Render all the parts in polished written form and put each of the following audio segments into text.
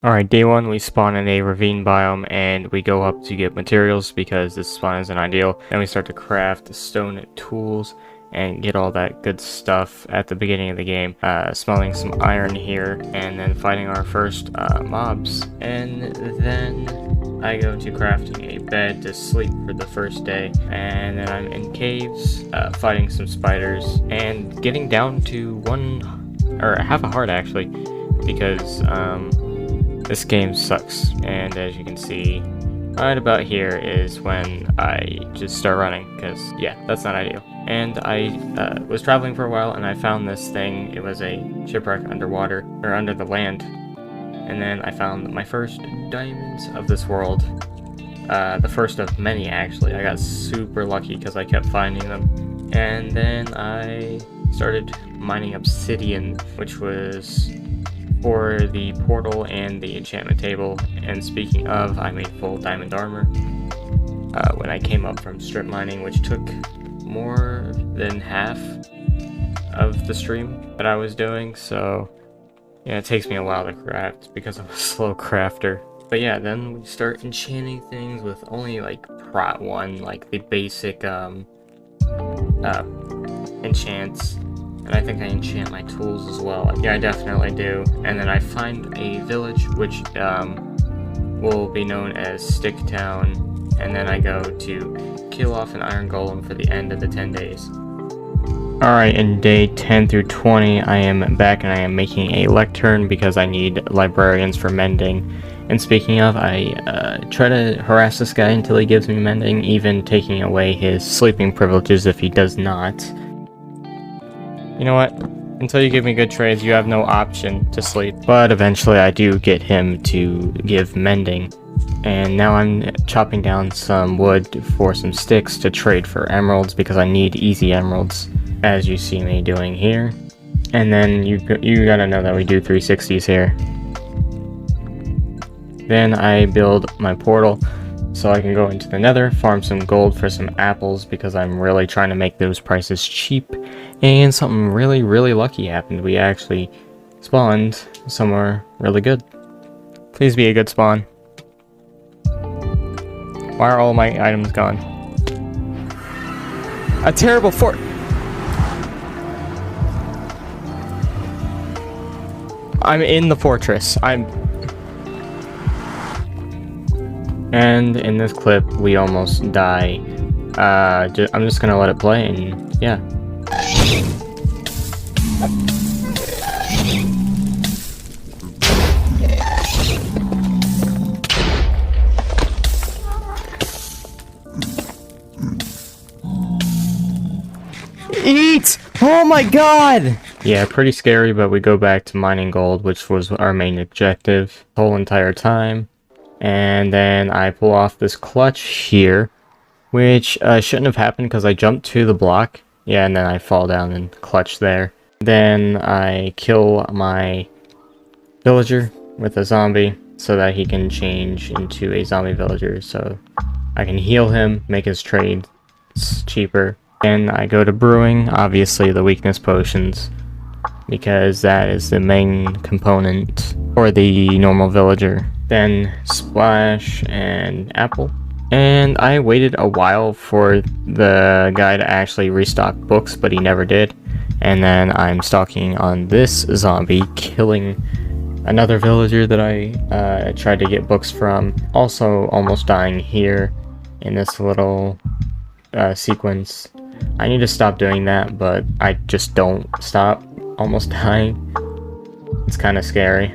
Alright, day one, we spawn in a ravine biome and we go up to get materials because this spawn isn't ideal. Then we start to craft stone tools and get all that good stuff at the beginning of the game. Smelting some iron here and then fighting our first mobs. And then I go to crafting a bed to sleep for the first day. And then I'm in caves, fighting some spiders and getting down to half a heart actually, because this game sucks. And as you can see, right about here is when I just start running, because yeah, that's not ideal. And I was traveling for a while and I found this thing. It was a shipwreck underwater, or under the land. And then I found my first diamonds of this world. The first of many actually. I got super lucky because I kept finding them. And then I started mining obsidian, which was for the portal and the enchantment table. And speaking of, I made full diamond armor when I came up from strip mining, which took more than half of the stream that I was doing. So yeah, it takes me a while to craft because I'm a slow crafter. But yeah, then we start enchanting things with only like Prot 1, like the basic enchants. And I think I enchant my tools as well. Yeah, I definitely do. And then I find a village which will be known as Stick Town. And then I go to kill off an iron golem for the end of the 10 days. Alright, in day 10 through 20, I am back and I am making a lectern because I need librarians for mending. And speaking of, I try to harass this guy until he gives me mending, even taking away his sleeping privileges if he does not. You know what? Until you give me good trades, you have no option to sleep. But eventually I do get him to give mending. And now I'm chopping down some wood for some sticks to trade for emeralds because I need easy emeralds, as you see me doing here. And then you gotta know that we do 360s here. Then I build my portal so I can go into the nether, farm some gold for some apples because I'm really trying to make those prices cheap. And something really, really lucky happened. We actually spawned somewhere really good. Please be a good spawn. Why are all my items gone? A terrible fort! I'm in the fortress. And in this clip, we almost die. I'm just gonna let it play and yeah. Eat! Oh my god! Yeah, pretty scary, but we go back to mining gold, which was our main objective the whole entire time. And then I pull off this clutch here, which shouldn't have happened because I jumped to the block. Yeah, and then I fall down and clutch there. Then I kill my villager with a zombie so that he can change into a zombie villager, so I can heal him, make his trades cheaper. And I go to brewing, obviously the weakness potions, because that is the main component for the normal villager. Then splash and apple. And I waited a while for the guy to actually restock books, but he never did. And then I'm stalking on this zombie, killing another villager that I tried to get books from. Also almost dying here in this little sequence. I need to stop doing that, but I just don't stop almost dying. It's kind of scary.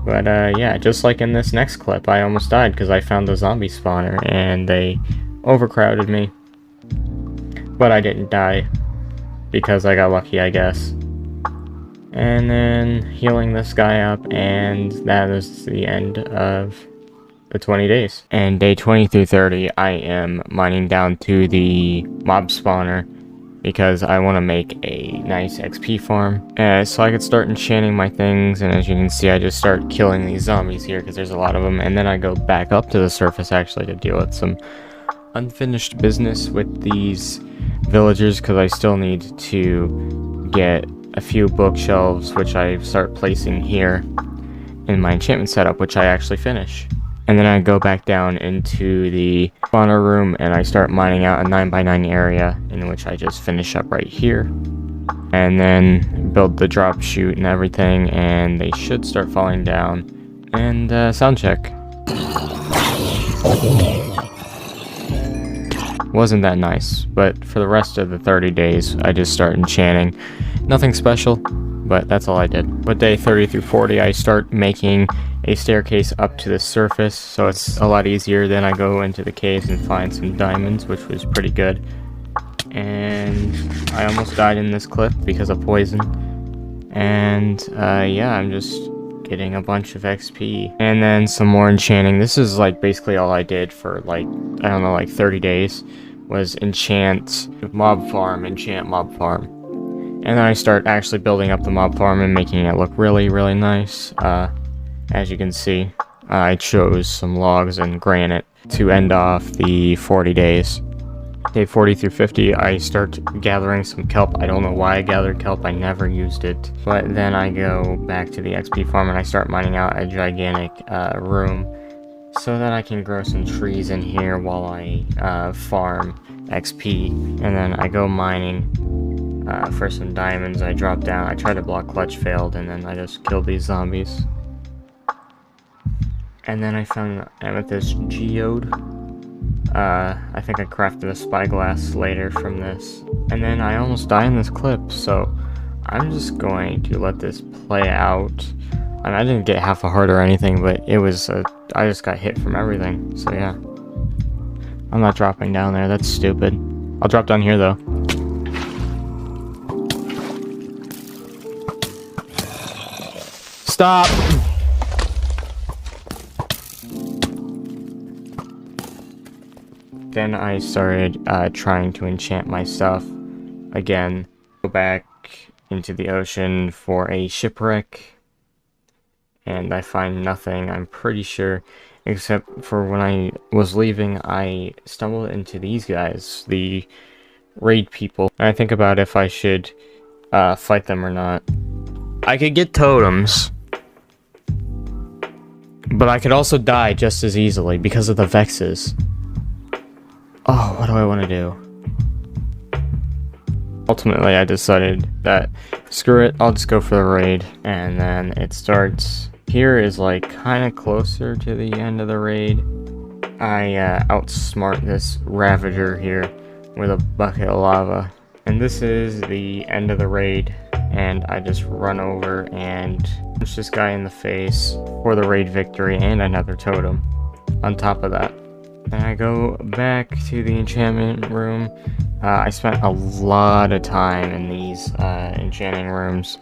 But yeah, just like in this next clip, I almost died because I found a zombie spawner and they overcrowded me. But I didn't die because I got lucky, I guess. And then healing this guy up, and that is the end of the 20 days. And day 20 through 30, I am mining down to the mob spawner because I want to make a nice XP farm, so I could start enchanting my things. And as you can see, I just start killing these zombies here because there's a lot of them, and then I go back up to the surface actually to deal with some unfinished business with these villagers because I still need to get a few bookshelves, which I start placing here. in my enchantment setup, which I actually finish. And then I go back down into the spawner room and I start mining out a 9x9 area in which I just finish up right here. And then build the drop chute and everything, and they should start falling down. And sound check. Wasn't that nice, but for the rest of the 30 days, I just start enchanting. Nothing special, but that's all I did. But day 30 through 40, I start making a staircase up to the surface, so it's a lot easier. Then I go into the caves and find some diamonds, which was pretty good. And I almost died in this cliff because of poison. And yeah, I'm just getting a bunch of XP. And then some more enchanting. This is like basically all I did for like, I don't know, like 30 days. Was enchant mob farm, enchant mob farm. And then I start actually building up the mob farm and making it look really, really nice. As you can see, I chose some logs and granite to end off the 40 days. Day 40 through 50, I start gathering some kelp. I don't know why I gathered kelp, I never used it. But then I go back to the XP farm and I start mining out a gigantic room so that I can grow some trees in here while I farm XP. And then I go mining for some diamonds. I drop down, I try to block clutch, failed, and then I just killed these zombies. And then I found an amethyst geode. I think I crafted a spyglass later from this. And then I almost die in this clip, so I'm just going to let this play out. I mean, I didn't get half a heart or anything, but it was, I just got hit from everything, so yeah. I'm not dropping down there, that's stupid. I'll drop down here though. Stop! Then I started trying to enchant my stuff again. Go back into the ocean for a shipwreck. And I find nothing, I'm pretty sure, except for when I was leaving, I stumbled into these guys, the raid people. And I think about if I should fight them or not. I could get totems, but I could also die just as easily because of the vexes. Oh, what do I want to do? Ultimately, I decided that, screw it, I'll just go for the raid. And then it starts, here is like kind of closer to the end of the raid. I outsmart this Ravager here with a bucket of lava. And this is the end of the raid. And I just run over and punch this guy in the face for the raid victory and another totem on top of that. Then I go back to the enchantment room. I spent a lot of time in these enchanting rooms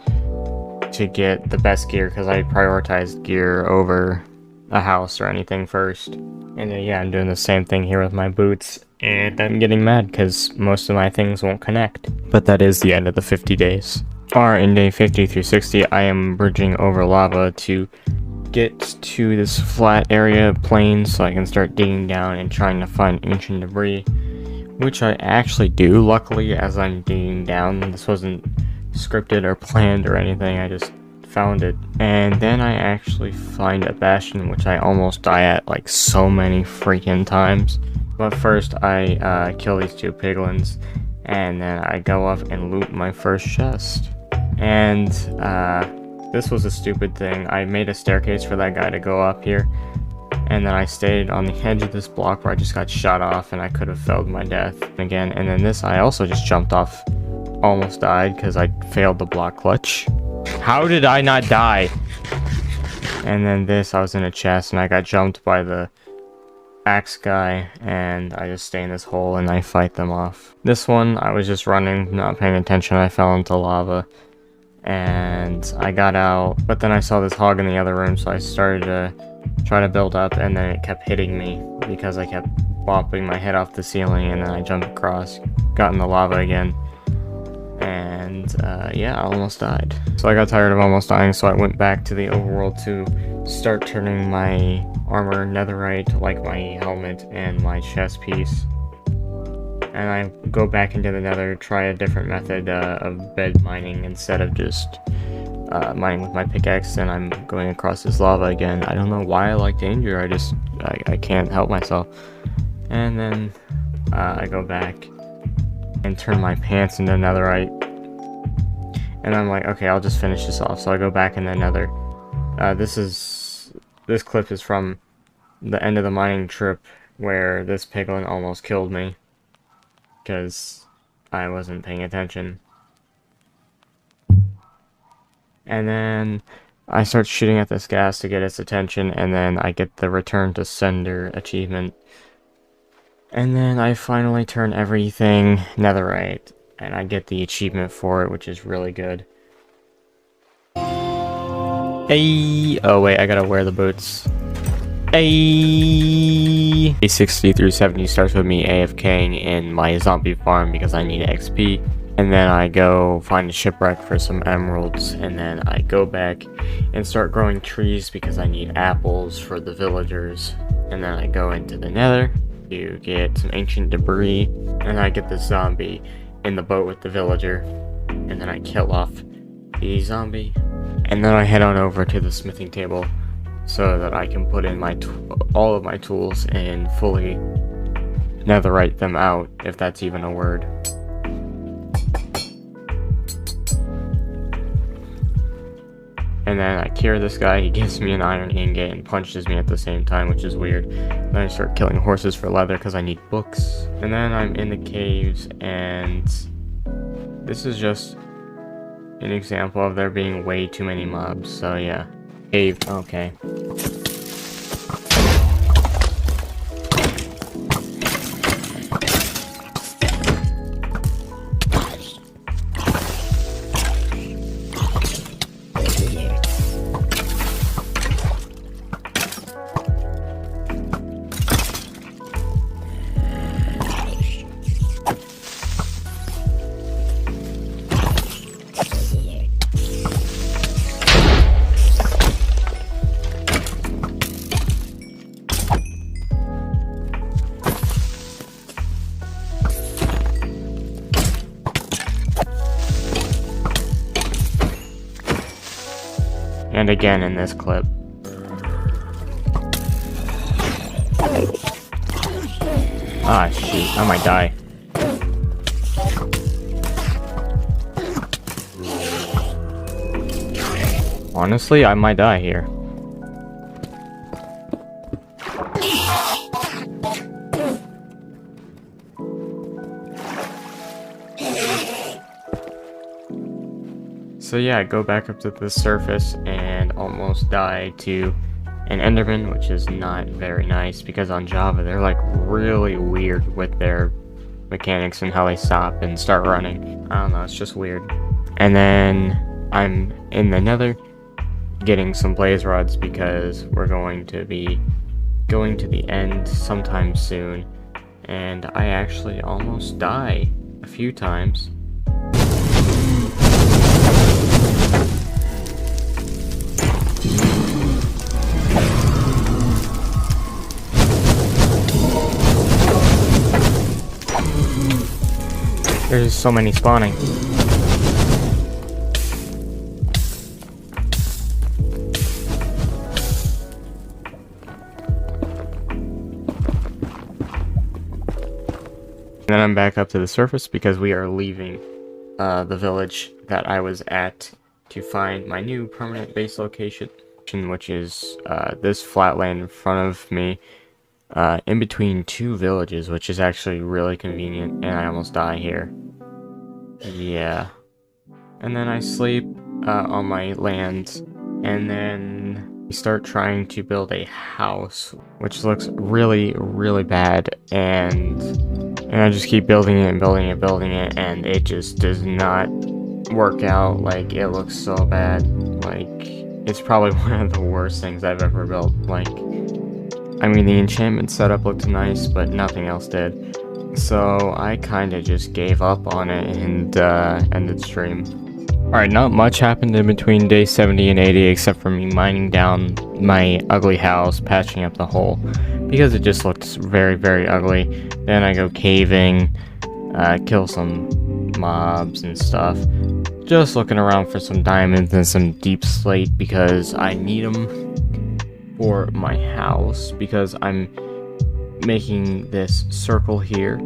to get the best gear because I prioritized gear over a house or anything first. And then, yeah, I'm doing the same thing here with my boots. And I'm getting mad because most of my things won't connect. But that is the end of the 50 days. In day 50 through 60, I am bridging over lava to get to this flat area plain so I can start digging down and trying to find ancient debris, which I actually do. Luckily, as I'm digging down, this wasn't scripted or planned or anything, I just found it. And then I actually find a bastion, which I almost die at like so many freaking times. But first I kill these two piglins, and then I go up and loot my first chest. And this was a stupid thing. I made a staircase for that guy to go up here, and then I stayed on the edge of this block where I just got shot off and I could have failed my death again. And then this, I also just jumped off, almost died because I failed the block clutch. How did I not die? And then this, I was in a chest and I got jumped by the axe guy, and I just stay in this hole and I fight them off. This one, I was just running, not paying attention, I fell into lava. And I got out, but then I saw this hog in the other room, so I started to try to build up, and then it kept hitting me because I kept bopping my head off the ceiling, and then I jumped across, got in the lava again, and yeah, I almost died. So I got tired of almost dying, so I went back to the overworld to start turning my armor netherite, like my helmet and my chest piece. And I go back into the nether, try a different method of bed mining instead of just mining with my pickaxe, and I'm going across this lava again. I don't know why I like danger, I can't help myself. And then I go back and turn my pants into netherite. And I'm like, okay, I'll just finish this off. So I go back in the nether. This clip is from the end of the mining trip where this piglin almost killed me because I wasn't paying attention. And then I start shooting at this gas to get its attention, and then I get the return to sender achievement. And then I finally turn everything netherite, and I get the achievement for it, which is really good. Hey! Oh wait, I gotta wear the boots. Hey! 60 through 70 starts with me AFKing in my zombie farm because I need XP. And then I go find a shipwreck for some emeralds, and then I go back and start growing trees because I need apples for the villagers. And then I go into the nether to get some ancient debris, and I get the zombie in the boat with the villager, and then I kill off the zombie. And then I head on over to the smithing table so that I can put in my all of my tools and fully netherite them out, if that's even a word. And then I cure this guy, he gives me an iron ingot and punches me at the same time, which is weird. Then I start killing horses for leather because I need books. And then I'm in the caves, and this is just an example of there being way too many mobs, so yeah. Cave, okay. And again in this clip. Ah, shoot, I might die. Honestly, I might die here. So yeah, I go back up to the surface and almost die to an Enderman, which is not very nice because on Java they're like really weird with their mechanics and how they stop and start running. I don't know, it's just weird. And then I'm in the nether getting some blaze rods because we're going to be going to the end sometime soon, and I actually almost die a few times. There's so many spawning. And then I'm back up to the surface because we are leaving the village that I was at to find my new permanent base location, which is this flat land in front of me, in between two villages, which is actually really convenient, and I almost die here. Yeah. And then I sleep on my land, and then we start trying to build a house, which looks really, really bad, and I just keep building it and building it and building it, and it just does not work out. Like, it looks so bad. Like, it's probably one of the worst things I've ever built. Like, I mean, the enchantment setup looked nice, but nothing else did. So I kind of just gave up on it and ended stream. Alright, not much happened in between day 70 and 80 except for me mining down my ugly house, patching up the hole, because it just looked very, very ugly. Then I go caving, kill some mobs and stuff, just looking around for some diamonds and some deep slate because I need them for my house, because I'm making this circle here.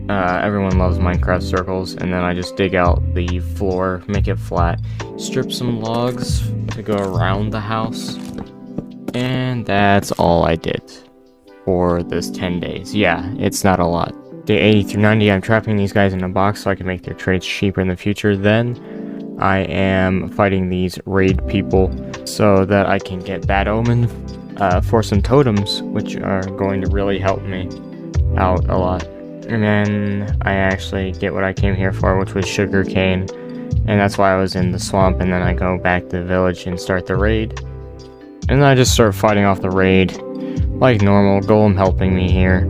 Everyone loves Minecraft circles, and then I just dig out the floor, make it flat, strip some logs to go around the house, and that's all I did for this 10 days. Yeah, it's not a lot. Day 80 through 90, I'm trapping these guys in a box so I can make their trades cheaper in the future. Then I am fighting these raid people so that I can get Bad Omen for some totems, which are going to really help me out a lot. And then I actually get what I came here for, which was sugar cane, and that's why I was in the swamp. And then I go back to the village and start the raid, and then I just start fighting off the raid like normal. Golem helping me here,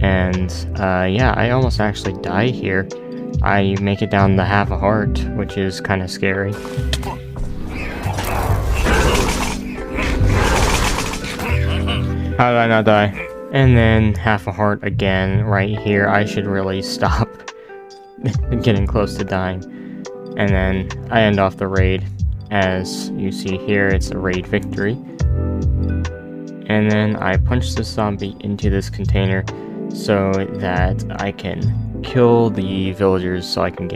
and yeah, I almost actually die here. I make it down to half a heart, which is kind of scary. How did I not die? And then half a heart again right here. I should really stop getting close to dying. And then I end off the raid. As you see here, it's a raid victory. And then I punch this zombie into this container so that I can kill the villagers so I can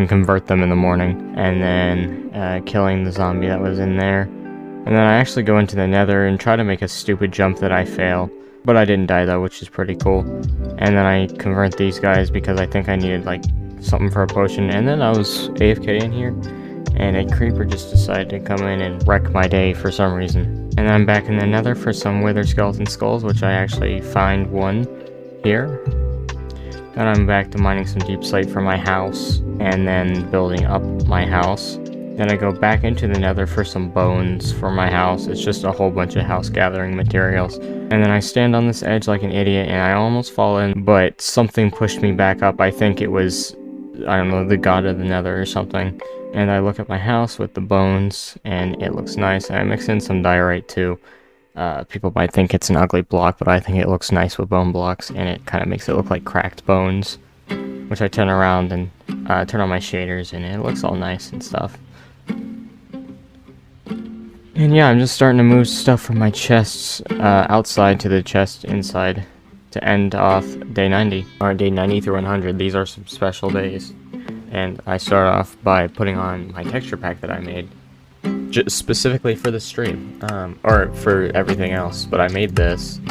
convert them in the morning. And then killing the zombie that was in there. And then I actually go into the nether and try to make a stupid jump that I fail. But I didn't die though, which is pretty cool. And then I convert these guys because I think I needed like something for a potion. And then I was AFK in here, and a creeper just decided to come in and wreck my day for some reason. And I'm back in the nether for some wither skeleton skulls, which I actually find one here. Then I'm back to mining some deep slate for my house, and then building up my house. Then I go back into the nether for some bones for my house. It's just a whole bunch of house gathering materials. And then I stand on this edge like an idiot, and I almost fall in, but something pushed me back up. I think it was, I don't know, the god of the nether or something. And I look at my house with the bones, and it looks nice. And I mix in some diorite too. People might think it's an ugly block, but I think it looks nice with bone blocks, and it kind of makes it look like cracked bones. Which I turn around and turn on my shaders, and it looks all nice and stuff. And yeah, I'm just starting to move stuff from my chests outside to the chest inside to end off day 90, or day 90 through 100. These are some special days. And I start off by putting on my texture pack that I made, just specifically for the stream, or for everything else, but I made this.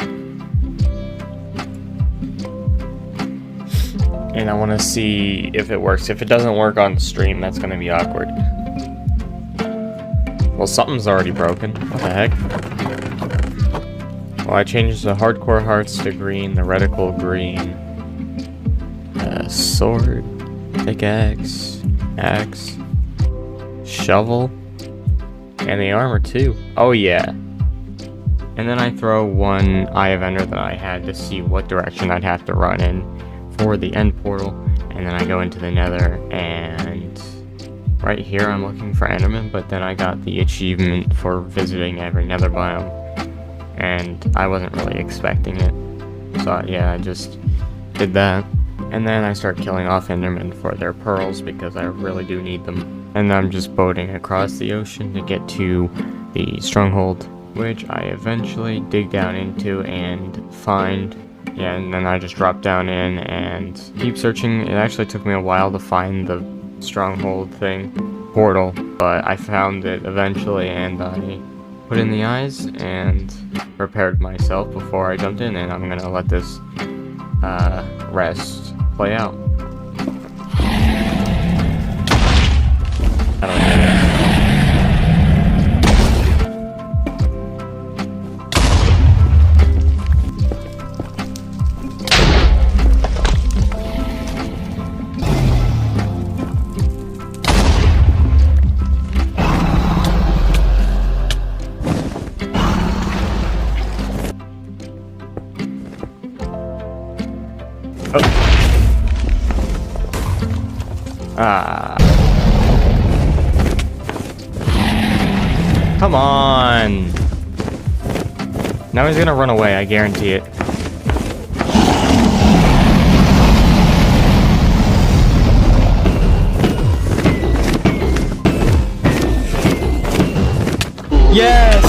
And I want to see if it works. If it doesn't work on the stream, that's going to be awkward. Well, something's already broken. What the heck? Well, I changed the hardcore hearts to green, the reticle green, sword, pickaxe, axe, shovel, and the armor too. Oh yeah. And then I throw one Eye of Ender that I had to see what direction I'd have to run in for the end portal. And then I go into the nether, and right here I'm looking for Enderman, but then I got the achievement for visiting every nether biome, and I wasn't really expecting it. So yeah, I just did that. And then I start killing off Endermen for their pearls because I really do need them. And I'm just boating across the ocean to get to the stronghold, which I eventually dig down into and find. Yeah, and then I just drop down in and keep searching. It actually took me a while to find the stronghold thing, portal, but I found it eventually, and I put in the eyes and prepared myself before I jumped in, and I'm gonna let this rest play out. I don't get it. Come on! Now he's gonna run away, I guarantee it. Yes!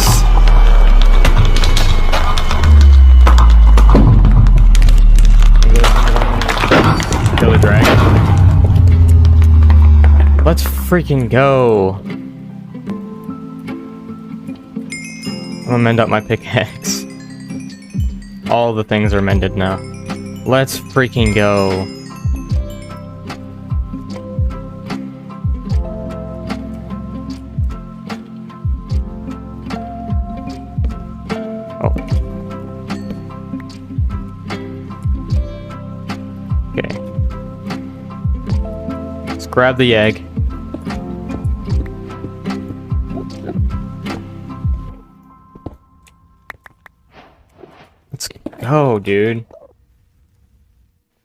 Kill the dragon. Let's freaking go. I'm gonna mend up my pickaxe. All the things are mended now. Let's freaking go. Oh. Okay. Let's grab the egg. Let's go, dude.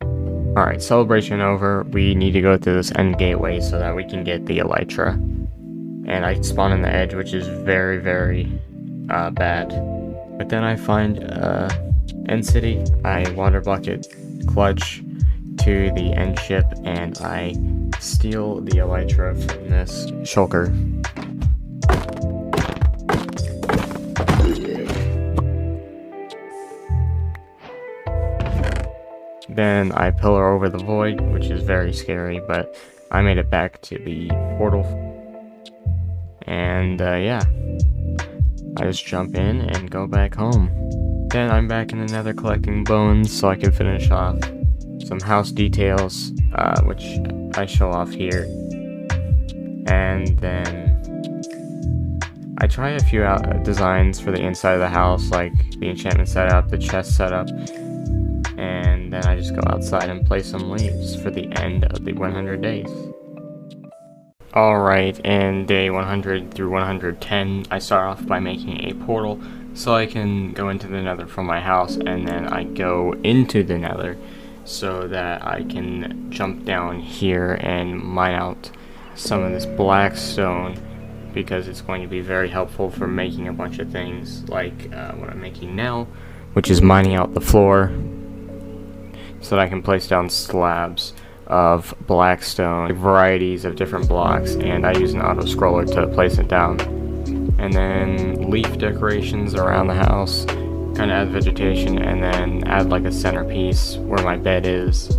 Alright, celebration over. We need to go through this end gateway so that we can get the elytra. And I spawn on the edge, which is very, very bad. But then I find end city. I water bucket clutch to the end ship, and I steal the elytra from this shulker. Then I pillar over the void, which is very scary, but I made it back to the portal. And yeah, I just jump in and go back home. Then I'm back in the nether collecting bones so I can finish off some house details, which I show off here. And then I try a few designs for the inside of the house, like the enchantment setup, the chest setup. And then I just go outside and play some leaves for the end of the 100 days. Alright, in day 100 through 110, I start off by making a portal so I can go into the nether from my house, and then I go into the nether so that I can jump down here and mine out some of this black stone, because it's going to be very helpful for making a bunch of things like what I'm making now, which is mining out the floor so that I can place down slabs of black stone, varieties of different blocks, and I use an auto scroller to place it down. And then leaf decorations around the house, kind of add vegetation, and then add like a centerpiece where my bed is,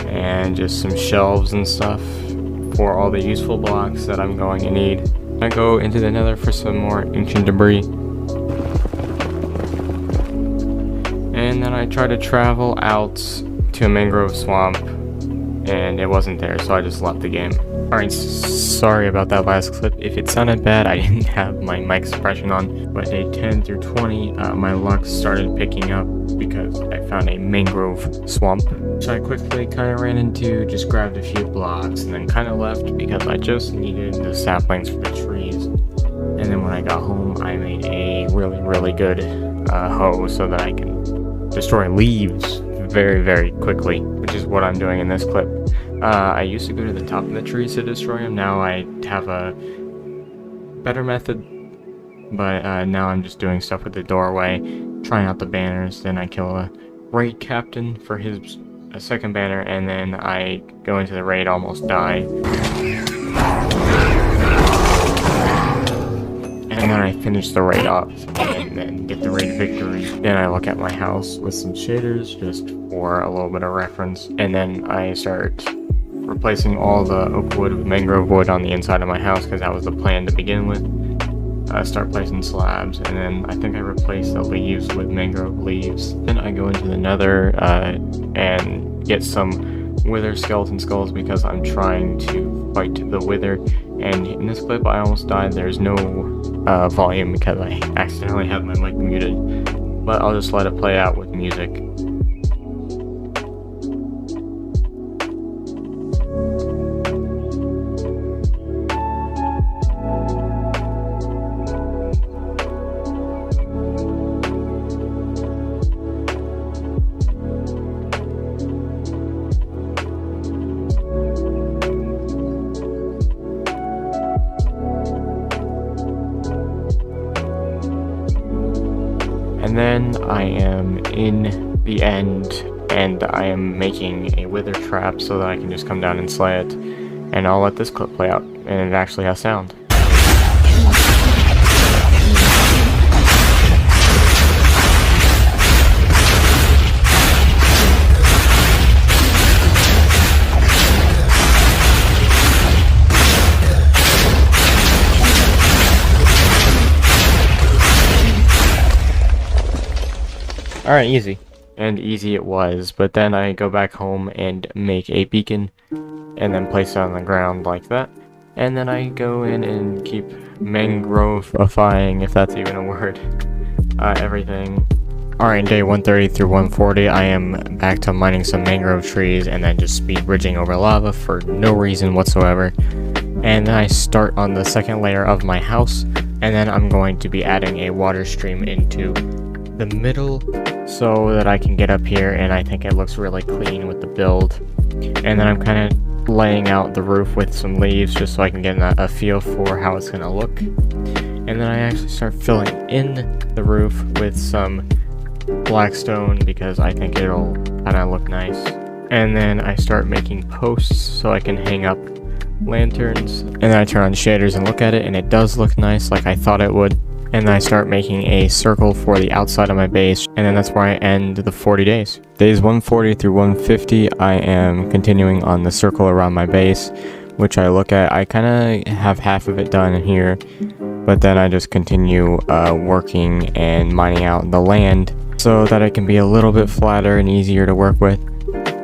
and just some shelves and stuff for all the useful blocks that I'm going to need. I go into the nether for some more ancient debris, and then I try to travel out to a mangrove swamp, and it wasn't there, so I just left the game. Alright, sorry about that last clip. If it sounded bad, I didn't have my mic suppression on, but day 10 through 20, my luck started picking up because I found a mangrove swamp, which I quickly kind of ran into, just grabbed a few blocks, and then kind of left because I just needed the saplings for the trees. And then when I got home, I made a really, really good hoe so that I can destroy leaves very, very quickly, which is what I'm doing in this clip. I used to go to the top of the trees to destroy them. Now I have a better method, but now I'm just doing stuff with the doorway, trying out the banners. Then I kill a raid captain for his second banner, and then I go into the raid, almost die, and then I finish the raid off and then get the raid victory. Then I look at my house with some shaders just for a little bit of reference, and then I start replacing all the oak wood with mangrove wood on the inside of my house, because that was the plan to begin with. Start placing slabs, and then I think I replaced the leaves with mangrove leaves. Then I go into the nether and get some wither skeleton skulls, because I'm trying to fight the wither. And in this clip I almost died. There's no volume because I accidentally had my mic muted, but I'll just let it play out with music. And then I am in the end, and I am making a wither trap so that I can just come down and slay it. And I'll let this clip play out, and it actually has sound. Alright, easy. And easy it was, but then I go back home and make a beacon, and then place it on the ground like that. And then I go in and keep mangroveifying, if that's even a word, everything. Alright, day 130 through 140, I am back to mining some mangrove trees and then just speed bridging over lava for no reason whatsoever. And then I start on the second layer of my house, and then I'm going to be adding a water stream into the middle so that I can get up here, and I think it looks really clean with the build. And then I'm kind of laying out the roof with some leaves just so I can get a feel for how it's going to look. And then I actually start filling in the roof with some black stone because I think it'll kind of look nice. And then I start making posts so I can hang up lanterns. And then I turn on shaders and look at it, and it does look nice like I thought it would. And then I start making a circle for the outside of my base, and then that's where I end the 40 days. Days 140 through 150, I am continuing on the circle around my base, which I look at. I kind of have half of it done here, but then I just continue working and mining out the land so that it can be a little bit flatter and easier to work with.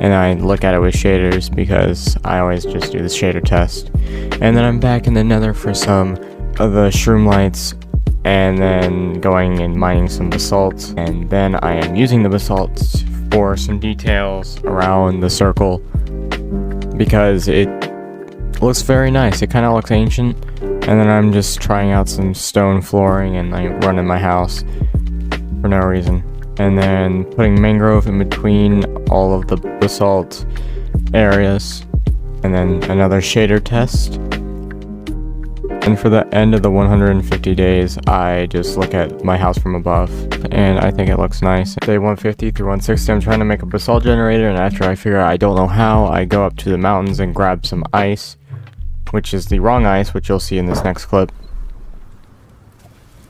And I look at it with shaders because I always just do the shader test. And then I'm back in the nether for some of the shroom lights, and then going and mining some basalt. And then I am using the basalt for some details around the circle because it looks very nice. It kind of looks ancient. And then I'm just trying out some stone flooring and like running my house for no reason. And then putting mangrove in between all of the basalt areas. And then another shader test. And for the end of the 150 days, I just look at my house from above, and I think it looks nice. Day 150 through 160, I'm trying to make a basalt generator, and after I figure out I don't know how, I go up to the mountains and grab some ice, which is the wrong ice, which you'll see in this next clip.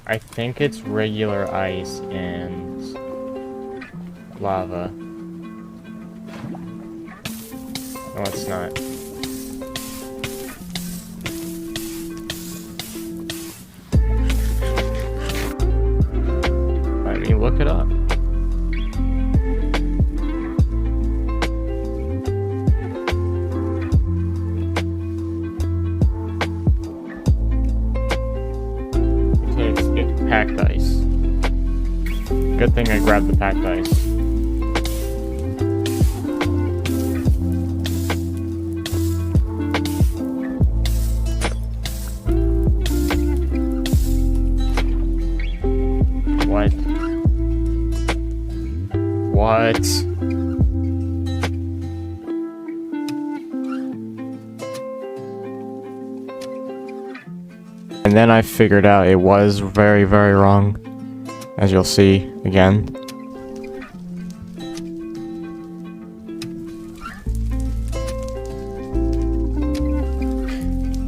I think it's regular ice and lava. No, it's not. Let me look it up. Okay, it's packed ice. Good thing I grabbed the packed ice. What? And then I figured out it was very, very wrong, as you'll see again.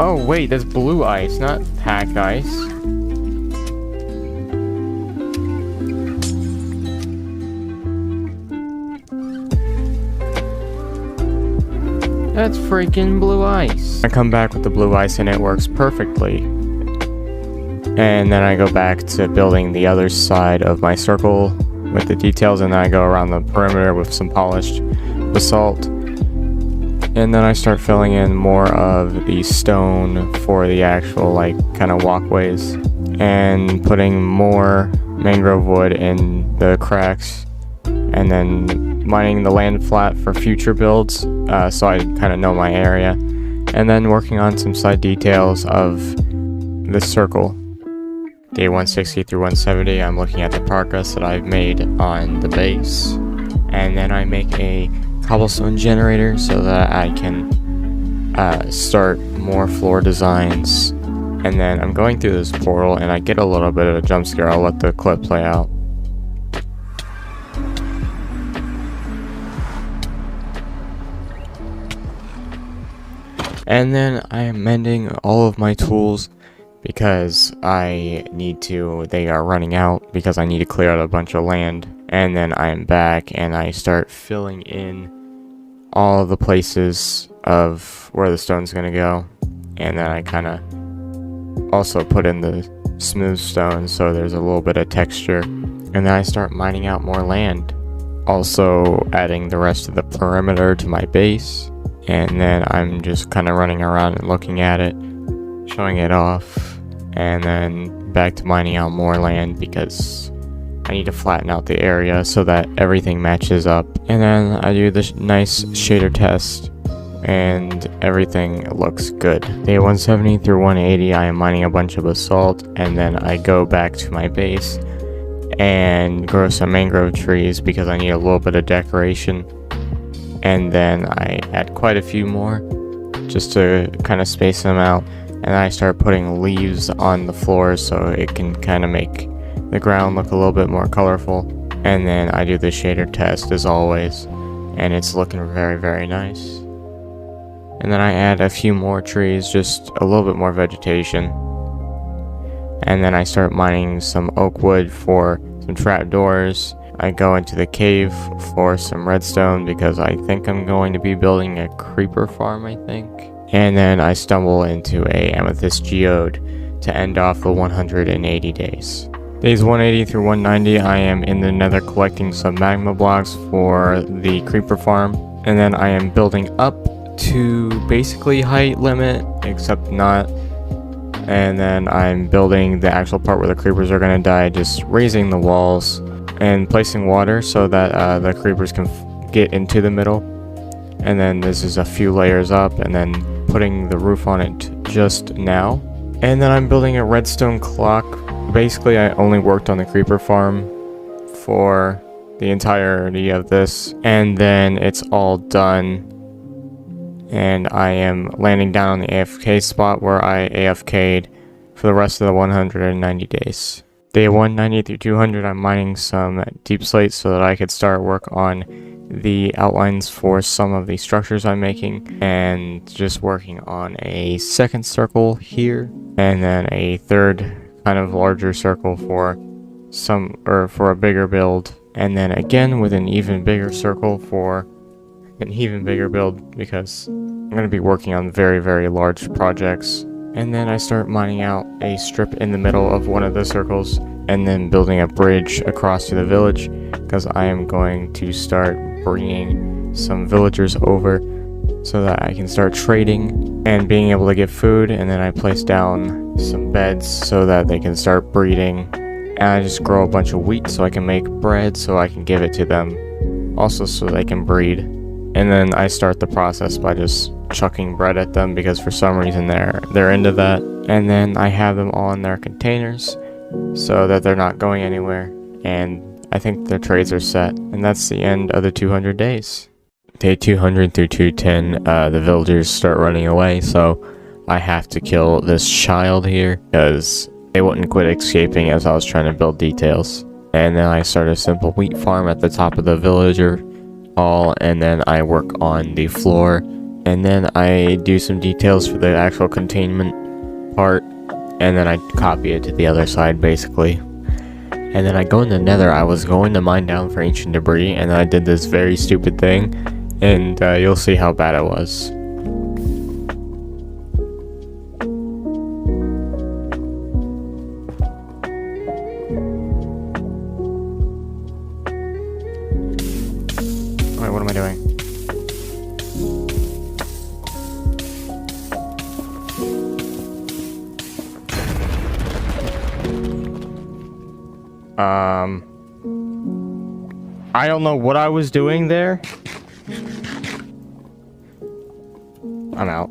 Oh wait, that's blue ice, not packed ice. That's freaking blue ice. I come back with the blue ice and it works perfectly. And then I go back to building the other side of my circle with the details, and then I go around the perimeter with some polished basalt. And then I start filling in more of the stone for the actual like kind of walkways, and putting more mangrove wood in the cracks, and then mining the land flat for future builds, so I kind of know my area, and then working on some side details of the circle. Day 160 through 170, I'm looking at the progress that I've made on the base, and then I make a cobblestone generator so that I can start more floor designs. And then I'm going through this portal and I get a little bit of a jump scare. I'll let the clip play out. And then I am mending all of my tools because I need to, they are running out because I need to clear out a bunch of land. And then I am back and I start filling in all of the places of where the stone's gonna go. And then I kind of also put in the smooth stone so there's a little bit of texture. And then I start mining out more land. Also adding the rest of the perimeter to my base. And then I'm just kind of running around and looking at it, showing it off. And then back to mining out more land because I need to flatten out the area so that everything matches up. And then I do this nice shader test and everything looks good. Day 170 through 180 I am mining a bunch of basalt, and then I go back to my base and grow some mangrove trees because I need a little bit of decoration. And then I add quite a few more just to kind of space them out, and I start putting leaves on the floor so it can kind of make the ground look a little bit more colorful. And then I do the shader test as always, and it's looking very, very nice. And then I add a few more trees, just a little bit more vegetation. And then I start mining some oak wood for some trapdoors. I go into the cave for some redstone because I think I'm going to be building a creeper farm, I think. And then I stumble into a amethyst geode to end off the 180 days. Days 180 through 190 I am in the nether collecting some magma blocks for the creeper farm. And then I am building up to basically height limit, except not. And then I'm building the actual part where the creepers are going to die, just raising the walls and placing water so that the creepers can get into the middle. And then this is a few layers up, and then putting the roof on it just now. And then I'm building a redstone clock. Basically I only worked on the creeper farm for the entirety of this, and then it's all done. And I am landing down on the AFK spot where I AFK'd for the rest of the 190 days. Day 190 through 200 I'm mining some deep slates so that I could start work on the outlines for some of the structures I'm making, and just working on a second circle here, and then a third kind of larger circle for for a bigger build, and then again with an even bigger circle for an even bigger build because I'm going to be working on very, very large projects. And then I start mining out a strip in the middle of one of the circles, and then building a bridge across to the village because I am going to start bringing some villagers over so that I can start trading and being able to get food. And then I place down some beds so that they can start breeding, and I just grow a bunch of wheat so I can make bread so I can give it to them, also so they can breed. And then I start the process by just chucking bread at them because for some reason they're into that. And then I have them all in their containers so that they're not going anywhere. And I think their trades are set. And that's the end of the 200 days. Day 200 through 210, the villagers start running away, so I have to kill this child here because they wouldn't quit escaping as I was trying to build details. And then I start a simple wheat farm at the top of the villager hall, and then I work on the floor, and then I do some details for the actual containment part, and then I copy it to the other side basically. And then I go in the nether. I was going to mine down for ancient debris, and I did this very stupid thing, and you'll see how bad it was. Wait, what am I doing? I don't know what I was doing there. I'm out.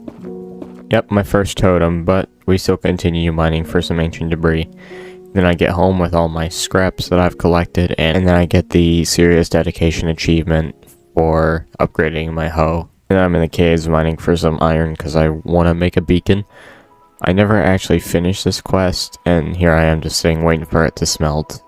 Yep, my first totem, but we still continue mining for some ancient debris. Then I get home with all my scraps that I've collected, and then I get the serious dedication achievement for upgrading my hoe. And I'm in the caves mining for some iron because I want to make a beacon. I never actually finished this quest, and here I am just sitting waiting for it to smelt.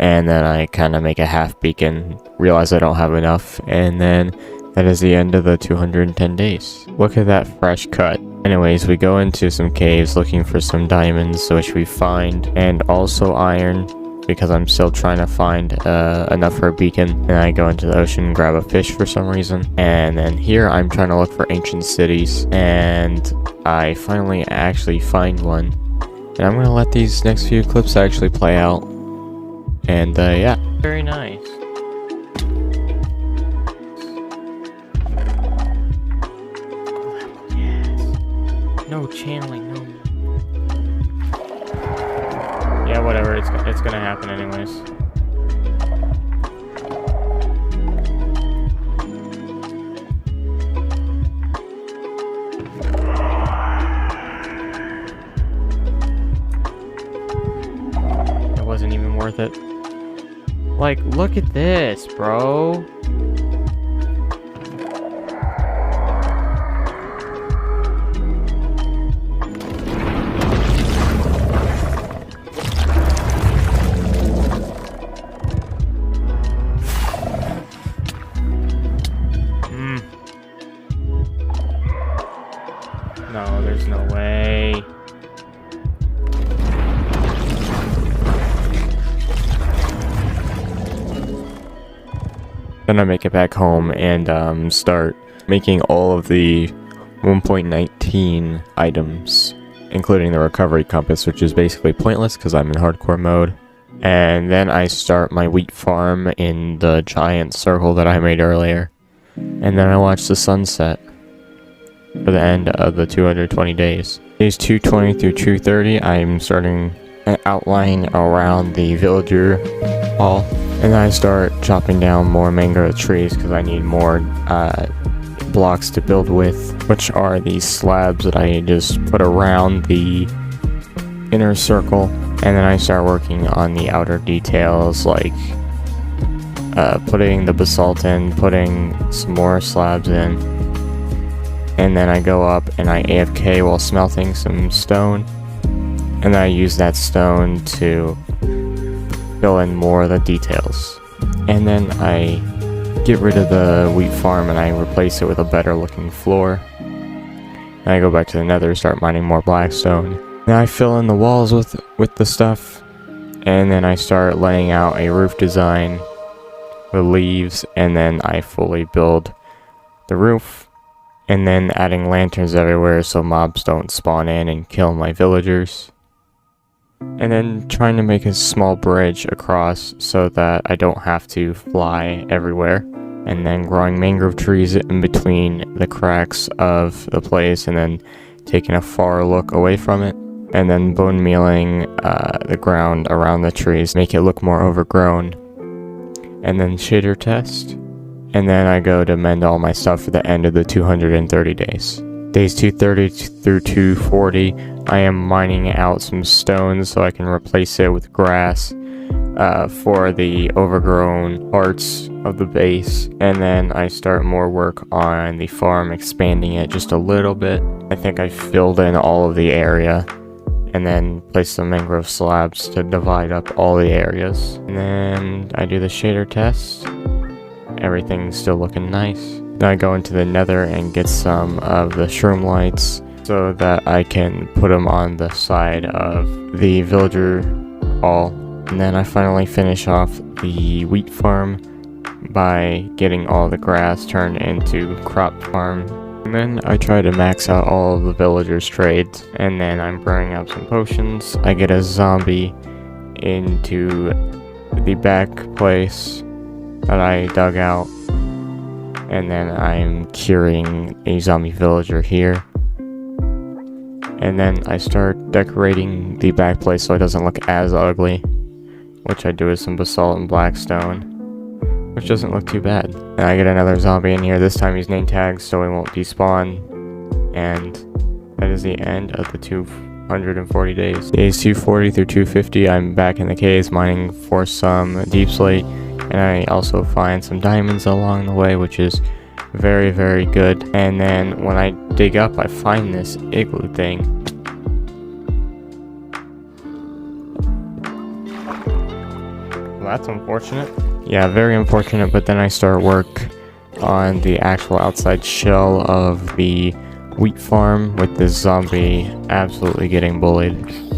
And then I kind of make a half beacon, realize I don't have enough, and then that is the end of the 210 days. Look at that fresh cut. Anyways, we go into some caves looking for some diamonds, which we find, and also iron, because I'm still trying to find enough for a beacon. And I go into the ocean and grab a fish for some reason. And then here I'm trying to look for ancient cities, and I finally actually find one. And I'm going to let these next few clips actually play out. And yeah, very nice. Yes. No channeling, no. Yeah, whatever. It's gonna happen anyways. It wasn't even worth it. Like, look at this, bro. No, there's no way. Then I make it back home and start making all of the 1.19 items, including the recovery compass, which is basically pointless because I'm in hardcore mode. And then I start my wheat farm in the giant circle that I made earlier. And then I watch the sunset for the end of the 220 days. Days 220 through 230, I'm starting an outline around the villager hall. And then I start chopping down more mangrove trees because I need more blocks to build with, which are these slabs that I just put around the inner circle. And then I start working on the outer details, like putting the basalt in, putting some more slabs in. And then I go up and I AFK while smelting some stone. And then I use that stone to fill in more of the details. And then I get rid of the wheat farm and I replace it with a better looking floor. And I go back to the nether, start mining more blackstone. Now I fill in the walls with the stuff. And then I start laying out a roof design with leaves. And then I fully build the roof. And then adding lanterns everywhere so mobs don't spawn in and kill my villagers. And then trying to make a small bridge across so that I don't have to fly everywhere. And then growing mangrove trees in between the cracks of the place and then taking a far look away from it. And then bone mealing the ground around the trees, make it look more overgrown. And then shader test. And then I go to mend all my stuff for the end of the 230 days. Days 230 through 240, I am mining out some stones so I can replace it with grass for the overgrown parts of the base. And then I start more work on the farm, expanding it just a little bit. I think I filled in all of the area. And then place some mangrove slabs to divide up all the areas. And then I do the shader test. Everything's still looking nice. Then I go into the nether and get some of the shroom lights so that I can put them on the side of the villager hall. And then I finally finish off the wheat farm by getting all the grass turned into crop farm. And then I try to max out all of the villagers' trades. And then I'm brewing up some potions. I get a zombie into the back place that I dug out. And then I'm curing a zombie villager here. And then I start decorating the back place so it doesn't look as ugly, which I do with some basalt and blackstone, which doesn't look too bad. And I get another zombie in here. This time he's name tagged so he won't despawn. And that is the end of the 240 days. Days 240 through 250, I'm back in the caves mining for some deep slate. And I also find some diamonds along the way, which is very, very good. And then when I dig up, I find this igloo thing. Well, that's unfortunate. Yeah, very unfortunate, but then I start work on the actual outside shell of the wheat farm with this zombie absolutely getting bullied.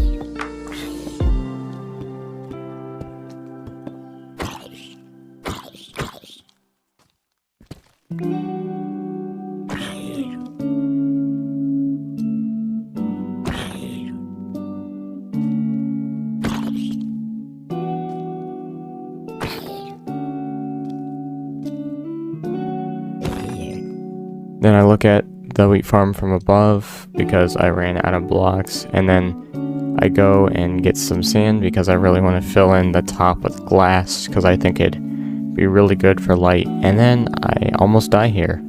Then I look at the wheat farm from above because I ran out of blocks, and then I go and get some sand because I really want to fill in the top with glass because I think it'd be really good for light. And then I almost die here.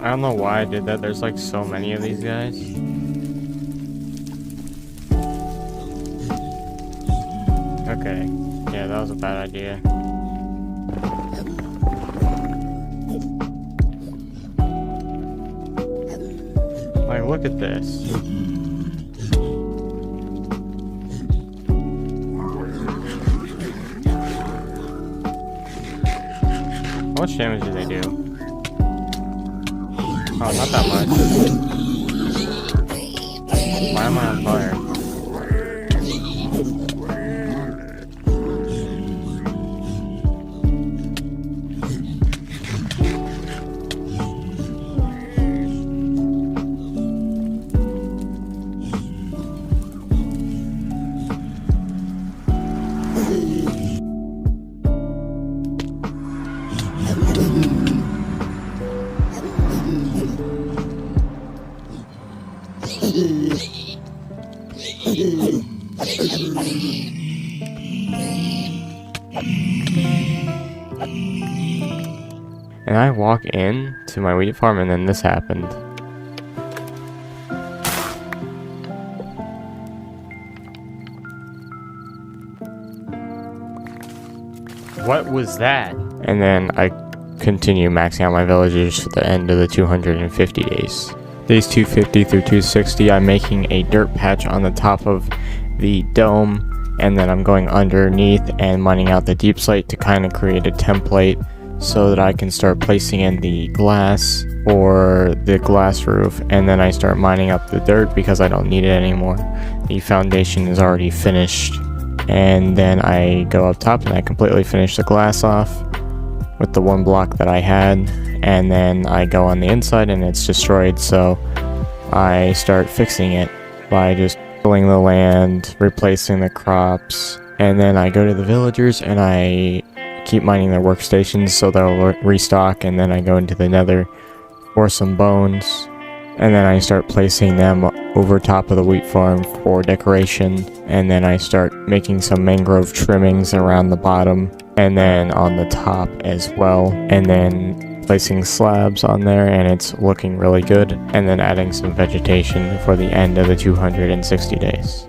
I don't know why I did that. There's like so many of these guys. Okay, yeah, that was a bad idea. Like, look at this. How much damage do they do? Oh, not that much. Why am I on fire? And I walk in to my wheat farm and then this happened. What was that? And then I continue maxing out my villagers to the end of the 250 days. Days 250 through 260, I'm making a dirt patch on the top of the dome, and then I'm going underneath and mining out the deep slate to kind of create a template so that I can start placing in the glass or the glass roof, and then I start mining up the dirt because I don't need it anymore. The foundation is already finished, and then I go up top and I completely finish the glass off with the one block that I had, and then I go on the inside and it's destroyed, so I start fixing it by just tilling the land, replacing the crops, and then I go to the villagers and I keep mining their workstations so they'll restock, and then I go into the nether for some bones, and then I start placing them over top of the wheat farm for decoration, and then I start making some mangrove trimmings around the bottom and then on the top as well, and then placing slabs on there, and it's looking really good, and then adding some vegetation for the end of the 260 days.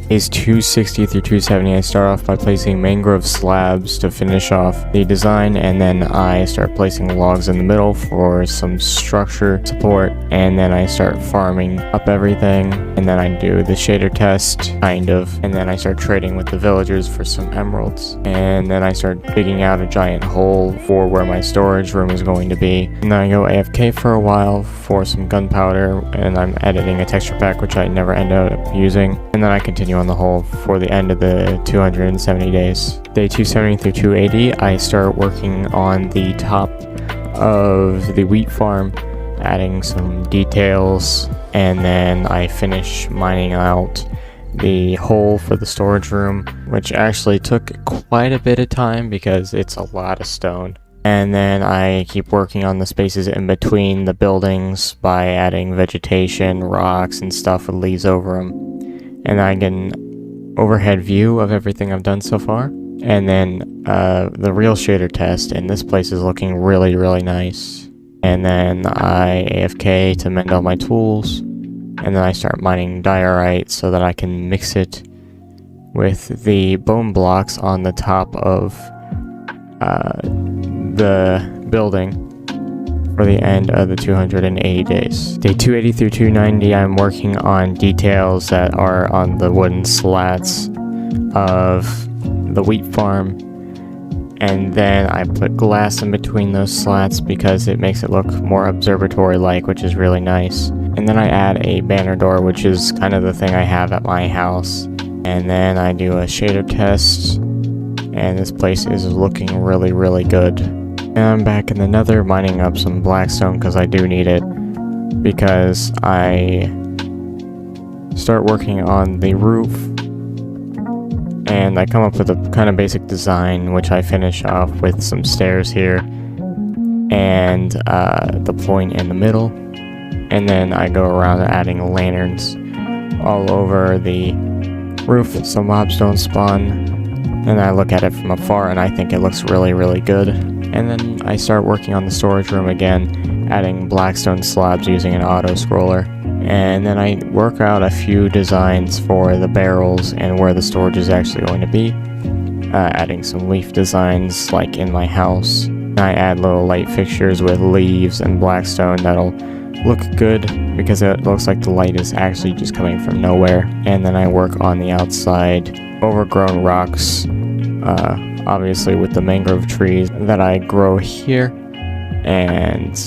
Days 260 through 270, I start off by placing mangrove slabs to finish off the design, and then I start placing logs in the middle for some structure support, and then I start farming up everything, and then I do the shader test, kind of, and then I start trading with the villagers for some emeralds, and then I start digging out a giant hole for where my storage room is going to be, and then I go AFK for a while for some gunpowder, and I'm editing a texture pack which I never end up using, and then I continue on the hole for the end of the 270 days. Day 270 through 280, I start working on the top of the wheat farm, adding some details, and then I finish mining out the hole for the storage room, which actually took quite a bit of time because it's a lot of stone. And then I keep working on the spaces in between the buildings by adding vegetation, rocks, and stuff with leaves over them. And I get an overhead view of everything I've done so far. And then the real shader test, and this place is looking really, really nice. And then I AFK to mend all my tools. And then I start mining diorite so that I can mix it with the bone blocks on the top of the building for the end of the 280 days. Day 280 through 290, I'm working on details that are on the wooden slats of the wheat farm, and then I put glass in between those slats because it makes it look more observatory-like, which is really nice. And then I add a banner door, which is kind of the thing I have at my house. And then I do a shader test, and this place is looking really, really good. And I'm back in the nether mining up some blackstone because I do need it, because I start working on the roof and I come up with a kind of basic design, which I finish off with some stairs here, and the point in the middle. And then I go around adding lanterns all over the roof so mobs don't spawn. And I look at it from afar and I think it looks really good. And then I start working on the storage room again, adding blackstone slabs using an auto scroller. And then I work out a few designs for the barrels and where the storage is actually going to be. Adding some leaf designs like in my house. I add little light fixtures with leaves and blackstone that'll look good because it looks like the light is actually just coming from nowhere. And then I work on the outside overgrown rocks, obviously with the mangrove trees that I grow here. And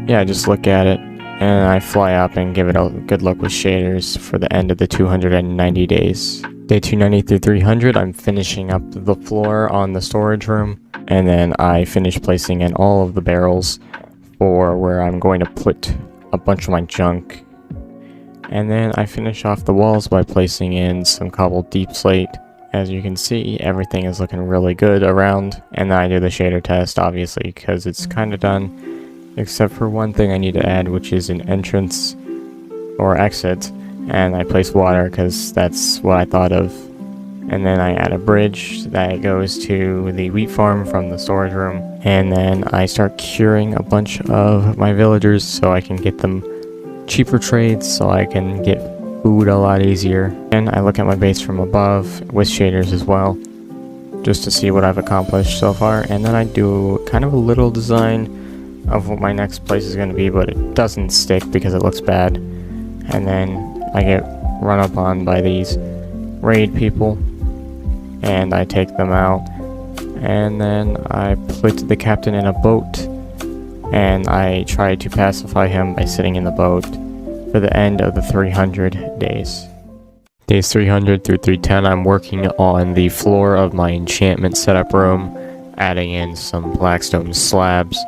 yeah, just look at it and I fly up and give it a good look with shaders for the end of the 290 days. Day 290 through 300, I'm finishing up the floor on the storage room, and then I finish placing in all of the barrels for where I'm going to put a bunch of my junk. And then I finish off the walls by placing in some cobbled deep slate. As you can see, everything is looking really good around, and then I do the shader test obviously because it's kind of done, except for one thing I need to add, which is an entrance or exit. And I place water because that's what I thought of. And then I add a bridge that goes to the wheat farm from the storage room. And then I start curing a bunch of my villagers so I can get them cheaper trades, so I can get food a lot easier. And I look at my base from above with shaders as well, just to see what I've accomplished so far. And then I do kind of a little design of what my next place is going to be, but it doesn't stick because it looks bad. And then I get run up on by these raid people, and I take them out, and then I put the captain in a boat, and I try to pacify him by sitting in the boat for the end of the 300 days. Days 300 through 310, I'm working on the floor of my enchantment setup room, adding in some blackstone slabs,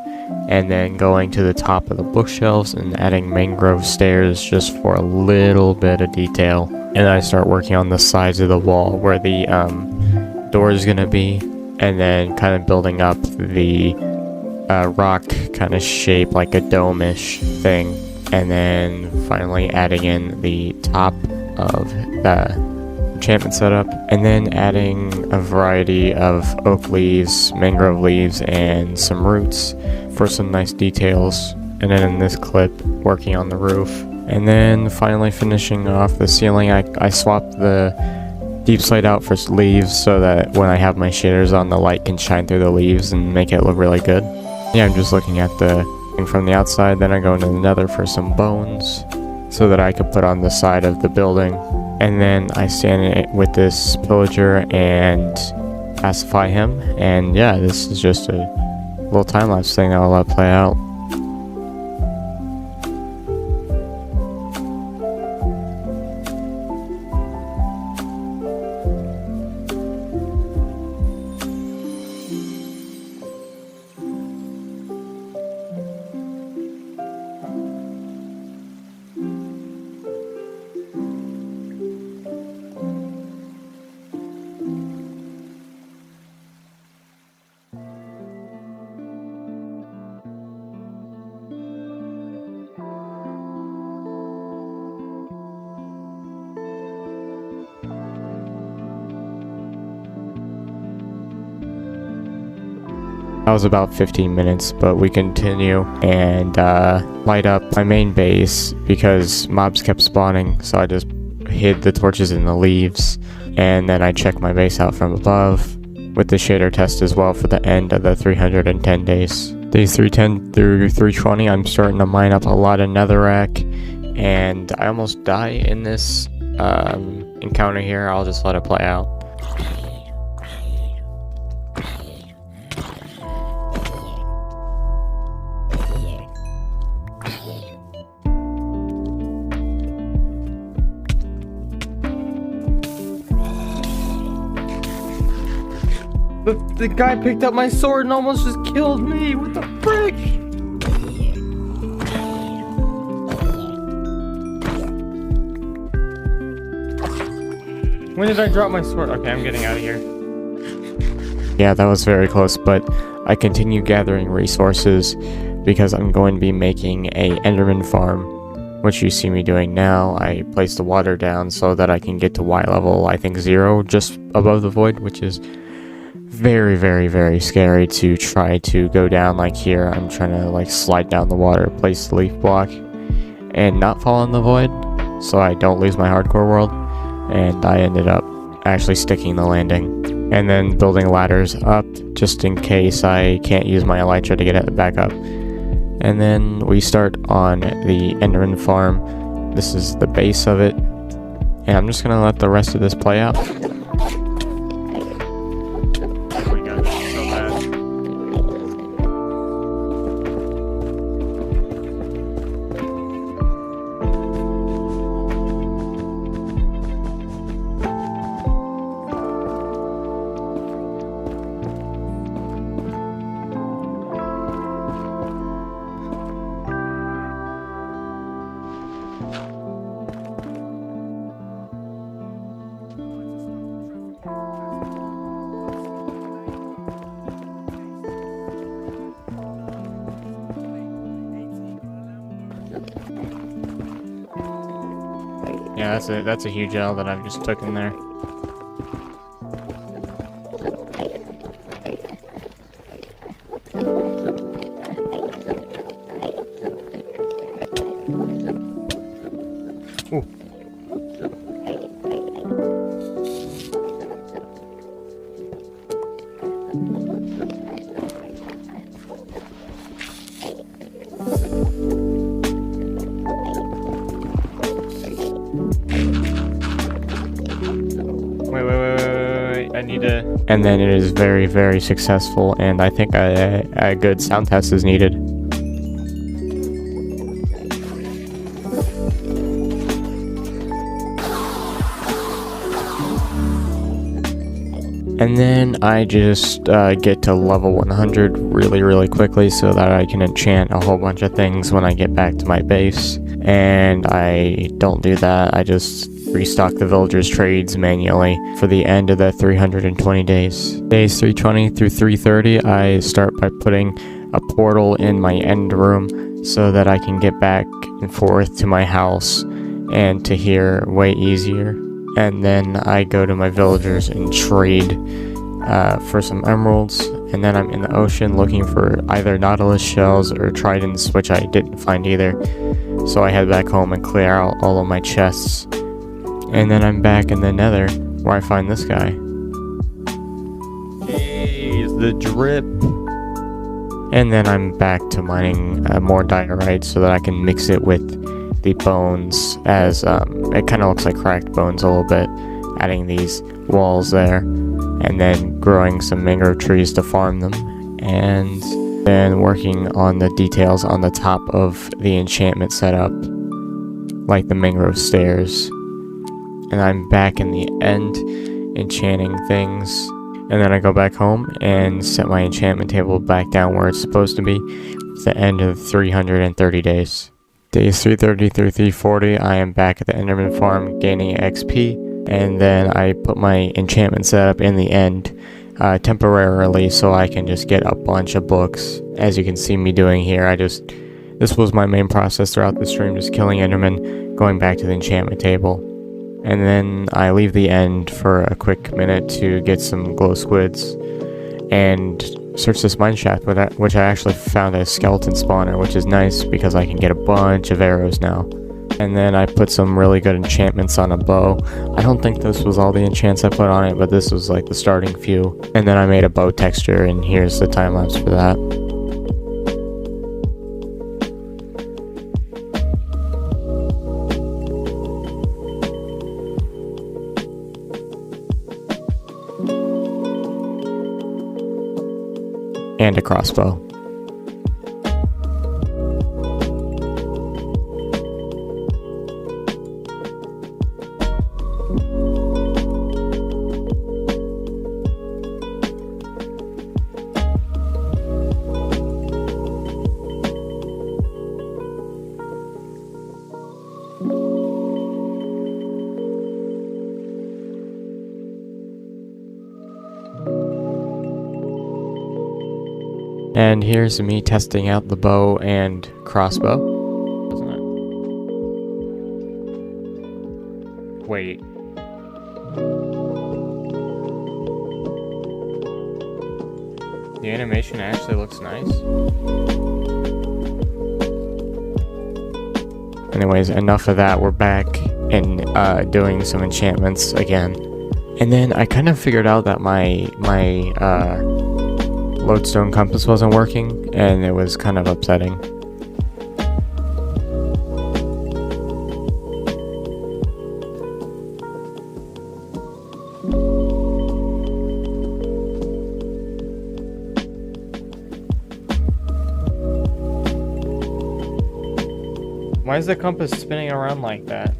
and then going to the top of the bookshelves and adding mangrove stairs just for a little bit of detail. And I start working on the sides of the wall where the door is going to be, and then kind of building up the rock kind of shape like a dome-ish thing. And then finally adding in the top of the enchantment setup, and then adding a variety of oak leaves, mangrove leaves, and some roots for some nice details. And then in this clip, working on the roof. And then finally finishing off the ceiling, I swapped the deep slate out for leaves so that when I have my shaders on, the light can shine through the leaves and make it look really good. Yeah, I'm just looking at the thing from the outside. Then I go into the nether for some bones so that I could put on the side of the building. And then I stand with this pillager and pacify him. And yeah, this is just a little time-lapse thing that I'll let play out. That was about 15 minutes, but we continue and light up my main base because mobs kept spawning, so I just hid the torches in the leaves. And then I check my base out from above with the shader test as well for the end of the 310 days. Days 310 through 320, I'm starting to mine up a lot of netherrack, and I almost die in this encounter here. I'll just let it play out. The guy picked up my sword and almost just killed me. What the frick? When did I drop my sword? Okay, I'm getting out of here. Yeah, that was very close, but I continue gathering resources because I'm going to be making a Enderman farm, which you see me doing now. I place the water down so that I can get to Y level, I think 0, just above the void, which is very, very, very scary to try to go down like here. I'm trying to like slide down the water, place the leaf block, and not fall in the void, so I don't lose my hardcore world. And I ended up actually sticking the landing, and then building ladders up just in case I can't use my elytra to get it back up. And then we start on the Enderman farm. This is the base of it, and I'm just gonna let the rest of this play out. Yeah, that's a huge L that I've just took in there. Ooh. Wait, I need to... And then it is very, very successful, and I think a good sound test is needed. And then I just get to level 100 really, really quickly so that I can enchant a whole bunch of things when I get back to my base. And I don't do that, I just restock the villagers' trades manually for the end of the 320 days. Days 320 through 330, I start by putting a portal in my end room so that I can get back and forth to my house and to here way easier. And then I go to my villagers and trade for some emeralds, and then I'm in the ocean looking for either nautilus shells or tridents, which I didn't find either. So I head back home and clear out all of my chests. And then I'm back in the nether, where I find this guy. Hey, the drip! And then I'm back to mining more diorite so that I can mix it with the bones, as it kind of looks like cracked bones a little bit, adding these walls there, and then growing some mangrove trees to farm them, and then working on the details on the top of the enchantment setup, like the mangrove stairs. And I'm back in the end, enchanting things, and then I go back home and set my enchantment table back down where it's supposed to be at the end of 330 days. Days 330 through 340, I am back at the Enderman farm gaining XP, and then I put my enchantment setup in the end temporarily so I can just get a bunch of books. As you can see me doing here, this was my main process throughout the stream, just killing Enderman, going back to the enchantment table. And then I leave the end for a quick minute to get some glow squids and search this mine shaft, which I actually found a skeleton spawner, which is nice because I can get a bunch of arrows now. And then I put some really good enchantments on a bow. I don't think this was all the enchants I put on it, but this was like the starting few. And then I made a bow texture, and here's the time lapse for that. And a crossbow. And here's me testing out the bow and crossbow. Wait. The animation actually looks nice. Anyways, enough of that. We're back and doing some enchantments again. And then I kind of figured out that my lodestone compass wasn't working, and it was kind of upsetting. Why is the compass spinning around like that?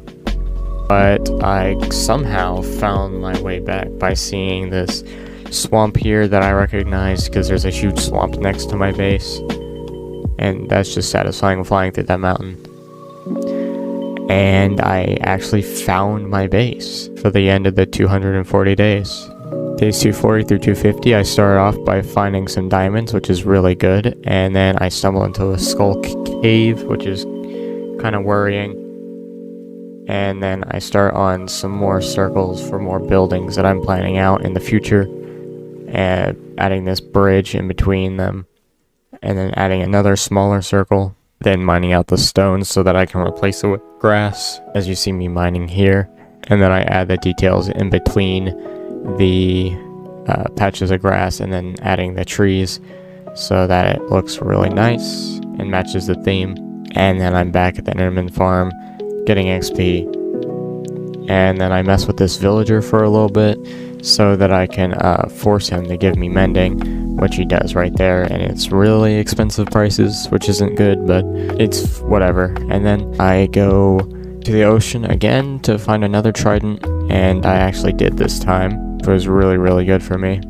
But I somehow found my way back by seeing this swamp here that I recognized because there's a huge swamp next to my base. And that's just satisfying flying through that mountain. And I actually found my base for the end of the 240 days. Days 240 through 250, I started off by finding some diamonds, which is really good. And then I stumbled into a skull cave, which is kind of worrying. And then I start on some more circles for more buildings that I'm planning out in the future, and adding this bridge in between them, and then adding another smaller circle, then mining out the stones so that I can replace it with grass, as you see me mining here. And then I add the details in between the patches of grass, and then adding the trees so that it looks really nice and matches the theme. And then I'm back at the Enderman farm getting XP, and then I mess with this villager for a little bit so that I can force him to give me mending, which he does right there, and it's really expensive prices, which isn't good, but it's whatever. And then I go to the ocean again to find another trident, and I actually did this time. It was really good for me.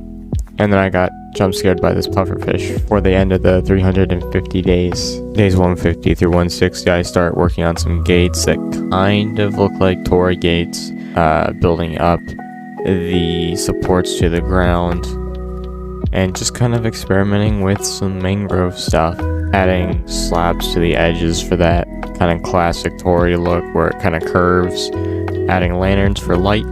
And then I got jump scared by this pufferfish. For the end of the 350 days, days 150 through 160, I start working on some gates that kind of look like Torii gates, building up the supports to the ground, and just kind of experimenting with some mangrove stuff, adding slabs to the edges for that kind of classic Torii look where it kind of curves, adding lanterns for light,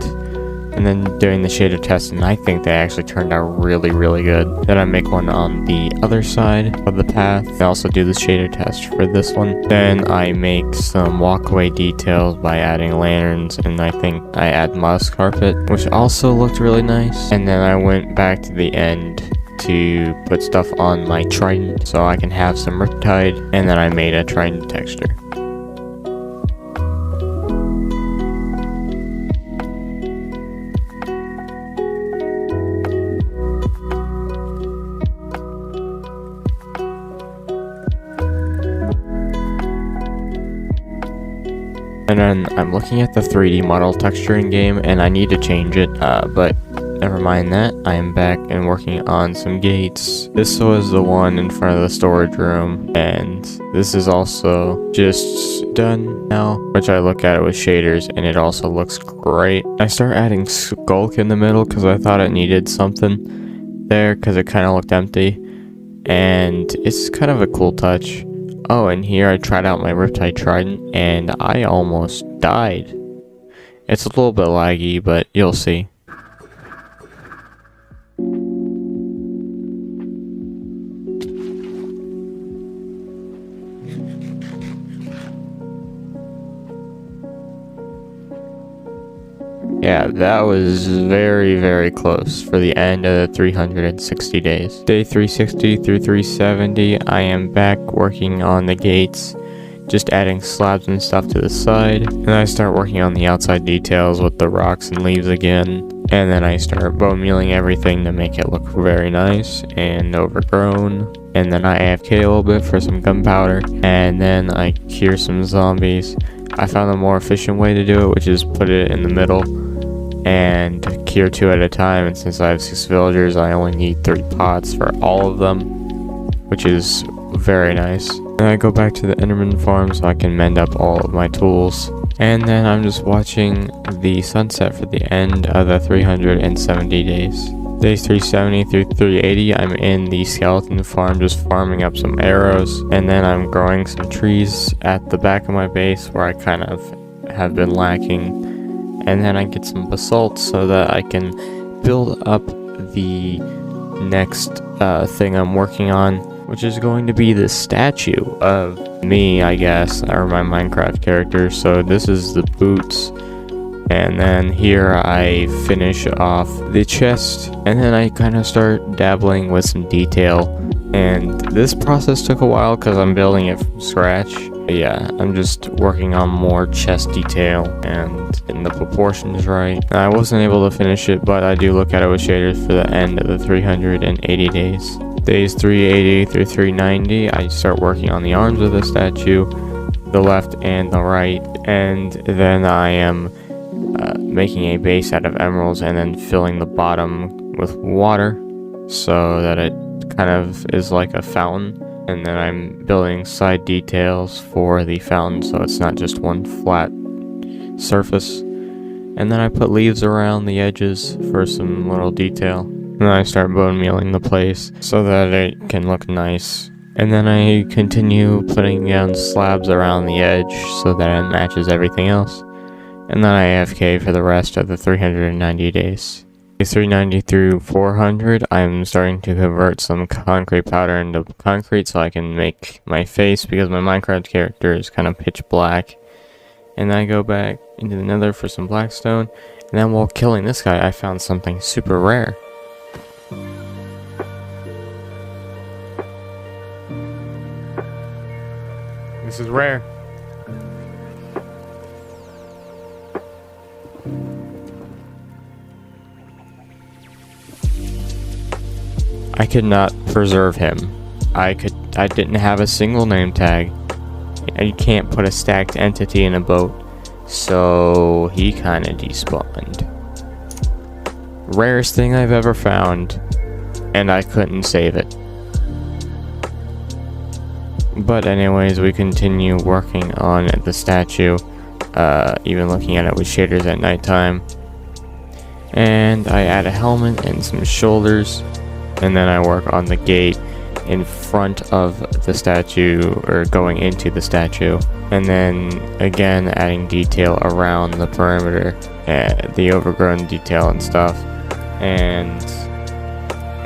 and then doing the shader test, and I think they actually turned out really good. Then I make one on the other side of the path. I also do the shader test for this one. Then I make some walkway details by adding lanterns, and I think I add moss carpet, which also looked really nice. And then I went back to the end to put stuff on my trident so I can have some riptide, and then I made a trident texture. And then I'm looking at the 3D model texturing game, and I need to change it, but never mind that. I am back and working on some gates. This was the one in front of the storage room, and this is also just done now, which I look at it with shaders, and it also looks great. I start adding skulk in the middle because I thought it needed something there because it kind of looked empty, and it's kind of a cool touch. Oh, and here I tried out my Riptide Trident, and I almost died. It's a little bit laggy, but you'll see. Yeah, that was very close for the end of the 360 days. Day 360 through 370, I am back working on the gates, just adding slabs and stuff to the side. And I start working on the outside details with the rocks and leaves again. And then I start bone mealing everything to make it look very nice and overgrown. And then I AFK a little bit for some gunpowder. And then I cure some zombies. I found a more efficient way to do it, which is put it in the middle and cure 2 at a time, and since I have 6 villagers, I only need 3 pots for all of them, which is very nice. Then I go back to the Enderman farm so I can mend up all of my tools, and then I'm just watching the sunset for the end of the 370 days. Days 370 through 380, I'm in the skeleton farm just farming up some arrows, and then I'm growing some trees at the back of my base where I kind of have been lacking, and then I get some basalt so that I can build up the next thing I'm working on, which is going to be the statue of me, I guess, or my Minecraft character. So this is the boots. And then here I finish off the chest, and then I kind of start dabbling with some detail. And this process took a while because I'm building it from scratch. But yeah, I'm just working on more chest detail and getting the proportions right. I wasn't able to finish it, but I do look at it with shaders for the end of the 380 days. Days 380 through 390, I start working on the arms of the statue, the left and the right, and then I am making a base out of emeralds and then filling the bottom with water so that it kind of is like a fountain. And then I'm building side details for the fountain so it's not just one flat surface. And then I put leaves around the edges for some little detail. And then I start bone mealing the place so that it can look nice. And then I continue putting down slabs around the edge so that it matches everything else. And then I AFK for the rest of the 390 days. 390 through 400, I'm starting to convert some concrete powder into concrete so I can make my face, because my Minecraft character is kind of pitch black. And then I go back into the nether for some blackstone, and then while killing this guy I found something super rare. This is rare. I could not preserve him. I didn't have a single name tag. And you can't put a stacked entity in a boat. So he kinda despawned. Rarest thing I've ever found. And I couldn't save it. But anyways, we continue working on the statue. Even looking at it with shaders at nighttime. And I add a helmet and some shoulders. And then I work on the gate in front of the statue, or going into the statue. And then again adding detail around the perimeter, the overgrown detail and stuff. And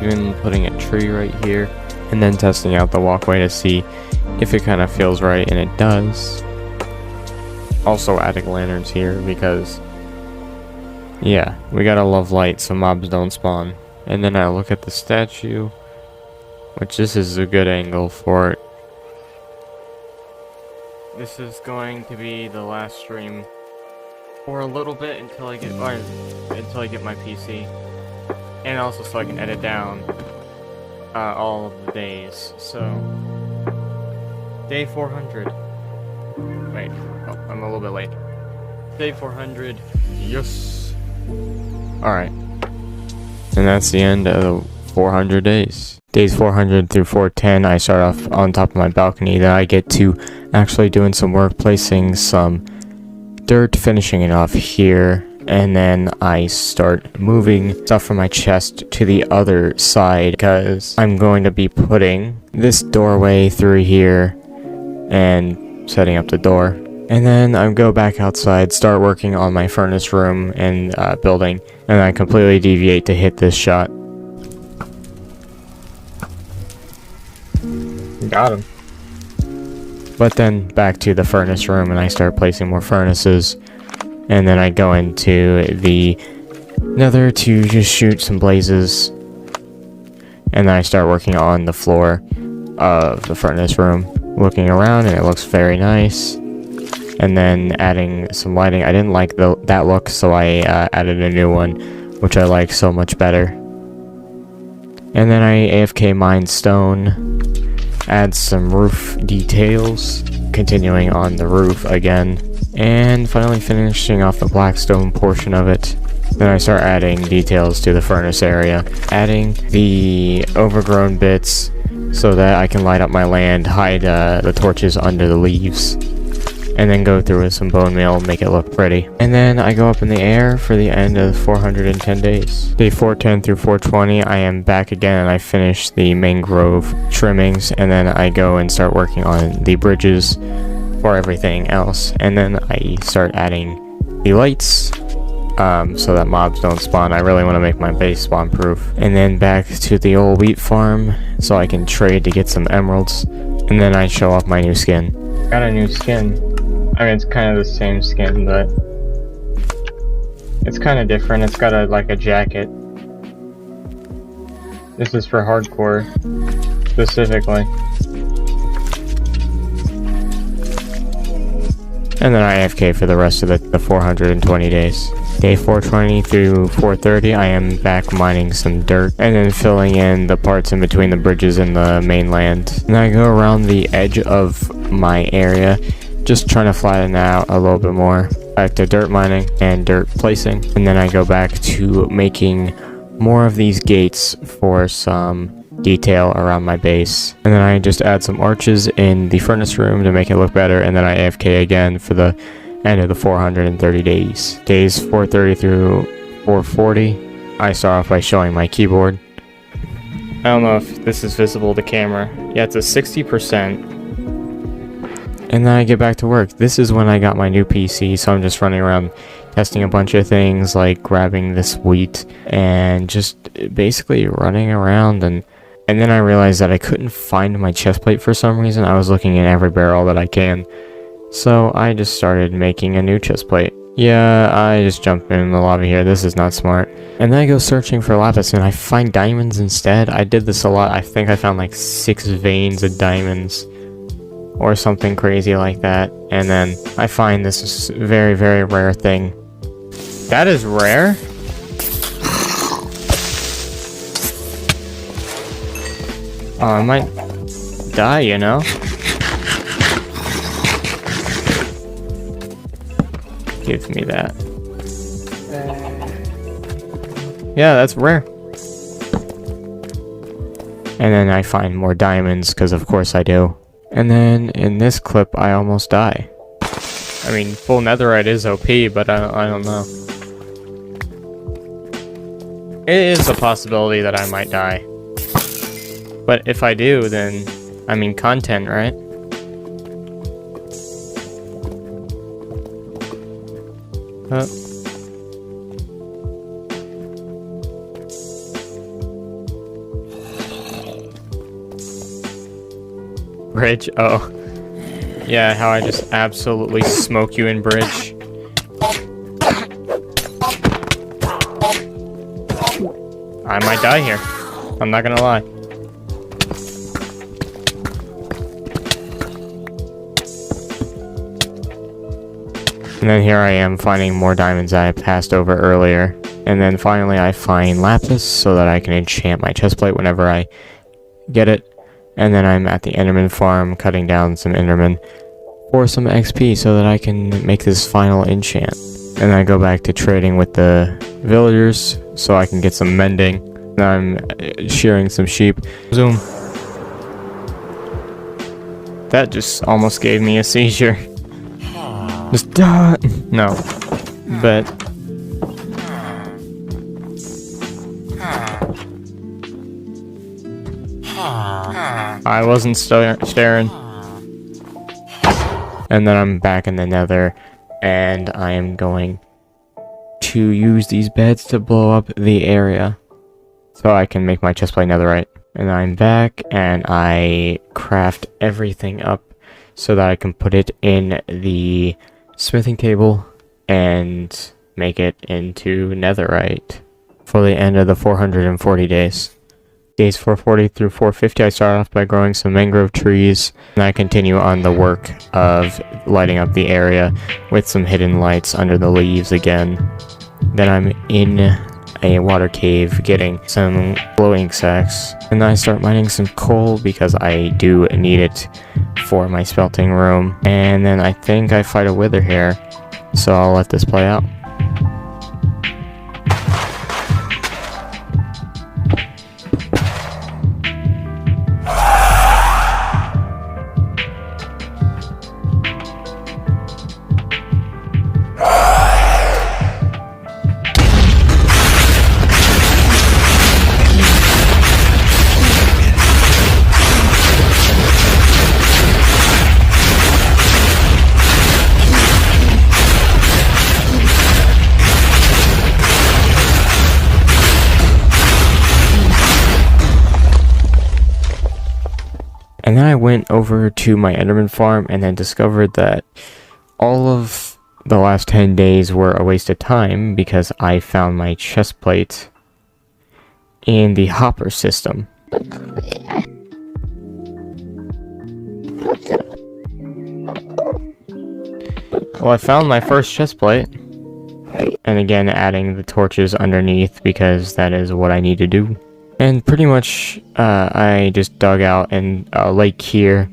even putting a tree right here. And then testing out the walkway to see if it kind of feels right, and it does. Also adding lanterns here because, yeah, we gotta love light so mobs don't spawn. And then I look at the statue, which this is a good angle for it. This is going to be the last stream for a little bit until I get my PC, and also so I can edit down all of the days. So day 400. Wait, oh, I'm a little bit late. Day 400. Yes. All right. And that's the end of the 400 days. Days 400 through 410, I start off on top of my balcony. Then I get to actually doing some work, placing some dirt, finishing it off here. And then I start moving stuff from my chest to the other side, because I'm going to be putting this doorway through here and setting up the door. And then I go back outside, start working on my furnace room and building, and I completely deviate to hit this shot. Got him. But then back to the furnace room, and I start placing more furnaces. And then I go into the nether to just shoot some blazes. And then I start working on the floor of the furnace room, looking around, and it looks very nice. And then adding some lighting. I didn't like that look, so I added a new one, which I like so much better. And then I AFK mine stone, add some roof details, continuing on the roof again, and finally finishing off the blackstone portion of it. Then I start adding details to the furnace area, adding the overgrown bits so that I can light up my land, hide the torches under the leaves. and then go through with some bone meal, make it look pretty. And then I go up in the air for the end of 410 days. Day 410 through 420, I am back again and I finish the mangrove trimmings, and then I go and start working on the bridges for everything else. And then I start adding the lights so that mobs don't spawn. I really want to make my base spawn proof. And then back to the old wheat farm so I can trade to get some emeralds. And then I show off my new skin. Got a new skin. I mean, it's kind of the same skin, but it's kind of different. It's got like a jacket. This is for hardcore, specifically. And then I AFK for the rest of the 420 days. Day 420 through 430, I am back mining some dirt and then filling in the parts in between the bridges and the mainland. And I go around the edge of my area, just trying to flatten out a little bit more. Back to dirt mining and dirt placing. And then I go back to making more of these gates for some detail around my base. And then I just add some arches in the furnace room to make it look better. And then I AFK again for the end of the 430 days. Days 430 through 440, I start off by showing my keyboard. I don't know if this is visible to camera. Yeah, it's a 60%. And then I get back to work. This is when I got my new PC, so I'm just running around testing a bunch of things, like grabbing this wheat and just basically running around. And then I realized that I couldn't find my chest plate for some reason. I was looking in every barrel that I can. So I just started making a new chest plate. Yeah, I just jumped in the lava here. This is not smart. And then I go searching for lapis and I find diamonds instead. I did this a lot. I think I found like 6 veins of diamonds or something crazy like that. And then I find this very, very rare thing. That is rare? Oh, I might die, you know? Give me that. Yeah, that's rare. And then I find more diamonds, because of course I do. And then in this clip, I almost die. I mean, full netherite is OP, but I don't know. It is a possibility that I might die. But if I do, then, I mean, content, right? Bridge? Oh. Yeah, how I just absolutely smoke you in bridge. I might die here. I'm not gonna lie. And then here I am finding more diamonds that I passed over earlier. And then finally I find lapis so that I can enchant my chestplate whenever I get it. And then I'm at the Enderman farm cutting down some Enderman for some XP so that I can make this final enchant. And I go back to trading with the villagers so I can get some mending. Now I'm shearing some sheep. Zoom. That just almost gave me a seizure. Just die. No. But I wasn't staring. And then I'm back in the nether, and I am going to use these beds to blow up the area so I can make my chestplate netherite. And I'm back, and I craft everything up so that I can put it in the smithing table and make it into netherite for the end of the 440 days. Days 440 through 450, I start off by growing some mangrove trees, and I continue on the work of lighting up the area with some hidden lights under the leaves again. Then I'm in a water cave getting some glowing sacks, and then I start mining some coal because I do need it for my smelting room. And then I think I fight a wither here, so I'll let this play out. And then I went over to my Enderman farm and then discovered that all of the last 10 days were a waste of time because I found my chest plate in the hopper system. Well, I found my first chest plate. And again, adding the torches underneath because that is what I need to do. And pretty much, I just dug out in a lake here,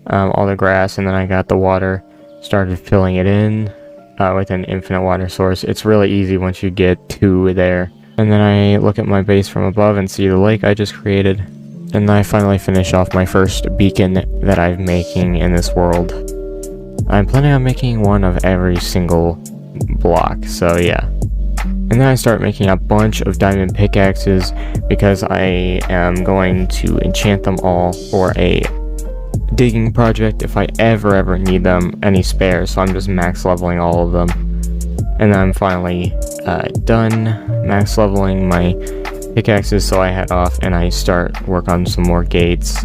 all the grass, and then I got the water, started filling it in with an infinite water source. It's really easy once you get to there. And then I look at my base from above and see the lake I just created. And then I finally finish off my first beacon that I'm making in this world. I'm planning on making one of every single block, so yeah. And then I start making a bunch of diamond pickaxes because I am going to enchant them all for a digging project if I ever need them, any spares, so I'm just max leveling all of them. And then I'm finally done max leveling my pickaxes, so I head off and I start work on some more gates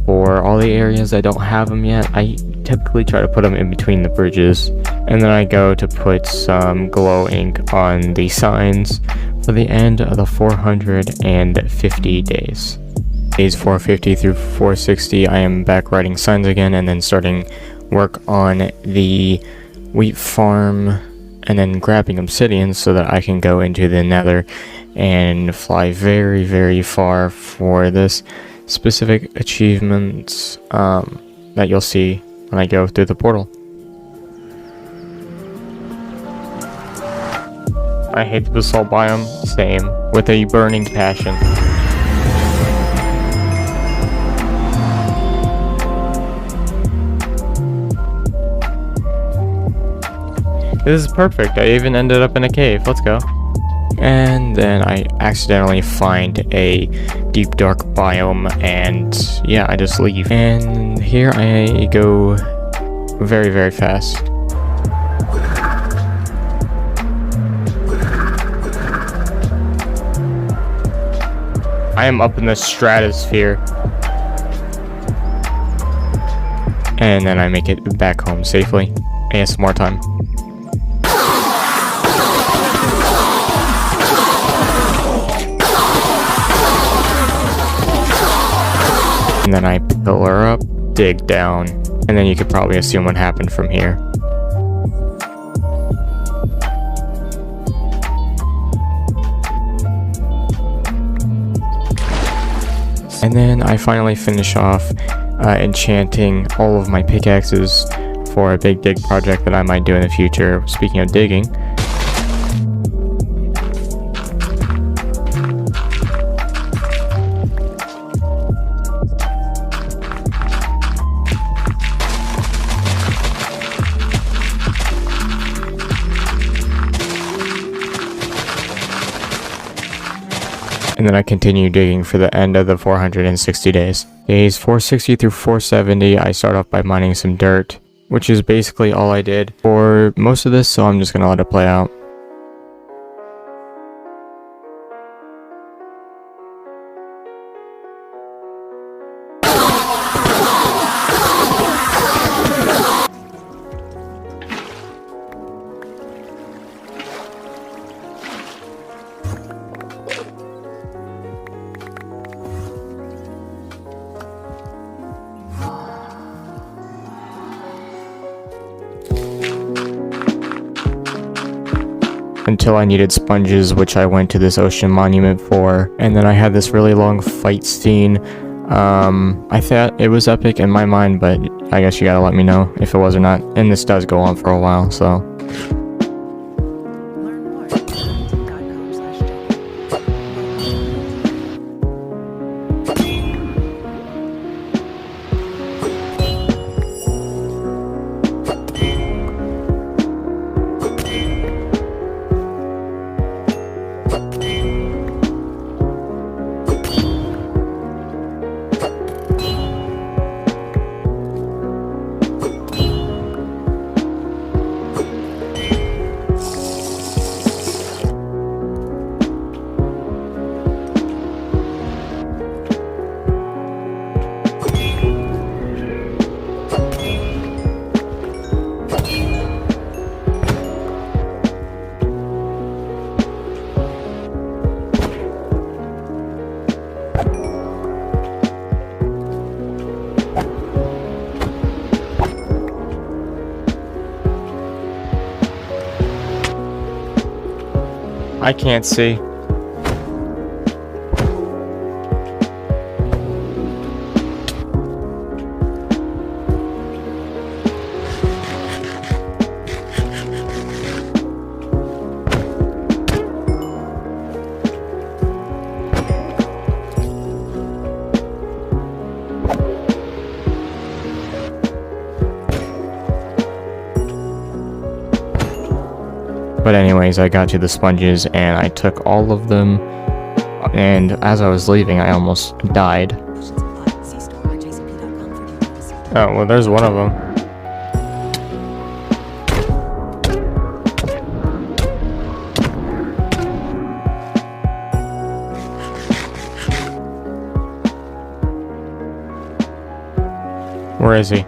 for all the areas I don't have them yet. I typically try to put them in between the bridges, and then I go to put some glow ink on the signs for the end of the 450 days. Days 450 through 460, I am back writing signs again and then starting work on the wheat farm and then grabbing obsidian so that I can go into the nether and fly very far for this specific achievement that you'll see when I go through the portal. I hate the basalt biome, same, with a burning passion. This is perfect, I even ended up in a cave, let's go. And then I accidentally find a deep dark biome and yeah, I just leave. And here I go very fast. I am up in the stratosphere. And then I make it back home safely. ASMR time. And then I pillar up, dig down, and then you could probably assume what happened from here. And then I finally finish off enchanting all of my pickaxes for a big dig project that I might do in the future. Speaking of digging, and then I continue digging for the end of the 460 days. Days 460 through 470, I start off by mining some dirt, which is basically all I did for most of this, so I'm just gonna let it play out. Until I needed sponges, which I went to this ocean monument for, and then I had this really long fight scene. I thought it was epic in my mind, but I guess you gotta let me know if it was or not, and this does go on for a while, so. I can't see. But anyways, I got to the sponges and I took all of them, and as I was leaving I almost died. Oh, well there's one of them. Where is he?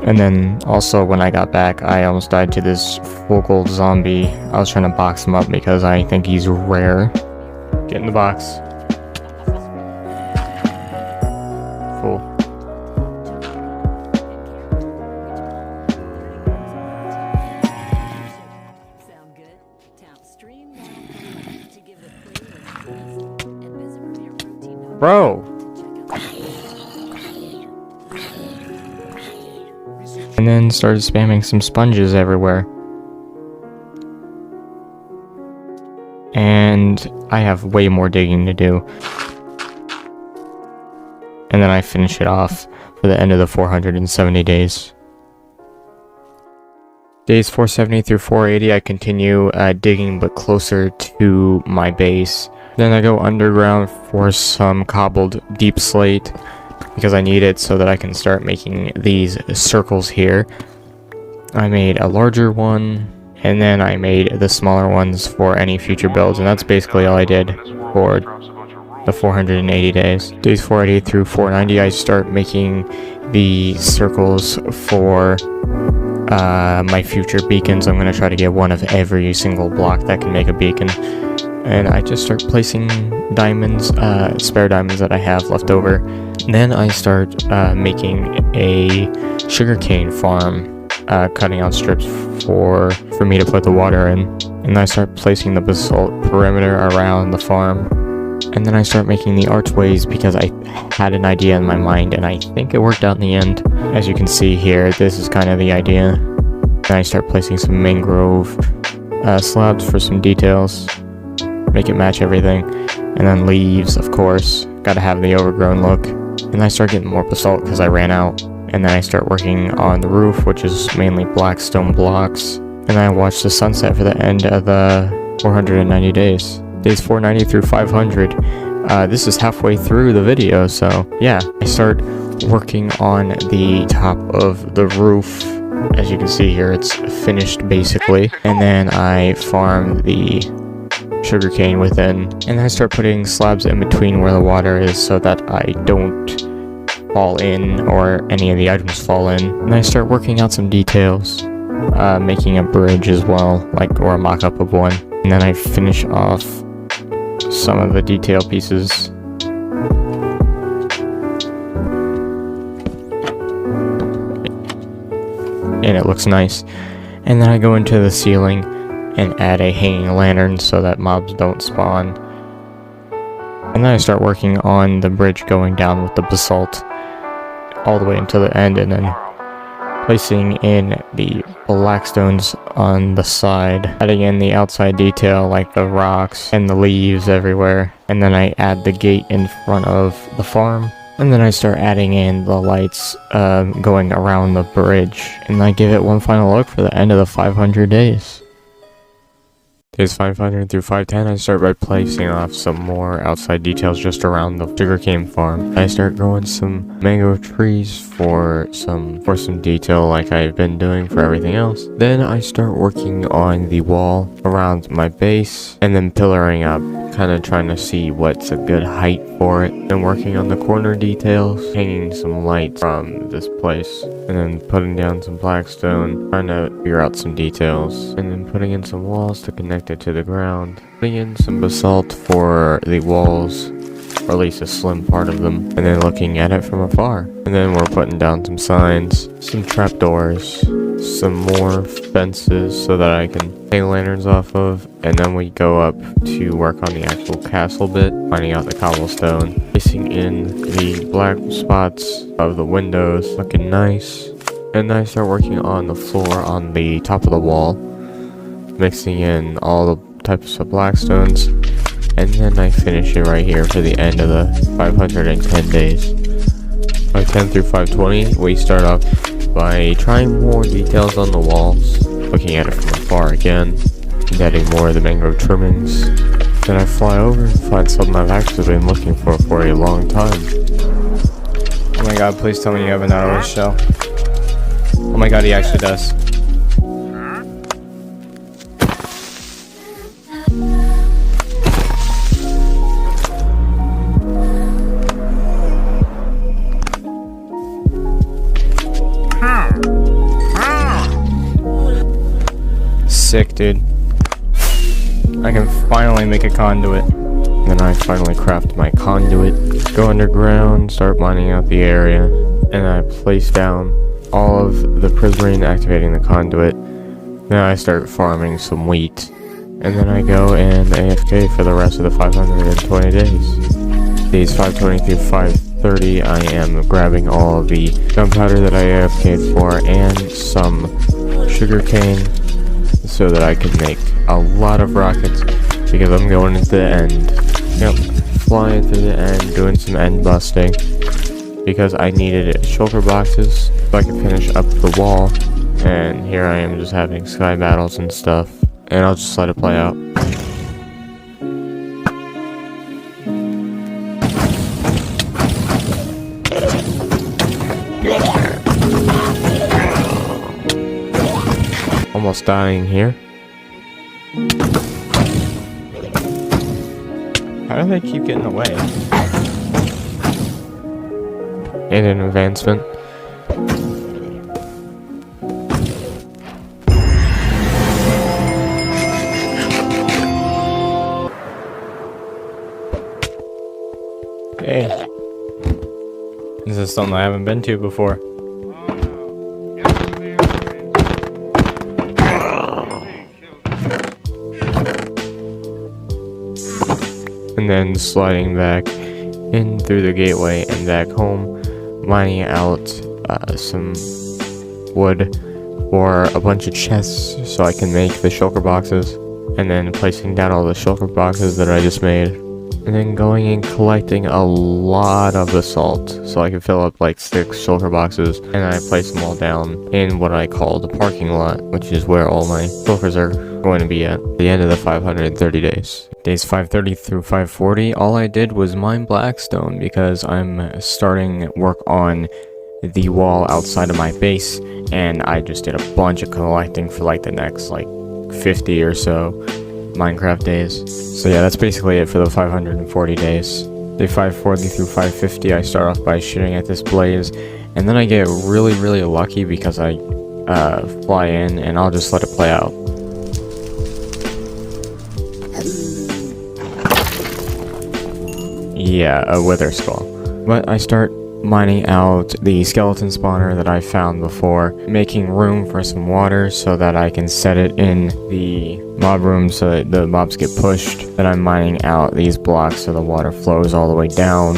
And then also when I got back, I almost died to this full gold zombie. I was trying to box him up because I think he's rare. Get in the box. Full. Bro! And then started spamming some sponges everywhere. And I have way more digging to do. And then I finish it off for the end of the 470 days. Days 470 through 480, I continue digging but closer to my base. Then I go underground for some cobbled deep slate, because I need it so that I can start making these circles here. I made a larger one, and then I made the smaller ones for any future builds, and that's basically all I did for the 480 days. Days 480 through 490, I start making the circles for my future beacons. I'm going to try to get one of every single block that can make a beacon. And I just start placing diamonds, spare diamonds that I have left over. Then I start making a sugarcane farm, cutting out strips for me to put the water in. And I start placing the basalt perimeter around the farm. And then I start making the archways because I had an idea in my mind, and I think it worked out in the end. As you can see here, this is kind of the idea. Then I start placing some mangrove slabs for some details. Make it match everything, and then leaves, of course, gotta have the overgrown look. And I start getting more basalt because I ran out, and then I start working on the roof, which is mainly black stone blocks, and I watch the sunset for the end of the 490 days. Days 490 through 500. This is halfway through the video, so yeah, I start working on the top of the roof. As you can see here, it's finished basically, and then I farm the sugarcane within, and I start putting slabs in between where the water is so that I don't fall in or any of the items fall in. And I start working out some details, making a bridge as well, or a mock-up of one. And then I finish off some of the detail pieces. And it looks nice. And then I go into the ceiling and add a hanging lantern so that mobs don't spawn. And then I start working on the bridge going down with the basalt all the way until the end, and then placing in the black stones on the side, adding in the outside detail like the rocks and the leaves everywhere. And then I add the gate in front of the farm. And then I start adding in the lights going around the bridge. And I give it one final look for the end of the 500 days. Days 500 through 510, I start by placing off some more outside details just around the sugarcane farm. I start growing some mango trees for some detail like I've been doing for everything else. Then I start working on the wall around my base, and then pillaring up, kind of trying to see what's a good height for it. Then working on the corner details, hanging some lights from this place, and then putting down some blackstone, trying to figure out some details, and then putting in some walls to connect it to the ground, putting in some basalt for the walls, or at least a slim part of them, and then looking at it from afar. And then we're putting down some signs, some trapdoors, some more fences so that I can hang lanterns off of, and then we go up to work on the actual castle bit, finding out the cobblestone, placing in the black spots of the windows, looking nice. And then I start working on the floor on the top of the wall, mixing in all the types of black stones, and then I finish it right here for the end of the 510 days. 510 through 520, we start off by trying more details on the walls, looking at it from afar again, and adding more of the mangrove trimmings. Then I fly over and find something I've actually been looking for a long time. Oh my god, please tell me you have an arrow shell. Oh my god, he actually does. Sick, dude. I can finally make a conduit. Then I finally craft my conduit, go underground, start mining out the area, and I place down all of the prismarine, activating the conduit. Then I start farming some wheat, and then I go and AFK for the rest of the 520 days. Days 520 through 530, I am grabbing all of the gunpowder that I AFK'd for and some sugarcane, so that I can make a lot of rockets, because I'm going into the end. Yep, flying through the end, doing some end busting, because I needed shulker boxes so I could finish up the wall. And here I am just having sky battles and stuff, and I'll just let it play out. Almost dying here. How do they keep getting away? And an advancement. Hey. This is something I haven't been to before. And then sliding back in through the gateway and back home, mining out some wood for a bunch of chests so I can make the shulker boxes, and then placing down all the shulker boxes that I just made, and then going and collecting a lot of the salt so I can fill up like 6 shulker boxes, and I place them all down in what I call the parking lot, which is where all my shulkers are going to be at the end of the 530 days. Days 530 through 540, all I did was mine blackstone because I'm starting work on the wall outside of my base, and I just did a bunch of collecting for like the next like 50 or so Minecraft days. So yeah, that's basically it for the 540 days. Day 540 through 550, I start off by shooting at this blaze, and then I get really lucky because I fly in, and I'll just let it play out. Yeah, a wither skull. But I start mining out the skeleton spawner that I found before, making room for some water so that I can set it in the mob room so that the mobs get pushed. Then I'm mining out these blocks so the water flows all the way down,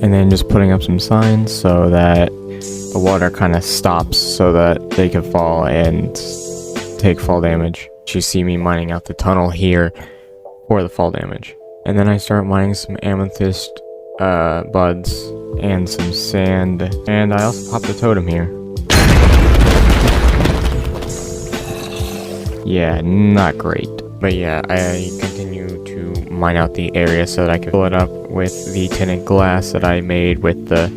and then just putting up some signs so that the water kind of stops so that they can fall and take fall damage. You see me mining out the tunnel here for the fall damage. And then I start mining some amethyst buds and some sand, and I also popped a totem here. Yeah, not great. But yeah, I continue to mine out the area so that I can fill it up with the tinted glass that I made with the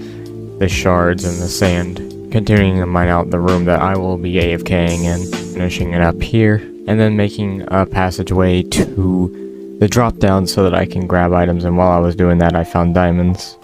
shards and the sand. Continuing to mine out the room that I will be AFKing and finishing it up here, and then making a passageway to the drop down so that I can grab items. And while I was doing that, I found diamonds.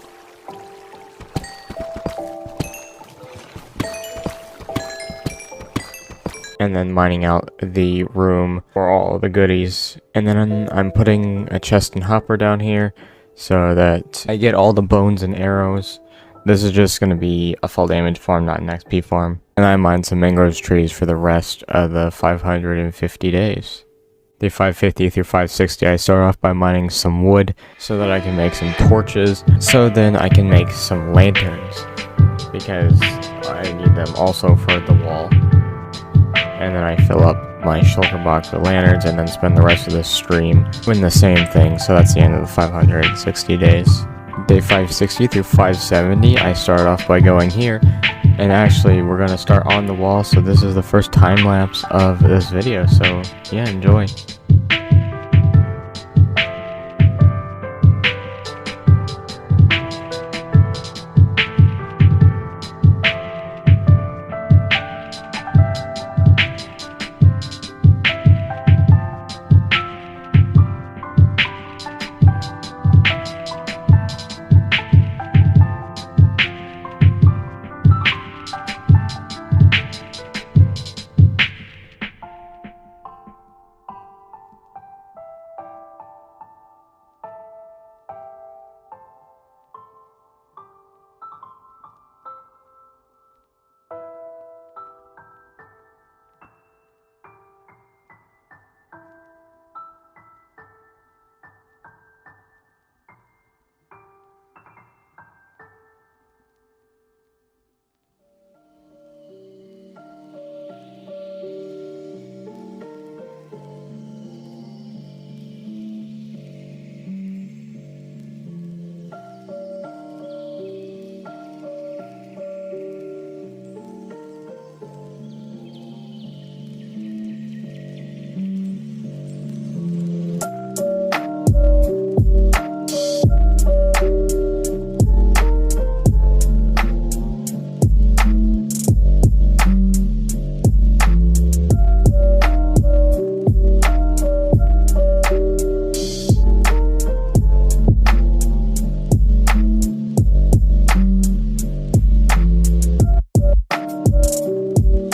And then mining out the room for all the goodies. And then I'm putting a chest and hopper down here so that I get all the bones and arrows This is just going to be a fall damage farm, not an XP farm. And I mined some mangrove trees for the rest of the 550 days. Day 550 through 560, I start off by mining some wood so that I can make some torches, so then I can make some lanterns, because I need them also for the wall. And then I fill up my shulker box with lanterns and then spend the rest of the stream doing the same thing, so that's the end of the 560 days. Day 560 through 570, I start off by going here, and actually we're going to start on the wall, so this is the first time lapse of this video, so yeah, enjoy.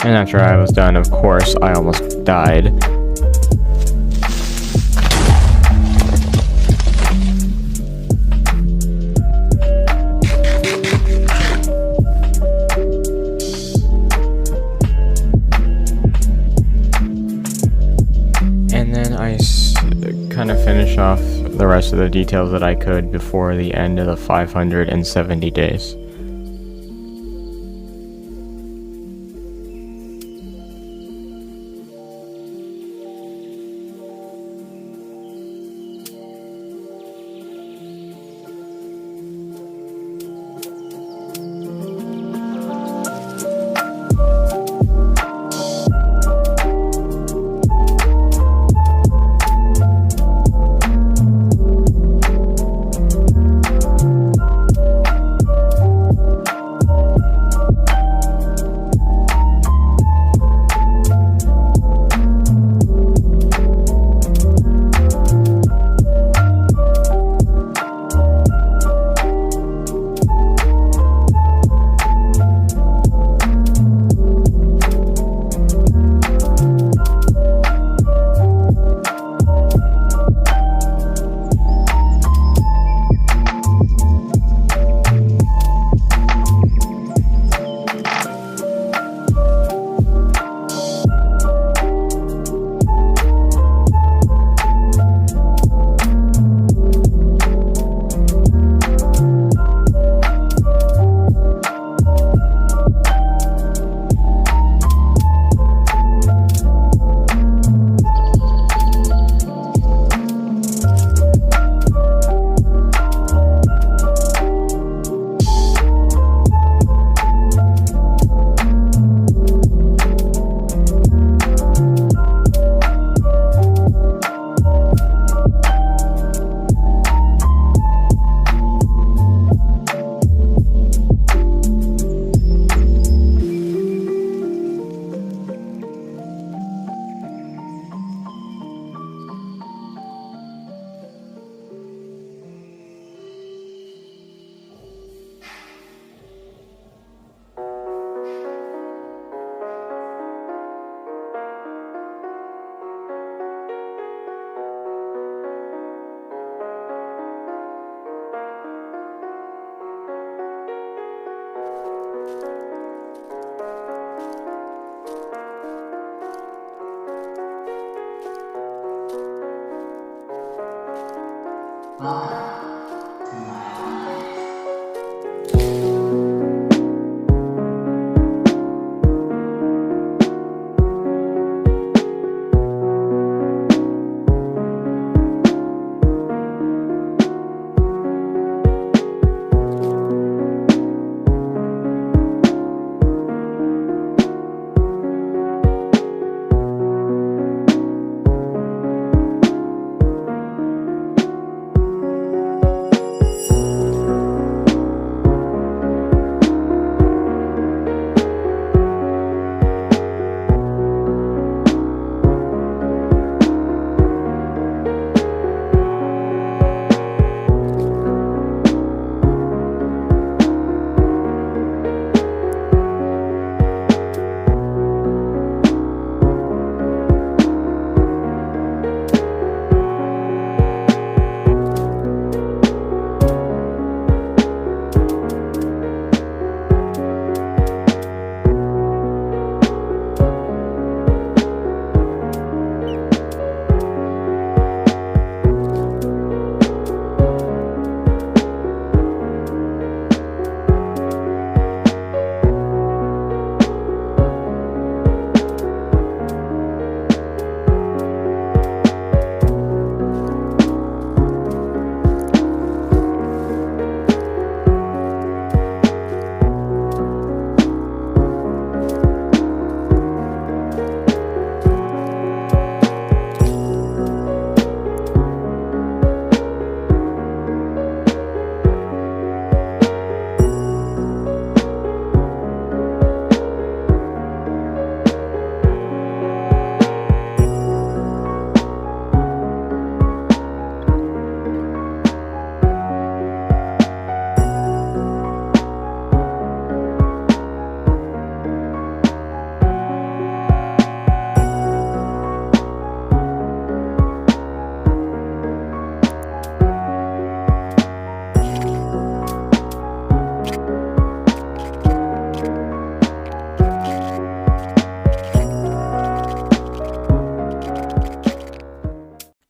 And after I was done, of course, I almost died. And then I kind of finish off the rest of the details that I could before the end of the 570 days.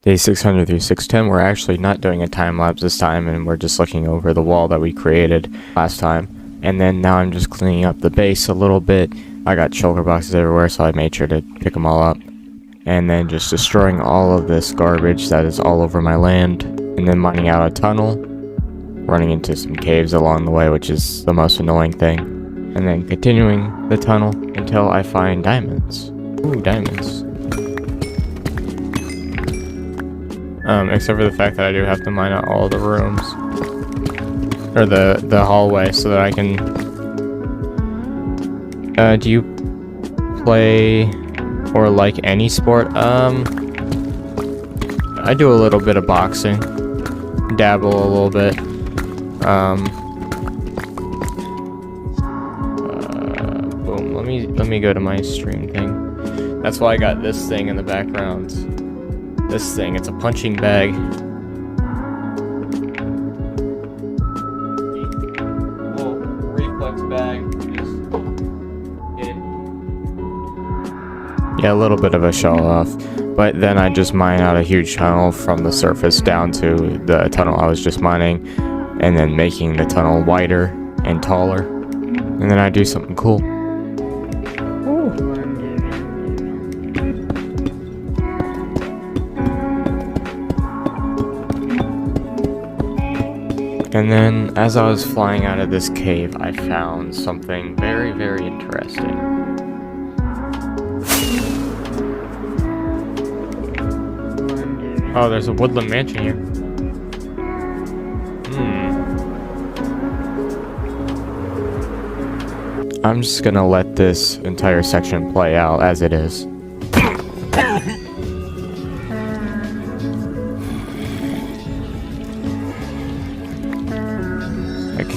Day 600 through 610, we're actually not doing a time lapse this time, and we're just looking over the wall that we created last time. And then now I'm just cleaning up the base a little bit. I got shulker boxes everywhere, so I made sure to pick them all up. And then just destroying all of this garbage that is all over my land. And then mining out a tunnel, running into some caves along the way, which is the most annoying thing. And then continuing the tunnel until I find diamonds. Ooh, diamonds. Except for the fact that I do have to mine out all the rooms. Or the hallway so that I can... do you play or like any sport? I do a little bit of boxing. Dabble a little bit. Boom, let me go to my stream thing. That's why I got this thing in the background. This thing, it's a punching bag. Little reflex bag. Yeah, a little bit of a show off. But then I just mine out a huge tunnel from the surface down to the tunnel I was just mining, and then making the tunnel wider and taller. And then I do something cool. And then, as I was flying out of this cave, I found something very, very interesting. Oh, there's a woodland mansion here. I'm just gonna let this entire section play out as it is.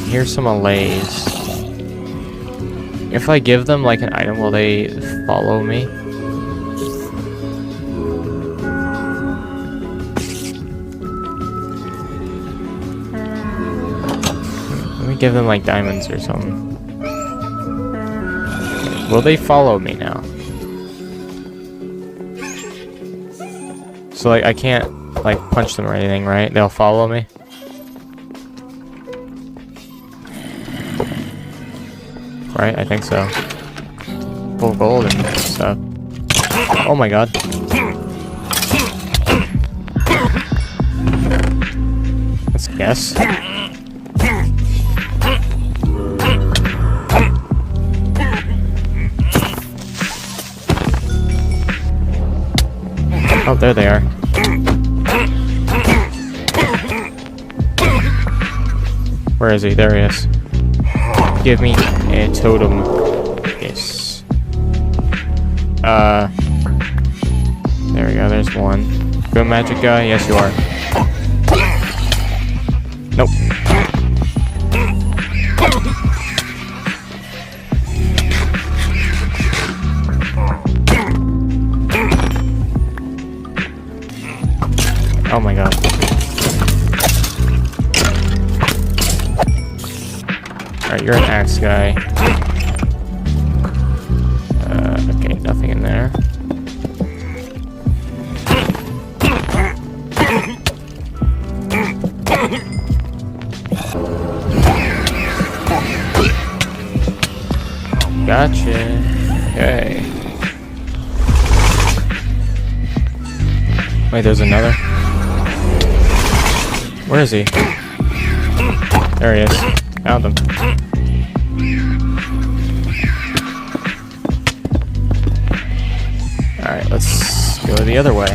Hear some allays. If I give them like an item, will they follow me? Let me give them like diamonds or something. Will they follow me now? So like I can't like punch them or anything, right? They'll follow me. Right? I think so. Full gold and stuff. Oh my god. Let's guess. Oh, there they are. Where is he? There he is. Give me a totem. Yes. There we go. There's one. Good magic guy? Yes, you are. Nope. Oh my god. Alright, you're an axe guy. Okay, nothing in there. Gotcha. Okay. Wait, there's another? Where is he? There he is. Found him. Alright, let's go the other way.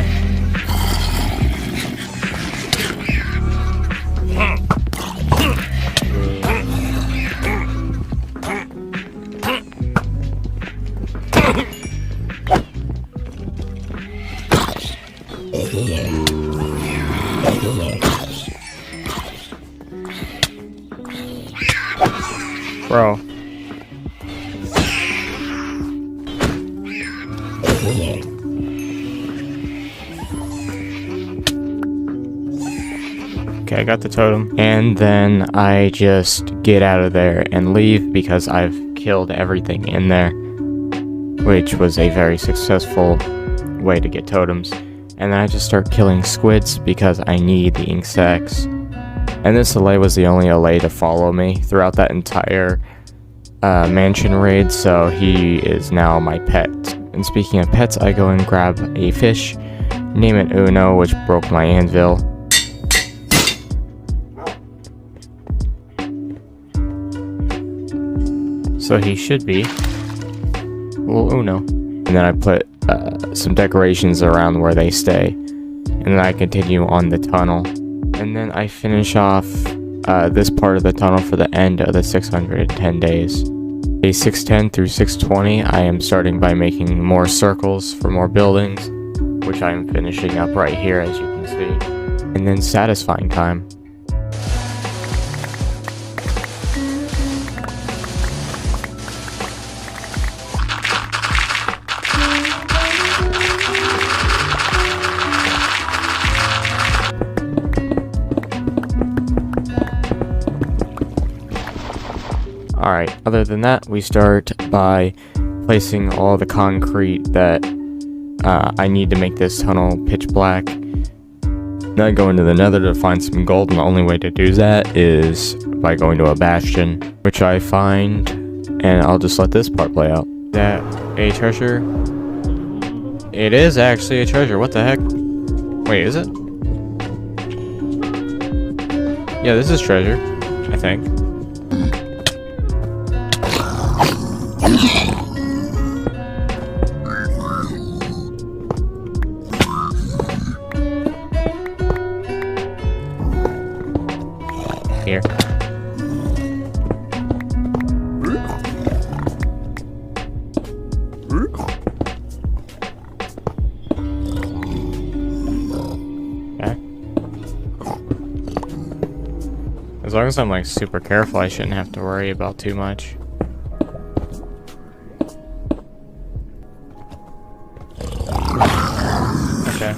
Bro. Okay, I got the totem. And then I just get out of there and leave because I've killed everything in there, which was a very successful way to get totems. And then I just start killing squids because I need the ink stacks. And this LA was the only LA to follow me throughout that entire mansion raid, so he is now my pet. And speaking of pets, I go and grab a fish, name it Uno, which broke my anvil. So he should be little Uno. And then I put some decorations around where they stay. And then I continue on the tunnel. And then I finish off this part of the tunnel for the end of the 610 days. Day 610 through 620, I am starting by making more circles for more buildings, which I am finishing up right here, as you can see. And then satisfying time. Alright, other than that, we start by placing all the concrete that I need to make this tunnel pitch black. Then I go into the nether to find some gold, and the only way to do that is by going to a bastion, which I find, and I'll just let this part play out. Is that a treasure? It is actually a treasure, what the heck? Wait, is it? Yeah, this is treasure, I think. Here. Okay. As long as I'm like super careful, I shouldn't have to worry about too much. Okay.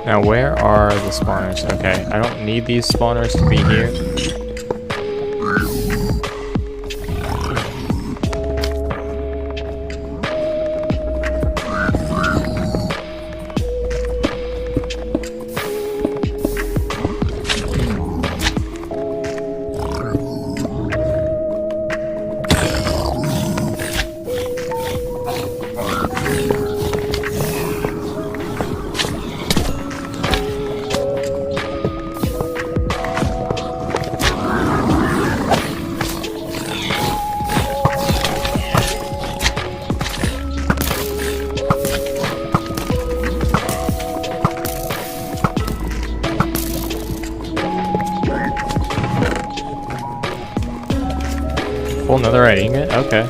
Now, where are the spawners? Okay, I don't need these spawners to be here. Full netherite ingot? Okay.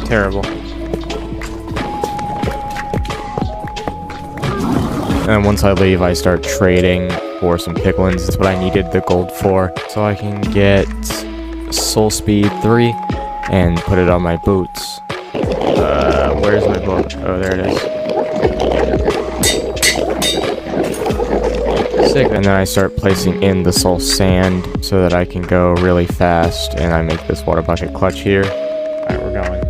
Terrible. And once I leave, I start trading for some piglins. That's what I needed the gold for. So I can get soul speed 3 and put it on my boots. Where's my boat? Oh, there it is. Sick. And then I start placing in the soul sand so that I can go really fast, and I make this water bucket clutch here. Alright, we're going.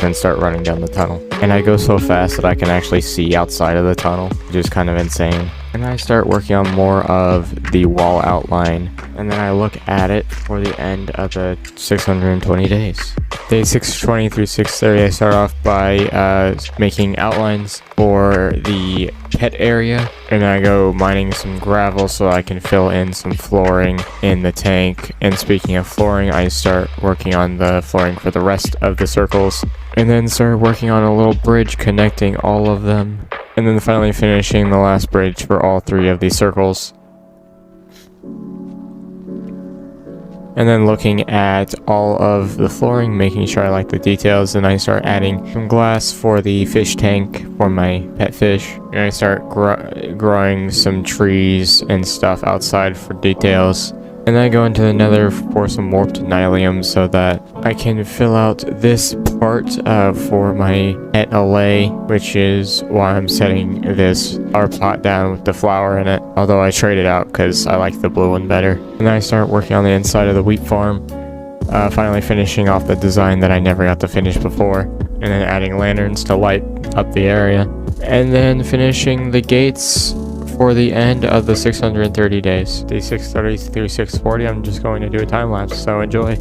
And start running down the tunnel. And I go so fast that I can actually see outside of the tunnel, which is kind of insane. And I start working on more of the wall outline, and then I look at it for the end of the 620 days. Day 620 through 630, I start off by making outlines for the pet area, and then I go mining some gravel so I can fill in some flooring in the tank. And speaking of flooring, I start working on the flooring for the rest of the circles, and then start working on a little bridge connecting all of them, and then finally finishing the last bridge for all 3 of these circles. And then looking at all of the flooring, making sure I like the details, and I start adding some glass for the fish tank for my pet fish. And I start growing some trees and stuff outside for details. And then I go into the nether for some warped nylium so that I can fill out this part for my pet LA, which is why I'm setting this our pot down with the flower in it. Although I trade it out because I like the blue one better. And then I start working on the inside of the wheat farm, finally finishing off the design that I never got to finish before. And then adding lanterns to light up the area. And then finishing the gates for the end of the 630 days. Day 630 through 640, I'm just going to do a time lapse, so enjoy.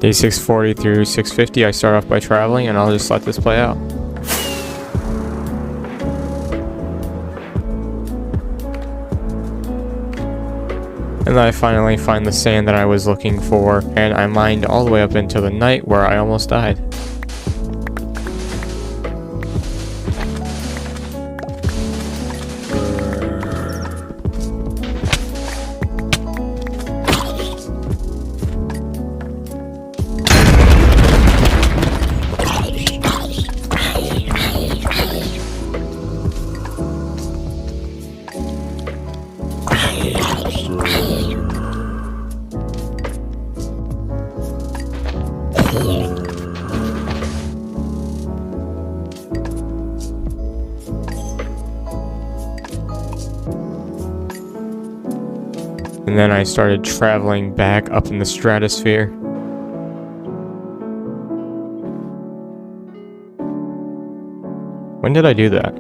Day 640 through 650, I start off by traveling, and I'll just let this play out. And then I finally find the sand that I was looking for, and I mined all the way up until the night where I almost died. and then I started traveling back up in the stratosphere. When did I do that?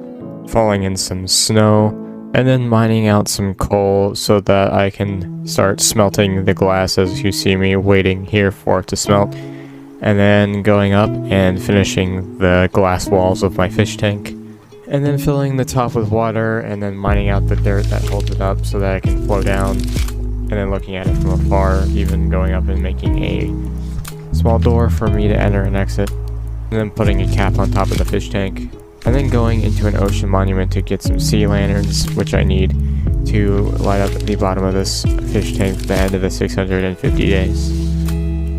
Falling in some snow, and then mining out some coal so that I can start smelting the glass as you see me waiting here for it to smelt. And then going up and finishing the glass walls of my fish tank. And then filling the top with water, and then mining out the dirt that holds it up so that it can flow down. And then looking at it from afar, even going up and making a small door for me to enter and exit. And then putting a cap on top of the fish tank. And then going into an ocean monument to get some sea lanterns, which I need to light up the bottom of this fish tank at the end of the 650 days.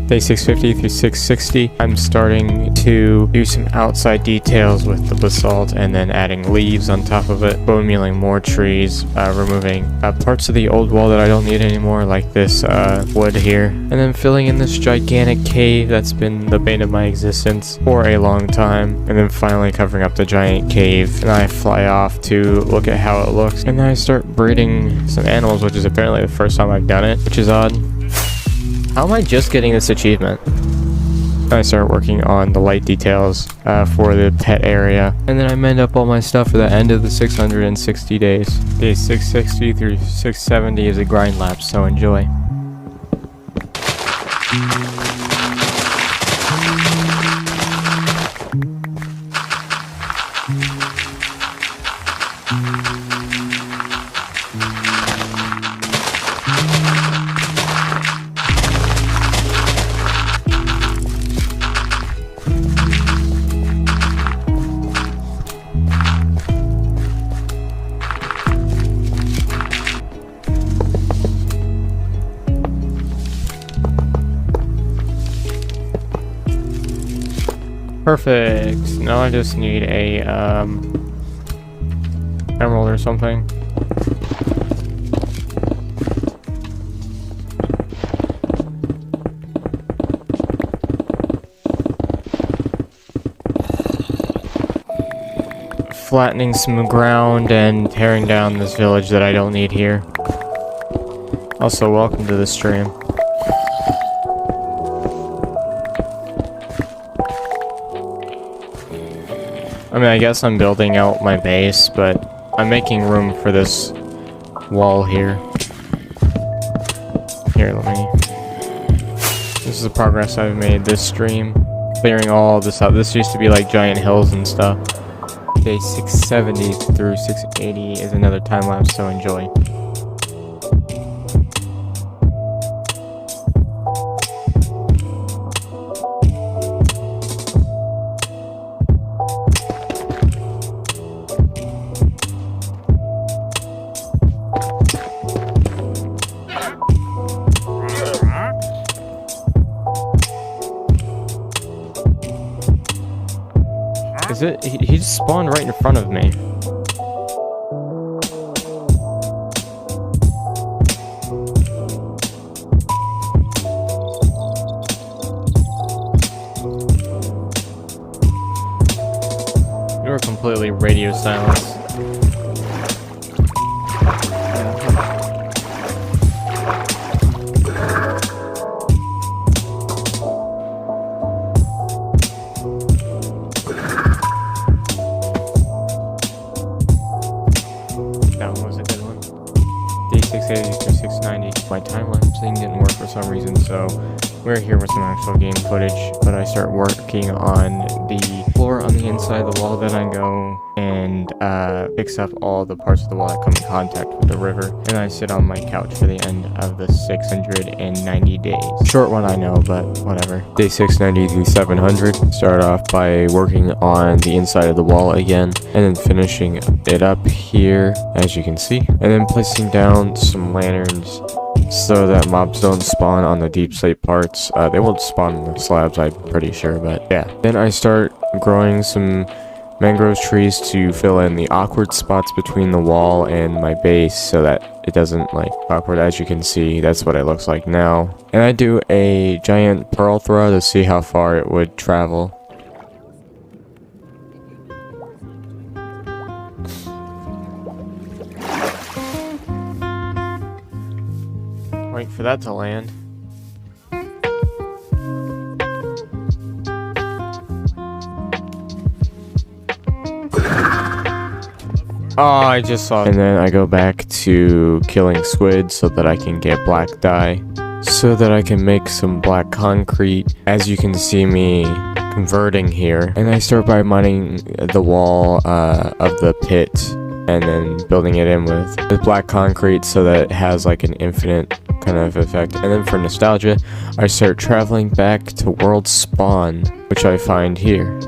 Day 650 through 660, I'm starting to do some outside details with the basalt and then adding leaves on top of it, bone mealing more trees, removing parts of the old wall that I don't need anymore, like this wood here, and then filling in this gigantic cave that's been the bane of my existence for a long time, and then finally covering up the giant cave. And I fly off to look at how it looks, and then I start breeding some animals, which is apparently the first time I've done it, which is odd. How am I just getting this achievement? I start working on the light details for the pet area, and then I mend up all my stuff for the end of the 660 days. Day 660 through 670 is a grind lapse, so enjoy. Perfect. Now I just need a emerald or something. Flattening some ground and tearing down this village that I don't need here. Also, welcome to the stream. I mean, I guess I'm building out my base, but I'm making room for this wall here. Here, this is the progress I've made this stream. Clearing all this out. This used to be like giant hills and stuff. Day 670 through 680 is another time lapse, so enjoy. Is it? He just spawned right in front of me. You are completely radio silence. My time-lapsing didn't work for some reason, so we're here with some actual game footage, but I start working on the floor on the inside of the wall, then I go and fix up all the parts of the wall that come in contact with the river, and I sit on my couch for the end of the 690 days. Short one, I know, but whatever. Day 690 through 700, start off by working on the inside of the wall again, and then finishing it up here, as you can see, and then placing down some lanterns so that mobs don't spawn on the deep slate parts. They won't spawn on the slabs, I'm pretty sure, but yeah. Then I start growing some mangrove trees to fill in the awkward spots between the wall and my base so that it doesn't like awkward. As you can see, that's what it looks like now. And I do a giant pearl throw to see how far it would travel. for that to land. Oh, I just saw it. And then I go back to killing squid so that I can get black dye, so that I can make some black concrete, as you can see me converting here. And I start by mining the wall of the pit, and then building it in with black concrete so that it has like an infinite kind of effect. And then for nostalgia, I start traveling back to world spawn, which I find here.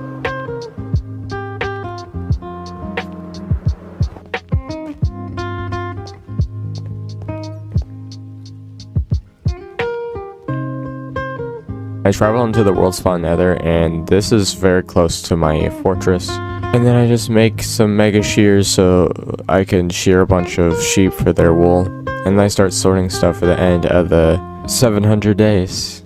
I travel into the world spawn nether, and this is very close to my fortress. And then I just make some mega shears so I can shear a bunch of sheep for their wool. And I start sorting stuff for the end of the 700 days.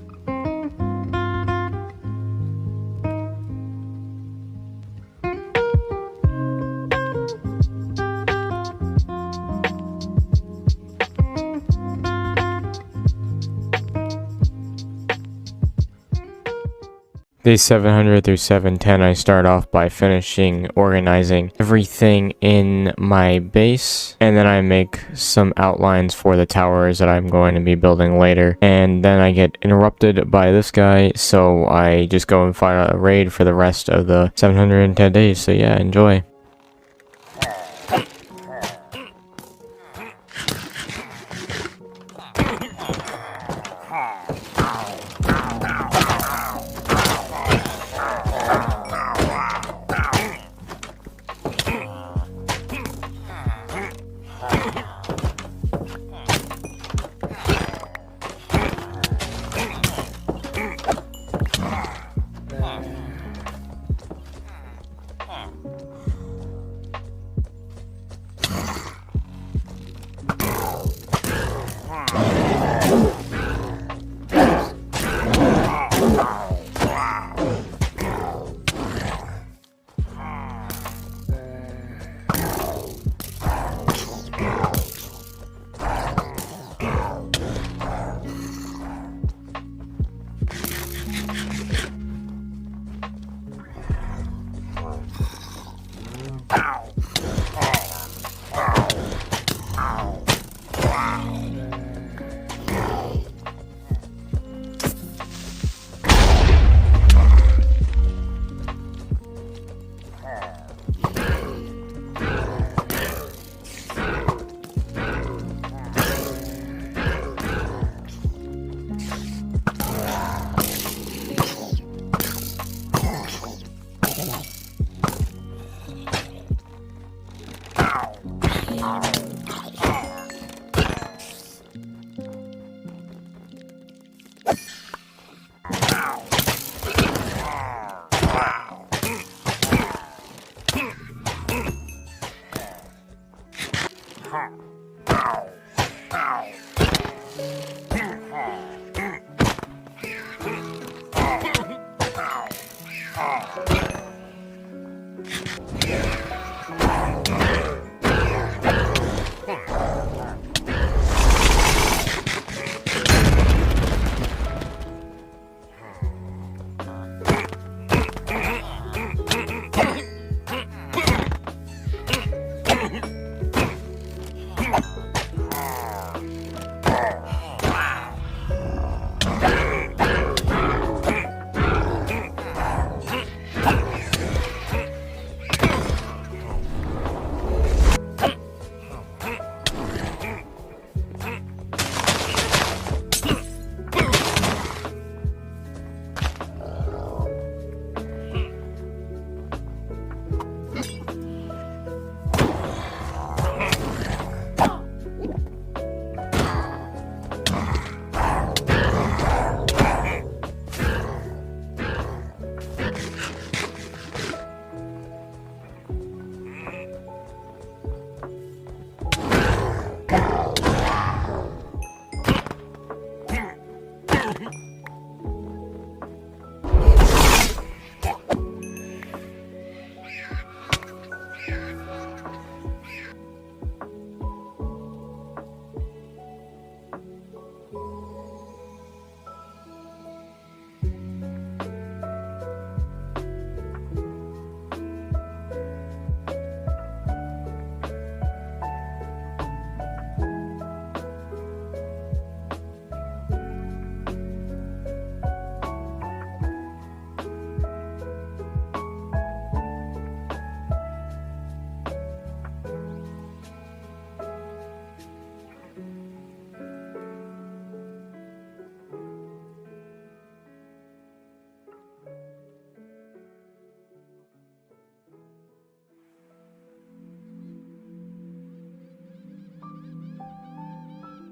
Day 700 through 710, I start off by finishing organizing everything in my base, and then I make some outlines for the towers that I'm going to be building later. And then I get interrupted by this guy, so I just go and fight a raid for the rest of the 710 days. So yeah, enjoy.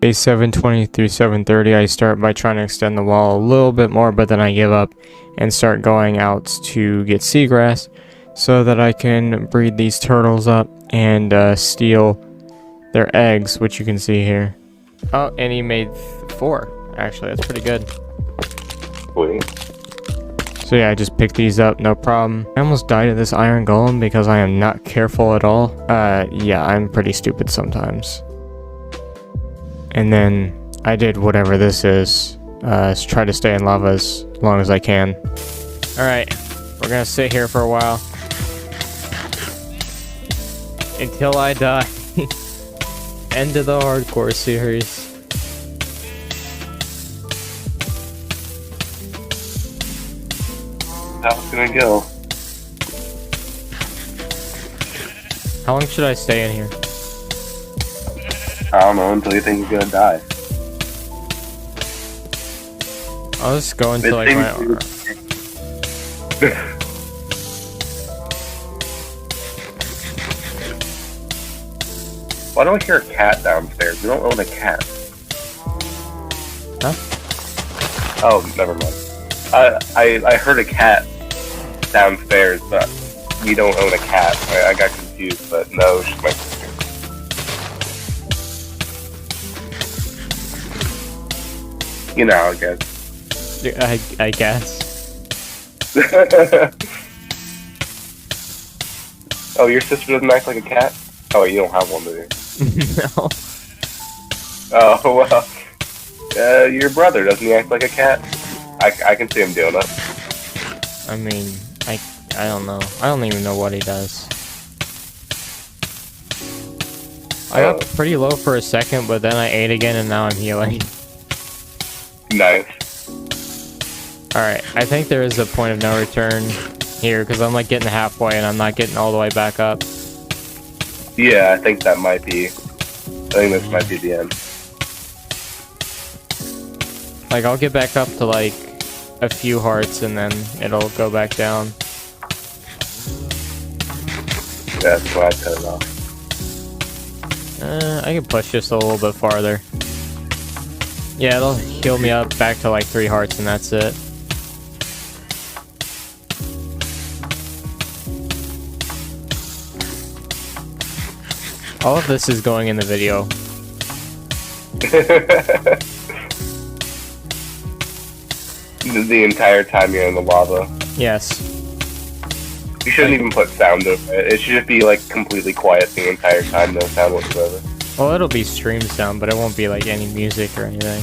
Day 720 through 730, I start by trying to extend the wall a little bit more, but then I give up and start going out to get seagrass so that I can breed these turtles up and steal their eggs, which you can see here. Oh, and he made 4. Actually, that's pretty good. Wait. So yeah, I just picked these up, no problem. I almost died of this iron golem because I am not careful at all. Yeah, I'm pretty stupid sometimes. And then I did whatever this is. Try to stay in lava as long as I can. Alright, we're gonna sit here for a while. Until I die. End of the hardcore series. How's it gonna go? How long should I stay in here? I don't know, until you think you're gonna die. I'll just go into like my... Why do I hear a cat downstairs? We don't own a cat. Huh? Oh, never mind. I heard a cat downstairs, but we don't own a cat. I got confused, but no, she's my sister. You know, I guess. I guess. Oh, your sister doesn't act like a cat? Oh, you don't have one, do you? No. Oh, well. Your brother, doesn't he act like a cat? I can see him doing it. I mean, I don't know. I don't even know what he does. I got pretty low for a second, but then I ate again and now I'm healing. Nice. Alright, I think there is a point of no return here, because I'm like getting halfway and I'm not getting all the way back up. Yeah, I think that might be... I think this might be the end. Like, I'll get back up to like a few hearts and then it'll go back down. Yeah, that's why I cut it off. I can push just a little bit farther. Yeah, it'll heal me up back to like 3 hearts and that's it. All of this is going in the video. The entire time you're in the lava. Yes. You shouldn't even put sound over it. It should just be like completely quiet the entire time, no sound whatsoever. Well, it'll be stream sound, but it won't be like any music or anything.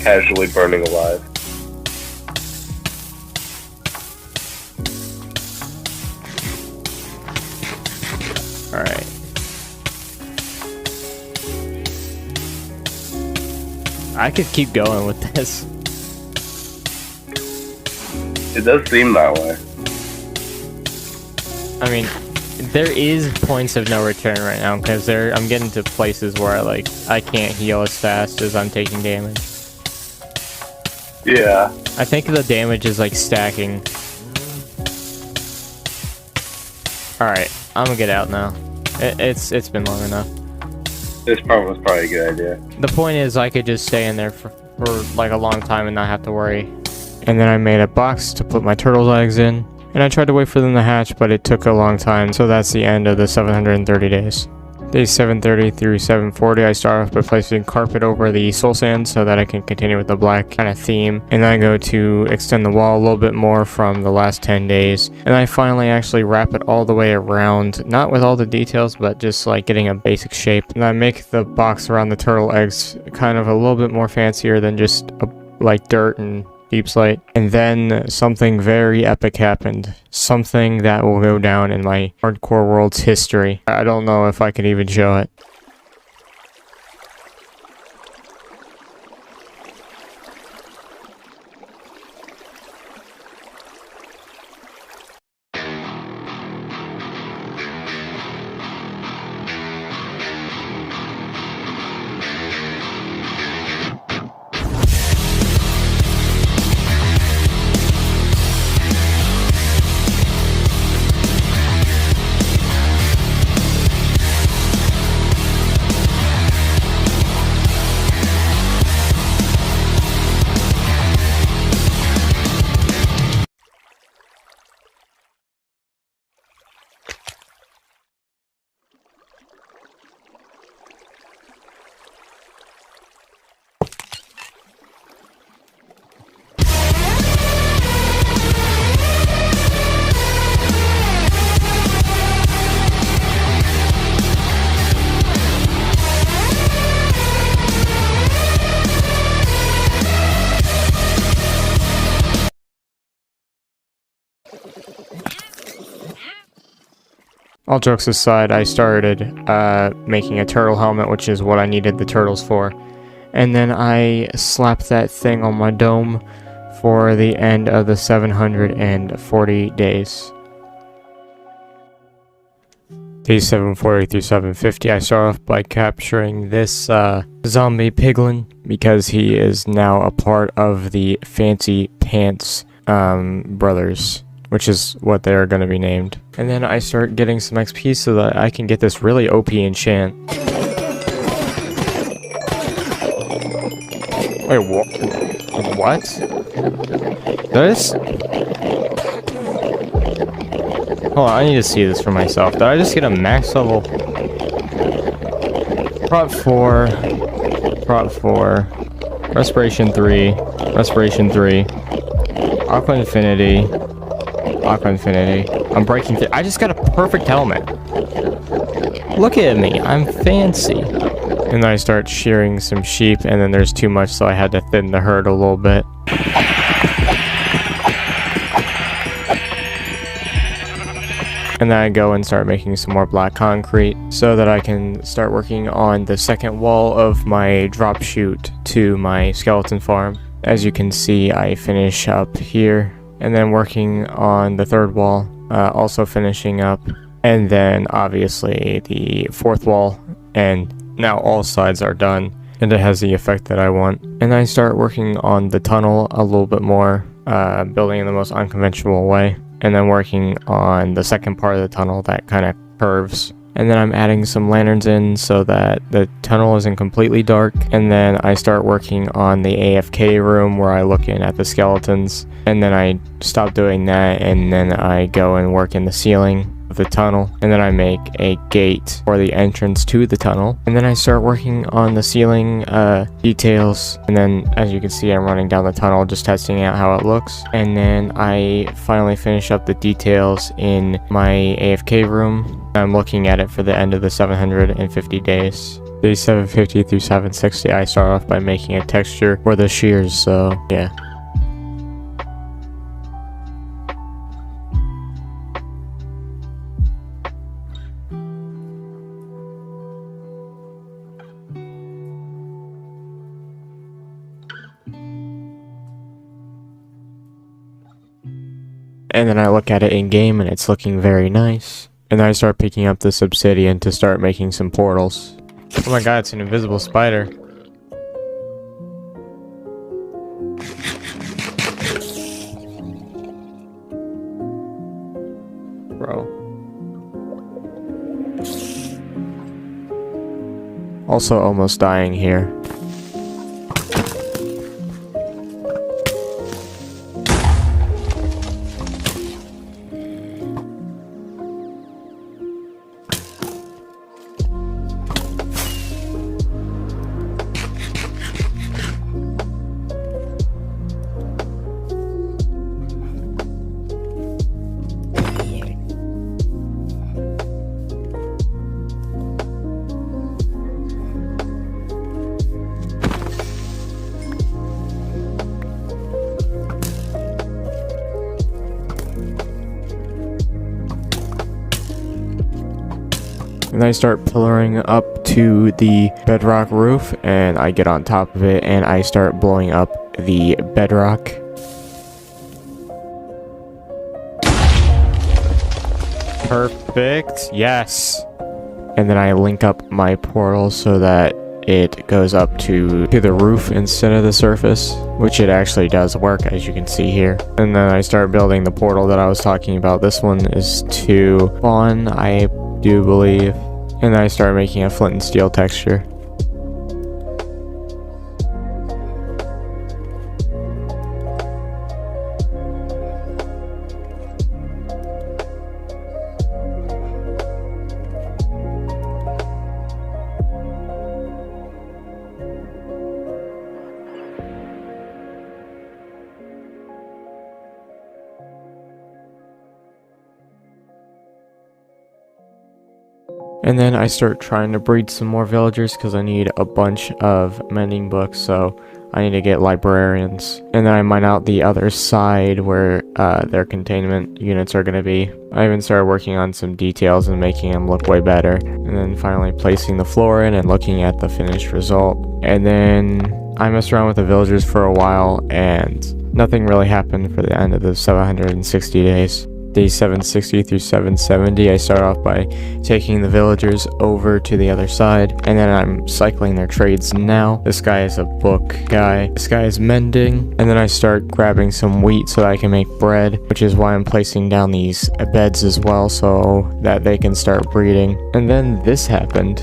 Casually burning alive. Alright. I could keep going with this. It does seem that way. I mean, there is points of no return right now, because I'm getting to places where I can't heal as fast as I'm taking damage. Yeah. I think the damage is like stacking. Alright, I'm gonna get out now. It's been long enough. This part was probably a good idea. The point is I could just stay in there for like a long time and not have to worry. And then I made a box to put my turtle's eggs in. And I tried to wait for them to hatch, but it took a long time. So that's the end of the 730 days. Days 730 through 740, I start off by placing carpet over the soul sand so that I can continue with the black kind of theme. And then I go to extend the wall a little bit more from the last 10 days. And I finally actually wrap it all the way around, not with all the details, but just like getting a basic shape. And I make the box around the turtle eggs kind of a little bit more fancier than just like dirt and deep slate. And then something very epic happened. Something that will go down in my hardcore world's history. I don't know if I can even show it. All jokes aside, I started making a turtle helmet, which is what I needed the turtles for. And then I slapped that thing on my dome for the end of the 740 days. Day 740 through 750, I start off by capturing this zombie piglin because he is now a part of the Fancy Pants brothers, which is what they're going to be named. And then I start getting some XP so that I can get this really OP enchant. Wait, what? This? Hold on, I need to see this for myself. Did I just get a max level? Prop 4. Prop 4. Respiration 3. Respiration 3. Aqua Infinity. Aqua Infinity. I'm breaking through. I just got a perfect helmet. Look at me. I'm fancy. And then I start shearing some sheep, and then there's too much, so I had to thin the herd a little bit. And then I go and start making some more black concrete so that I can start working on the second wall of my drop chute to my skeleton farm. As you can see, I finish up here and then working on the third wall, also finishing up, and then obviously the fourth wall, and now all sides are done and it has the effect that I want. And I start working on the tunnel a little bit more, building in the most unconventional way. And then working on the second part of the tunnel that kind of curves. And then I'm adding some lanterns in so that the tunnel isn't completely dark. And then I start working on the AFK room where I look in at the skeletons. And then I stop doing that, and then I go and work in the ceiling of the tunnel. And then I make a gate for the entrance to the tunnel. And then I start working on the ceiling details. And then as you can see, I'm running down the tunnel just testing out how it looks. And then I finally finish up the details in my AFK room. I'm looking at it for the end of the 750 days. Day 750 through 760, I start off by making a texture for the shears, so yeah. And then I look at it in game and it's looking very nice. And then I start picking up this obsidian to start making some portals. Oh my god, it's an invisible spider. Bro. Also almost dying here. And I start pillaring up to the bedrock roof, and I get on top of it and I start blowing up the bedrock. Perfect. Yes. And then I link up my portal so that it goes up to the roof instead of the surface, which it actually does work, as you can see here. And then I start building the portal that I was talking about. This one is to spawn, I do believe. And then I start making a flint and steel texture. And then I start trying to breed some more villagers because I need a bunch of mending books, so I need to get librarians. And then I mine out the other side where their containment units are going to be. I even started working on some details and making them look way better. And then finally placing the floor in and looking at the finished result. And then I messed around with the villagers for a while and nothing really happened for the end of the 760 days. Days 760 through 770, I start off by taking the villagers over to the other side, and then I'm cycling their trades now. This guy is a book guy. This guy is mending, and then I start grabbing some wheat so that I can make bread, which is why I'm placing down these beds as well so that they can start breeding. And then this happened.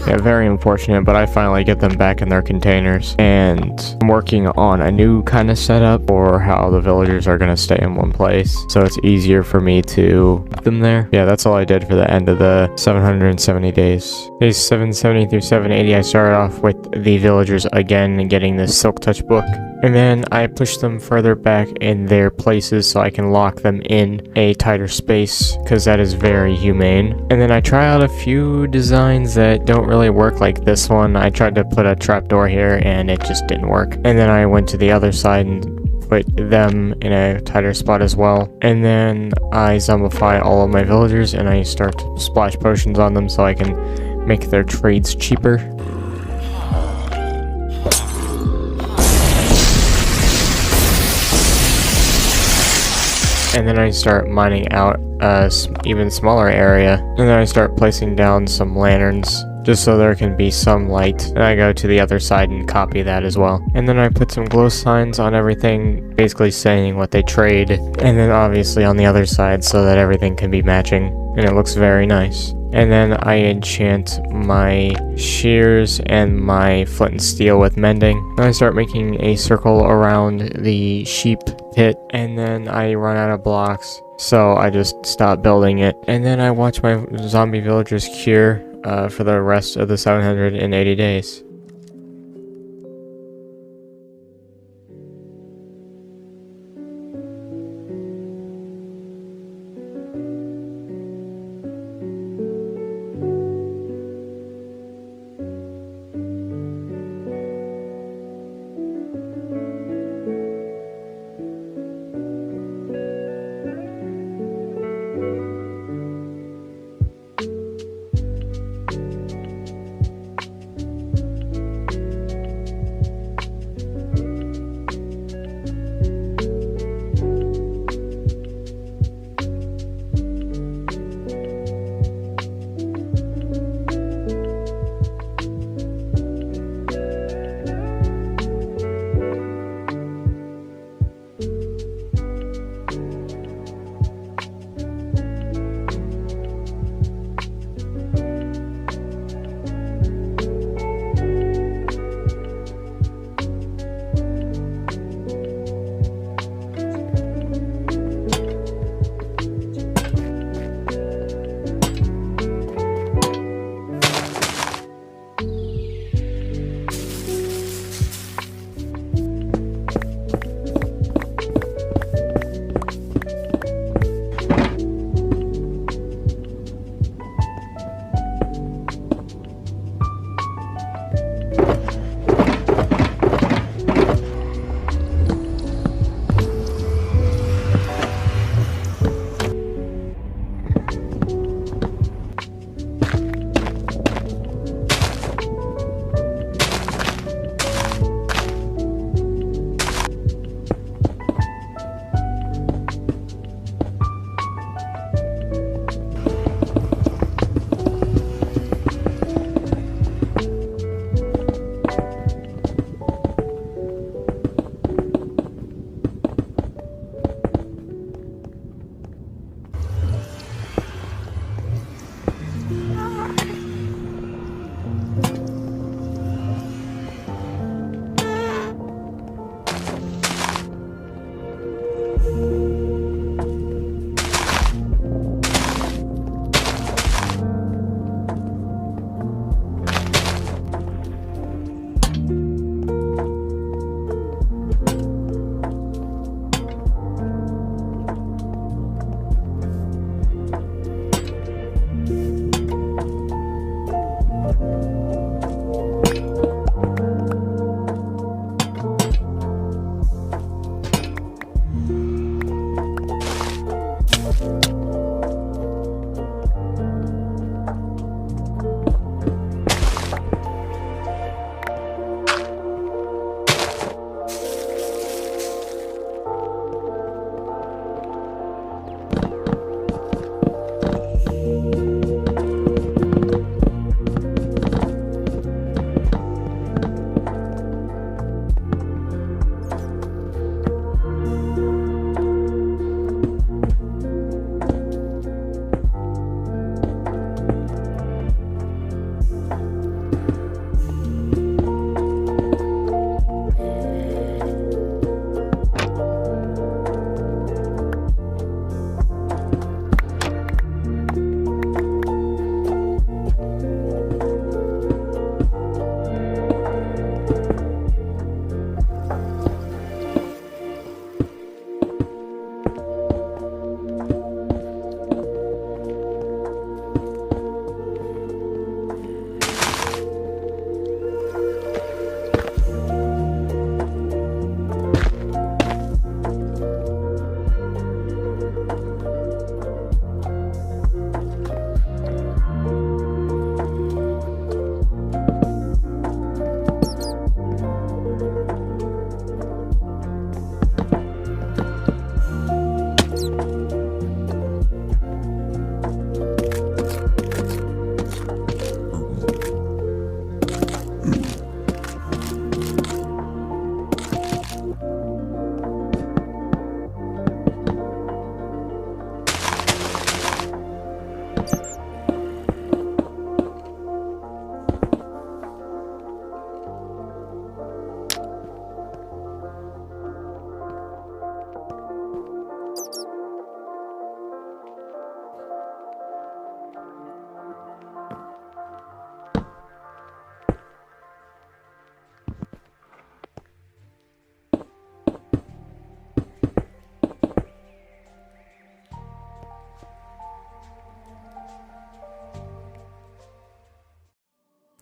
Yeah, very unfortunate, but I finally get them back in their containers, and I'm working on a new kind of setup for how the villagers are going to stay in one place, so it's easier for me to put them there. Yeah, that's all I did for the end of the 770 days. Days 770 through 780, I started off with the villagers again and getting this Silk Touch book. And then I push them further back in their places so I can lock them in a tighter space, because that is very humane. And then I try out a few designs that don't really work, like this one. I tried to put a trapdoor here and it just didn't work. And then I went to the other side and put them in a tighter spot as well. And then I zombify all of my villagers and I start to splash potions on them so I can make their trades cheaper. And then I start mining out a even smaller area. And then I start placing down some lanterns just so there can be some light. And I go to the other side and copy that as well. And then I put some glow signs on everything, basically saying what they trade. And then obviously on the other side so that everything can be matching. And it looks very nice. And then I enchant my shears and my flint and steel with mending. And I start making a circle around the sheep pit, and then I run out of blocks, so I just stop building it. And then I watch my zombie villagers cure for the rest of the 780 days.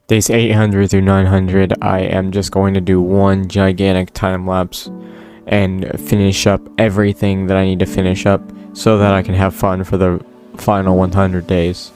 Days 800 through 900, I am just going to do one gigantic time lapse and finish up everything that I need to finish up so that I can have fun for the final 100 days.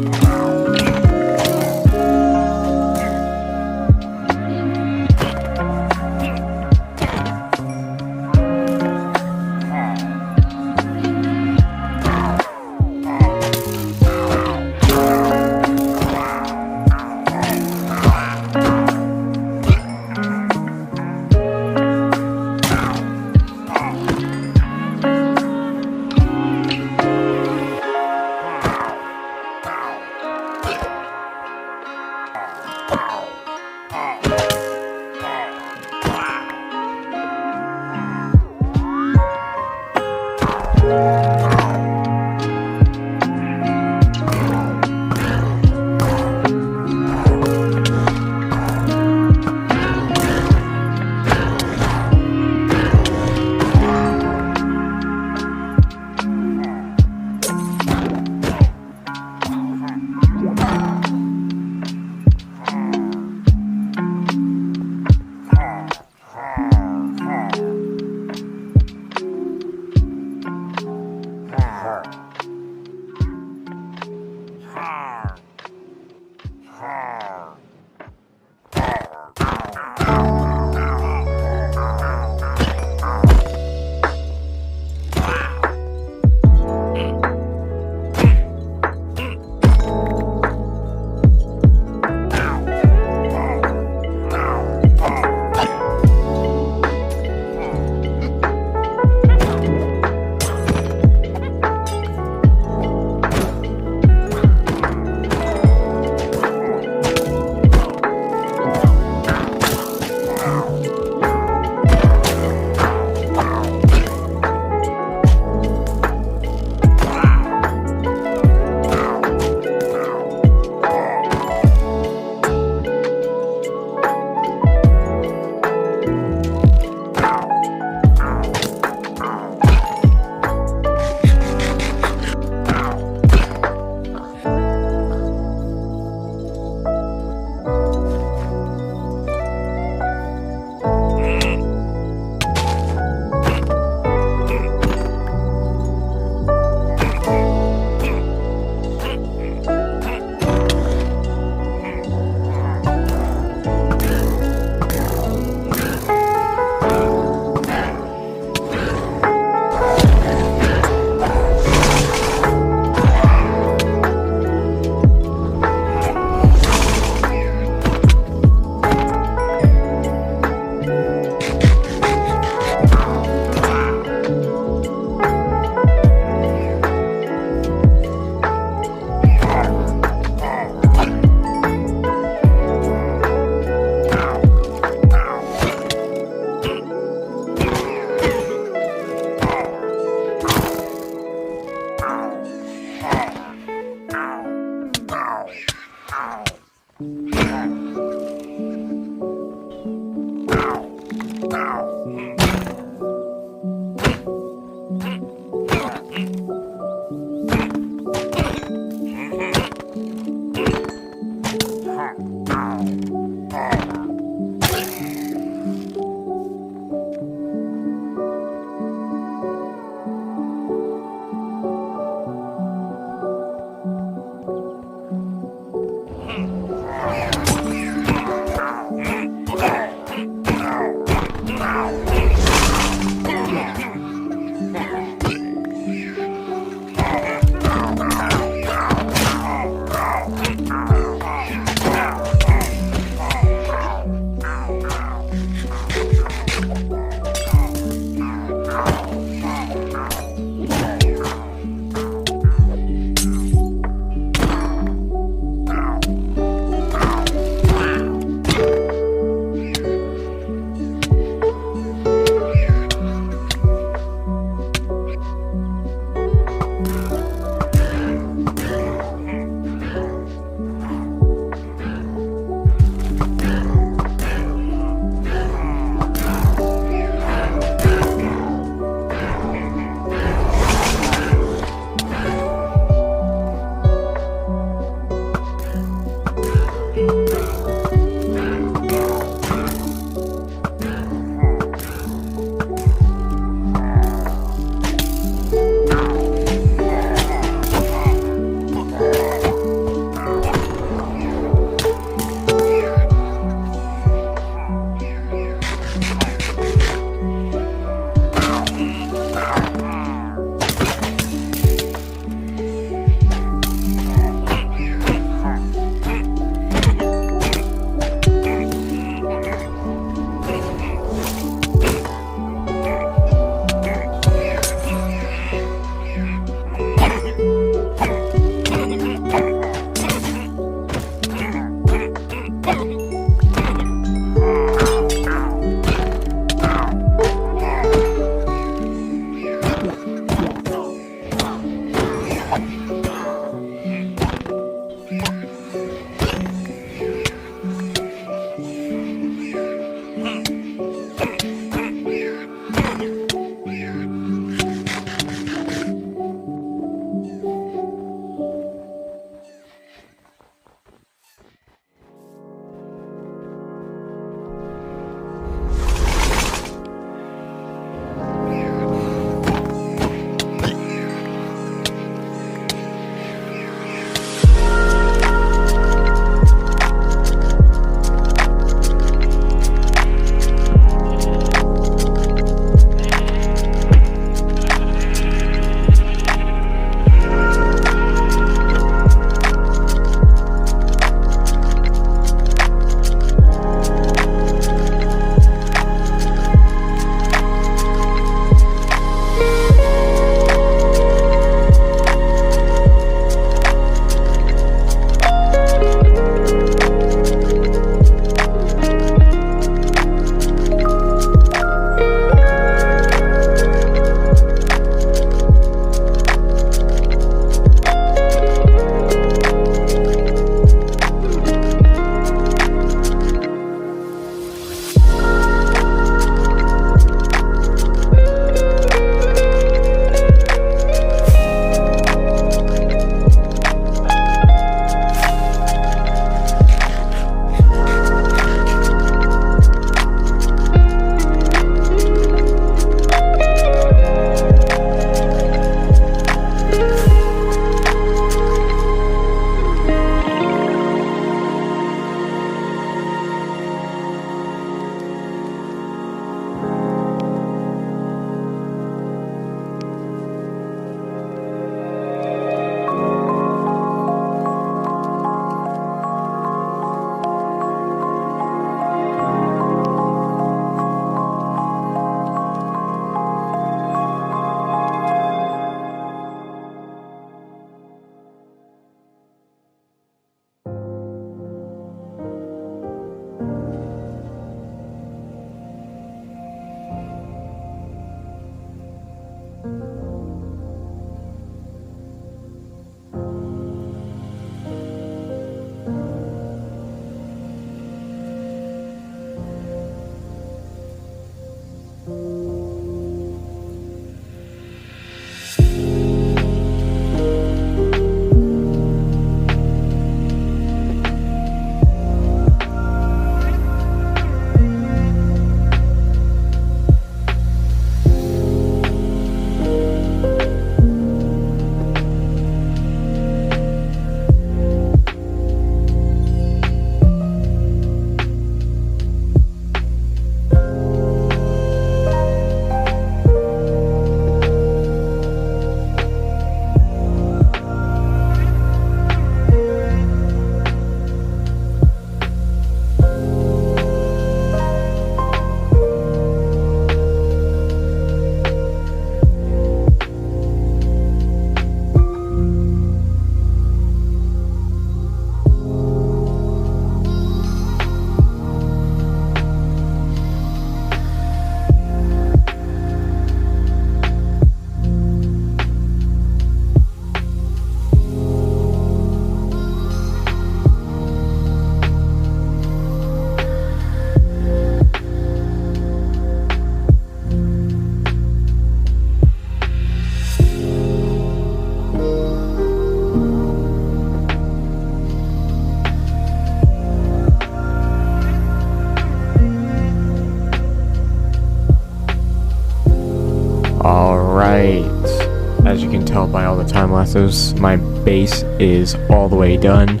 time lapses. My base is all the way done.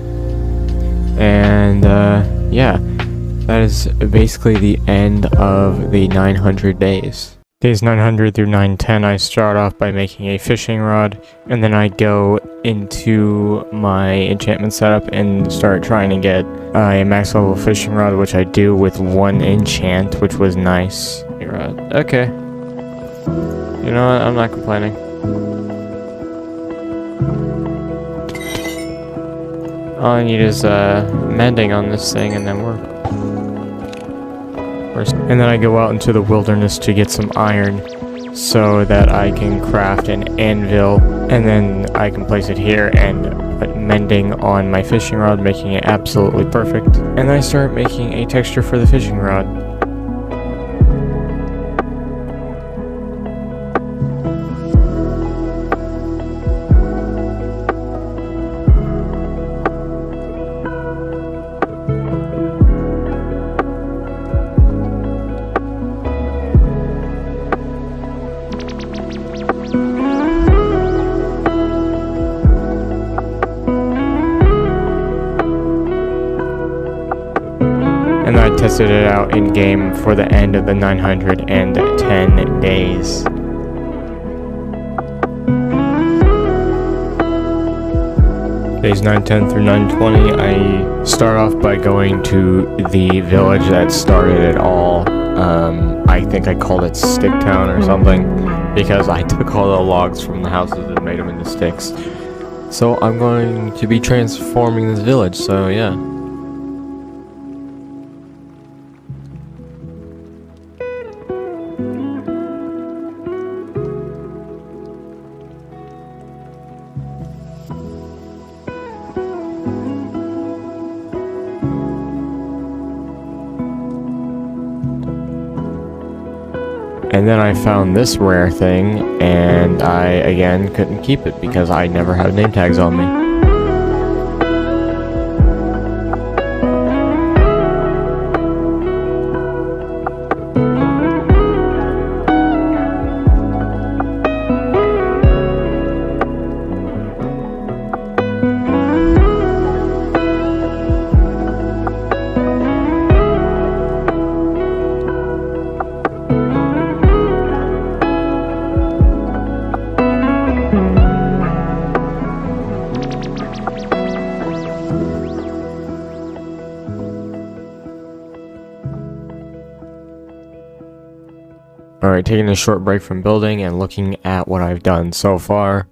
And yeah, that is basically the end of the 900 days. Days 900 through 910, I start off by making a fishing rod, and then I go into my enchantment setup and start trying to get a max level fishing rod, which I do with 1 enchant, which was nice. Okay. You know what? I'm not complaining. All I need is mending on this thing, and then we're... And then I go out into the wilderness to get some iron so that I can craft an anvil, and then I can place it here and put mending on my fishing rod, making it absolutely perfect. And I start making a texture for the fishing rod. And I tested it out in game for the end of the 910 days. Days 910 through 920, I start off by going to the village that started it all. I think I called it Sticktown or something, because I took all the logs from the houses and made them into sticks. So I'm going to be transforming this village, so yeah. And then I found this rare thing, and I, again, couldn't keep it because I never had name tags on me. Alright, taking a short break from building and looking at what I've done so far.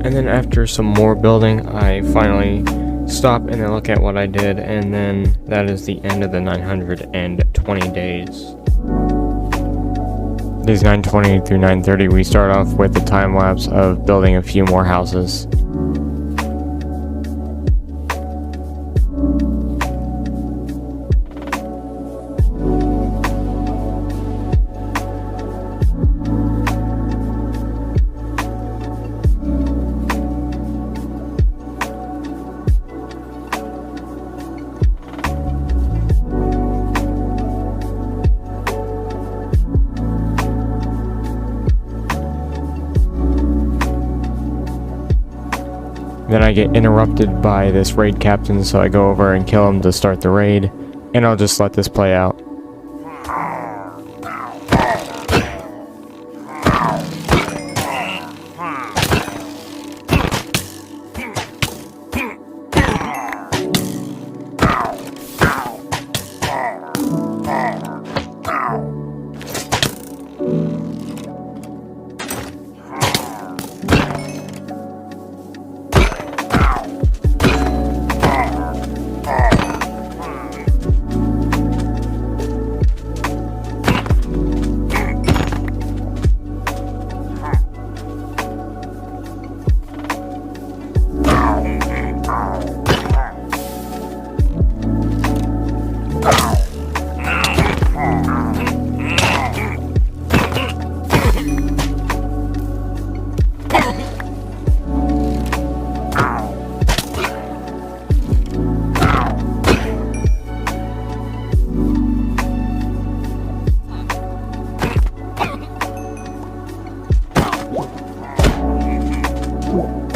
And then after some more building, I finally stop and then look at what I did, and then that is the end of the 920 days. Days 920 through 930, we start off with the time lapse of building a few more houses. Then I get interrupted by this raid captain, so I go over and kill him to start the raid, and I'll just let this play out. Ow!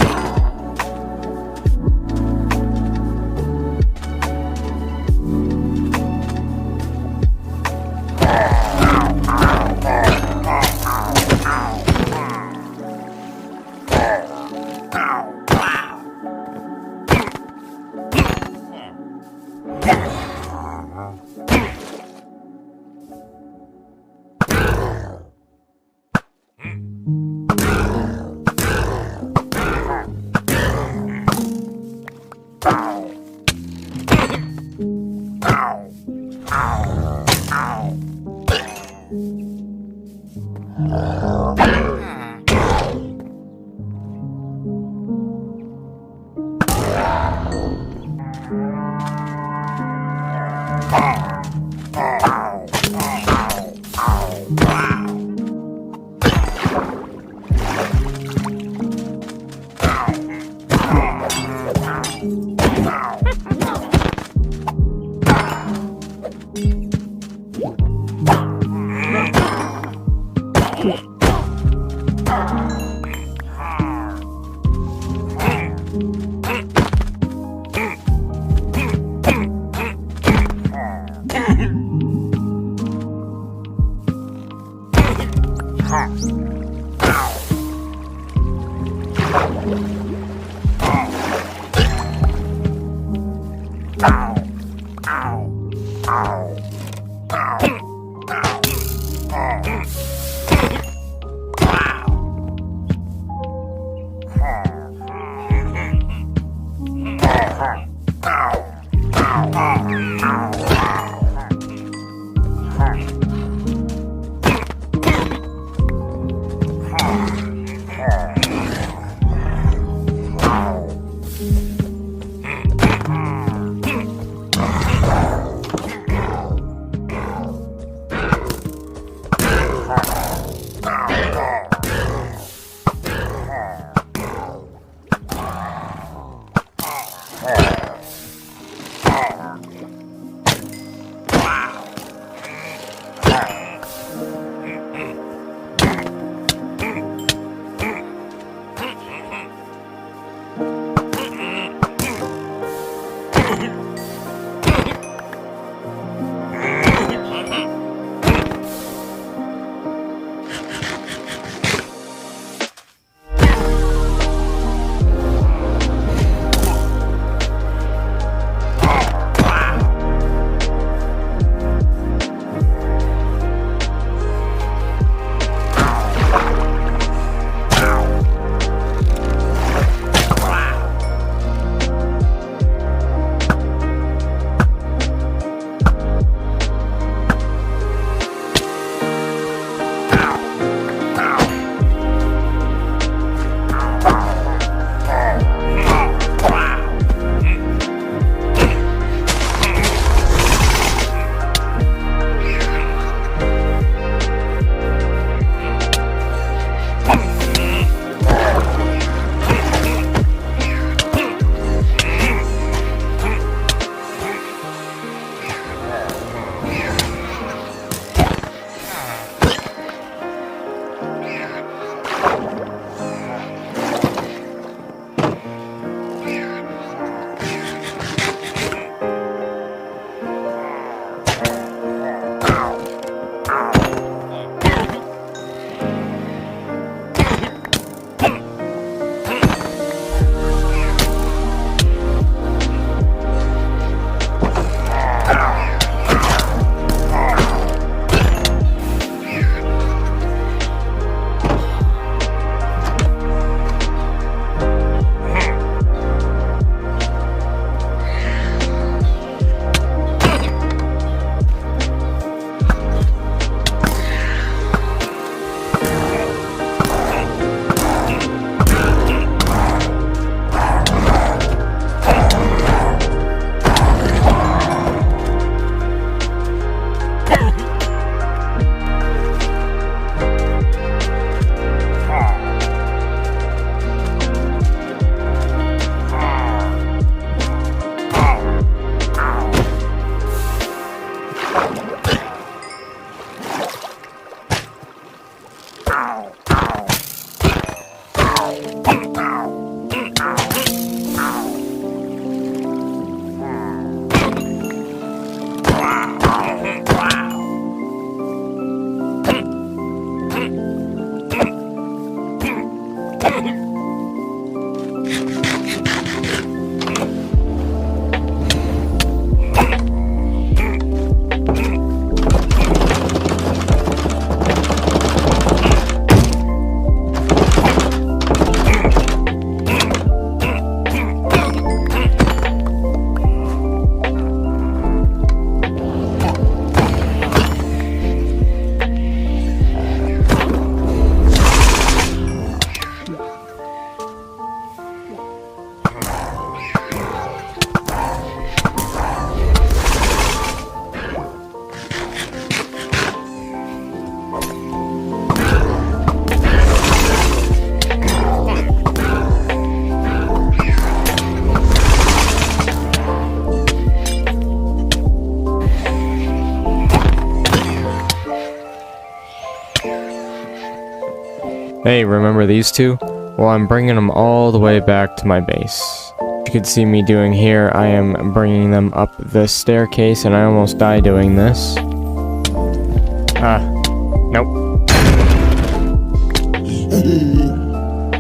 Hey, remember these two? Well, I'm bringing them all the way back to my base. You can see me doing here, I am bringing them up this staircase, and I almost died doing this. Nope.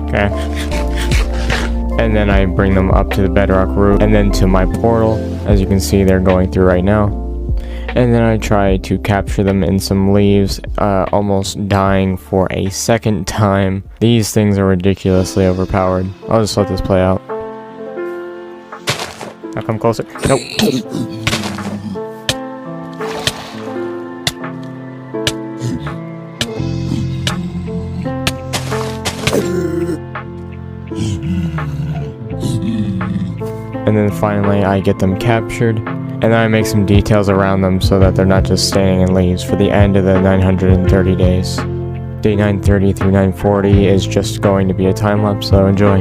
Okay. And then I bring them up to the bedrock roof, and then to my portal. As you can see, they're going through right now. And then I try to capture them in some leaves, almost dying for a second time. These things are ridiculously overpowered. I'll just let this play out. Now come closer. Nope. And then finally I get them captured. And then I make some details around them so that they're not just standing in leaves for the end of the 930 days. Day 930 through 940 is just going to be a time lapse, so enjoy.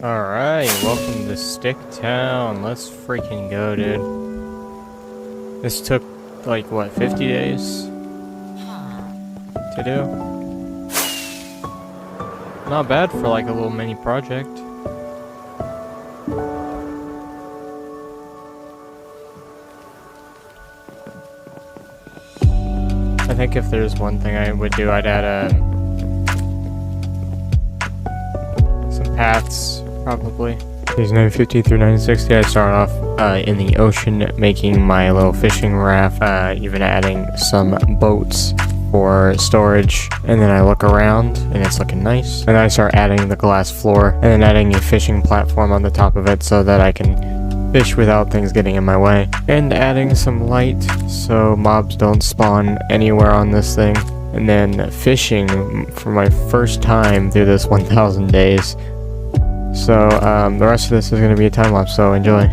Alright, welcome to Stick Town. Let's freaking go, dude. This took, like, what, 50 days to do? Not bad for, like, a little mini project. I think if there's one thing I would do, I'd add some paths, probably. Days 950 through 960, I start off in the ocean, making my little fishing raft, even adding some boats for storage. And then I look around, and it's looking nice. And then I start adding the glass floor, and then adding a fishing platform on the top of it so that I can fish without things getting in my way. And adding some light so mobs don't spawn anywhere on this thing. And then fishing for my first time through this 1000 days. So, the rest of this is going to be a time lapse, so enjoy.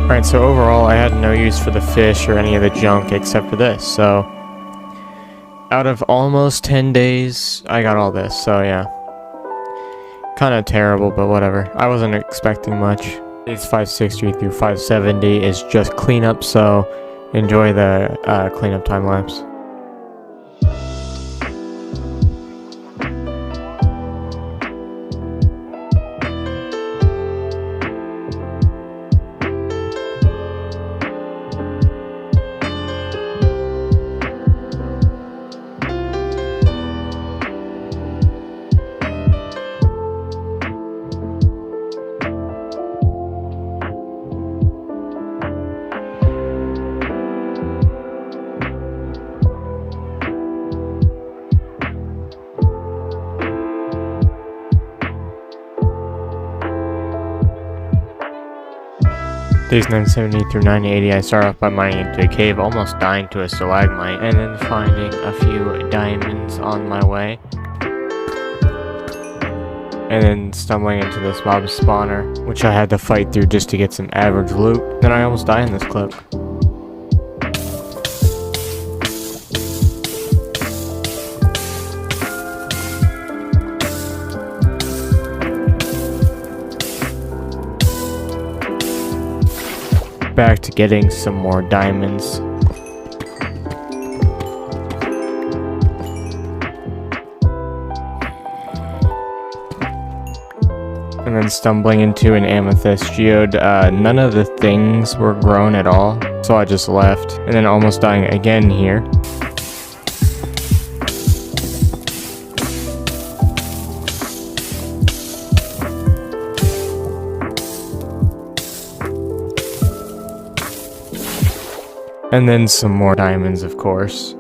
Alright, so overall I had no use for the fish or any of the junk except for this, so out of almost 10 days, I got all this, so yeah. Kinda terrible, but whatever. I wasn't expecting much. Days 560 through 570 is just cleanup, so enjoy the cleanup time lapse. Days 970 through 980, I start off by mining into a cave, almost dying to a stalagmite, and then finding a few diamonds on my way. And then stumbling into this mob spawner, which I had to fight through just to get some average loot. Then I almost die in this clip. Back to getting some more diamonds. And then stumbling into an amethyst geode. None of the things were grown at all, so I just left. And then almost dying again here. And then some more diamonds, of course.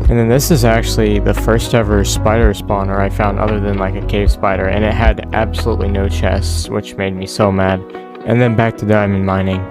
And then this is actually the first ever spider spawner I found other than like a cave spider, and it had absolutely no chests, which made me so mad. And then back to diamond mining.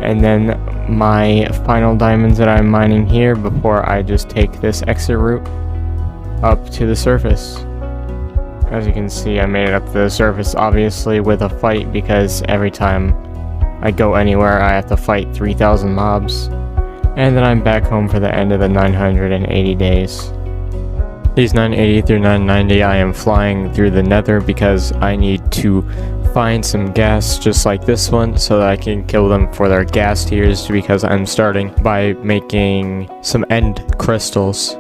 And then my final diamonds that I'm mining here before I just take this exit route up to the surface. As you can see, I made it up to the surface, obviously with a fight, because every time I go anywhere I have to fight 3,000 mobs. And then I'm back home for the end of the 980 days. These 980 through 990 I am flying through the nether because I need to find some gas just like this one so that I can kill them for their gas tiers, because I'm starting by making some end crystals.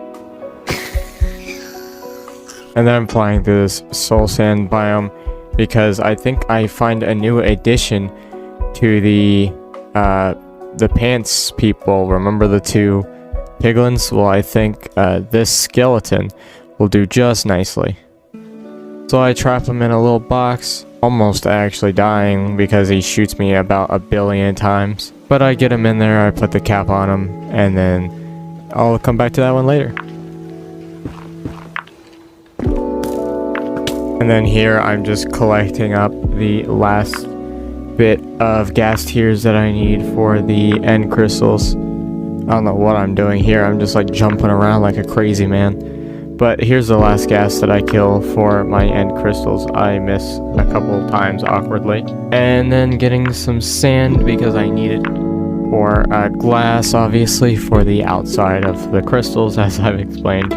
And then I'm flying through this soul sand biome because I think I find a new addition to the pants people. Remember the two piglins? Well, I think this skeleton will do just nicely. So I trap him in a little box, almost actually dying because he shoots me about 1 billion times. But I get him in there, I put the cap on him, and then I'll come back to that one later. And then here I'm just collecting up the last bit of gas tiers that I need for the end crystals. I don't know what I'm doing here, I'm just like jumping around like a crazy man. But here's the last gas that I kill for my end crystals. I miss a couple times awkwardly. And then getting some sand because I need it. Or glass, obviously, for the outside of the crystals, as I've explained.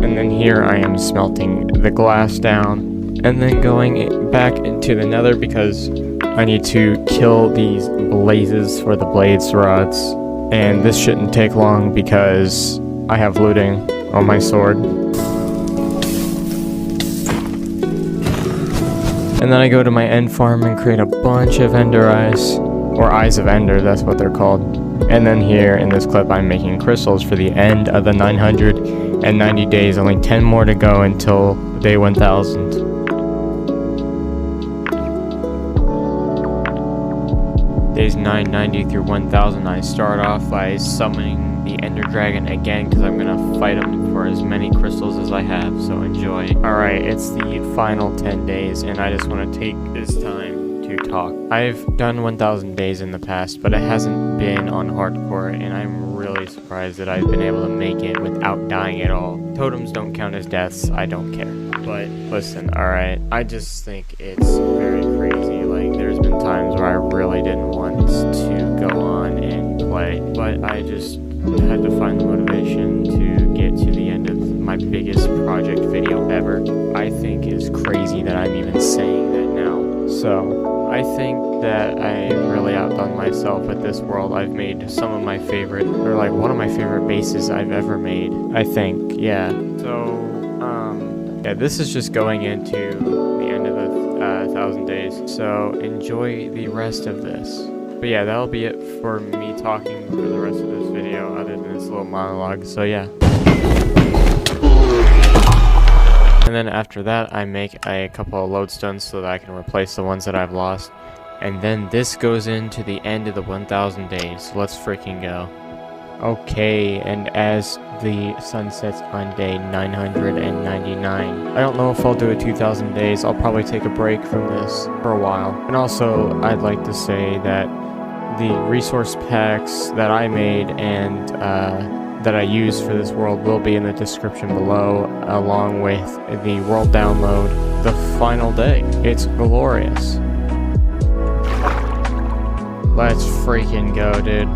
And then here I am smelting the glass down. And then going back into the nether because I need to kill these blazes for the blades rods, and this shouldn't take long because I have looting on my sword. And then I go to my end farm and create a bunch of ender eyes, or eyes of ender, that's what they're called. And then here in this clip I'm making crystals for the end of the 990 days, only 10 more to go until day 1000. Days 990 through 1000, I start off by summoning the Ender Dragon again because I'm gonna fight him for as many crystals as I have, so enjoy. Alright, it's the final 10 days and I just want to take this time to talk. I've done 1000 days in the past, but it hasn't been on hardcore, and I'm really surprised that I've been able to make it without dying at all. Totems don't count as deaths, I don't care. But listen, alright, I just think it's very crazy. Like, there's been times where I really didn't want to go on and play, but I just had to find the motivation to get to the end of my biggest project video ever. I think it's crazy that I'm even saying that now. So, I think that I really outdone myself with this world. I've made some of my favorite, or like one of my favorite bases I've ever made, I think, yeah. So, yeah, this is just going into the end of the 1000 days, so enjoy the rest of this. But yeah, that'll be it for me talking for the rest of this video, other than this little monologue, so yeah. And then after that, I make a couple of lodestones so that I can replace the ones that I've lost. And then this goes into the end of the 1000 days. Let's freaking go. Okay, and as the sun sets on day 999, I don't know if I'll do it 2000 days. I'll probably take a break from this for a while. And also, I'd like to say that the resource packs that I made and that I use for this world will be in the description below, along with the world download, the final day. It's glorious. Let's freaking go, dude.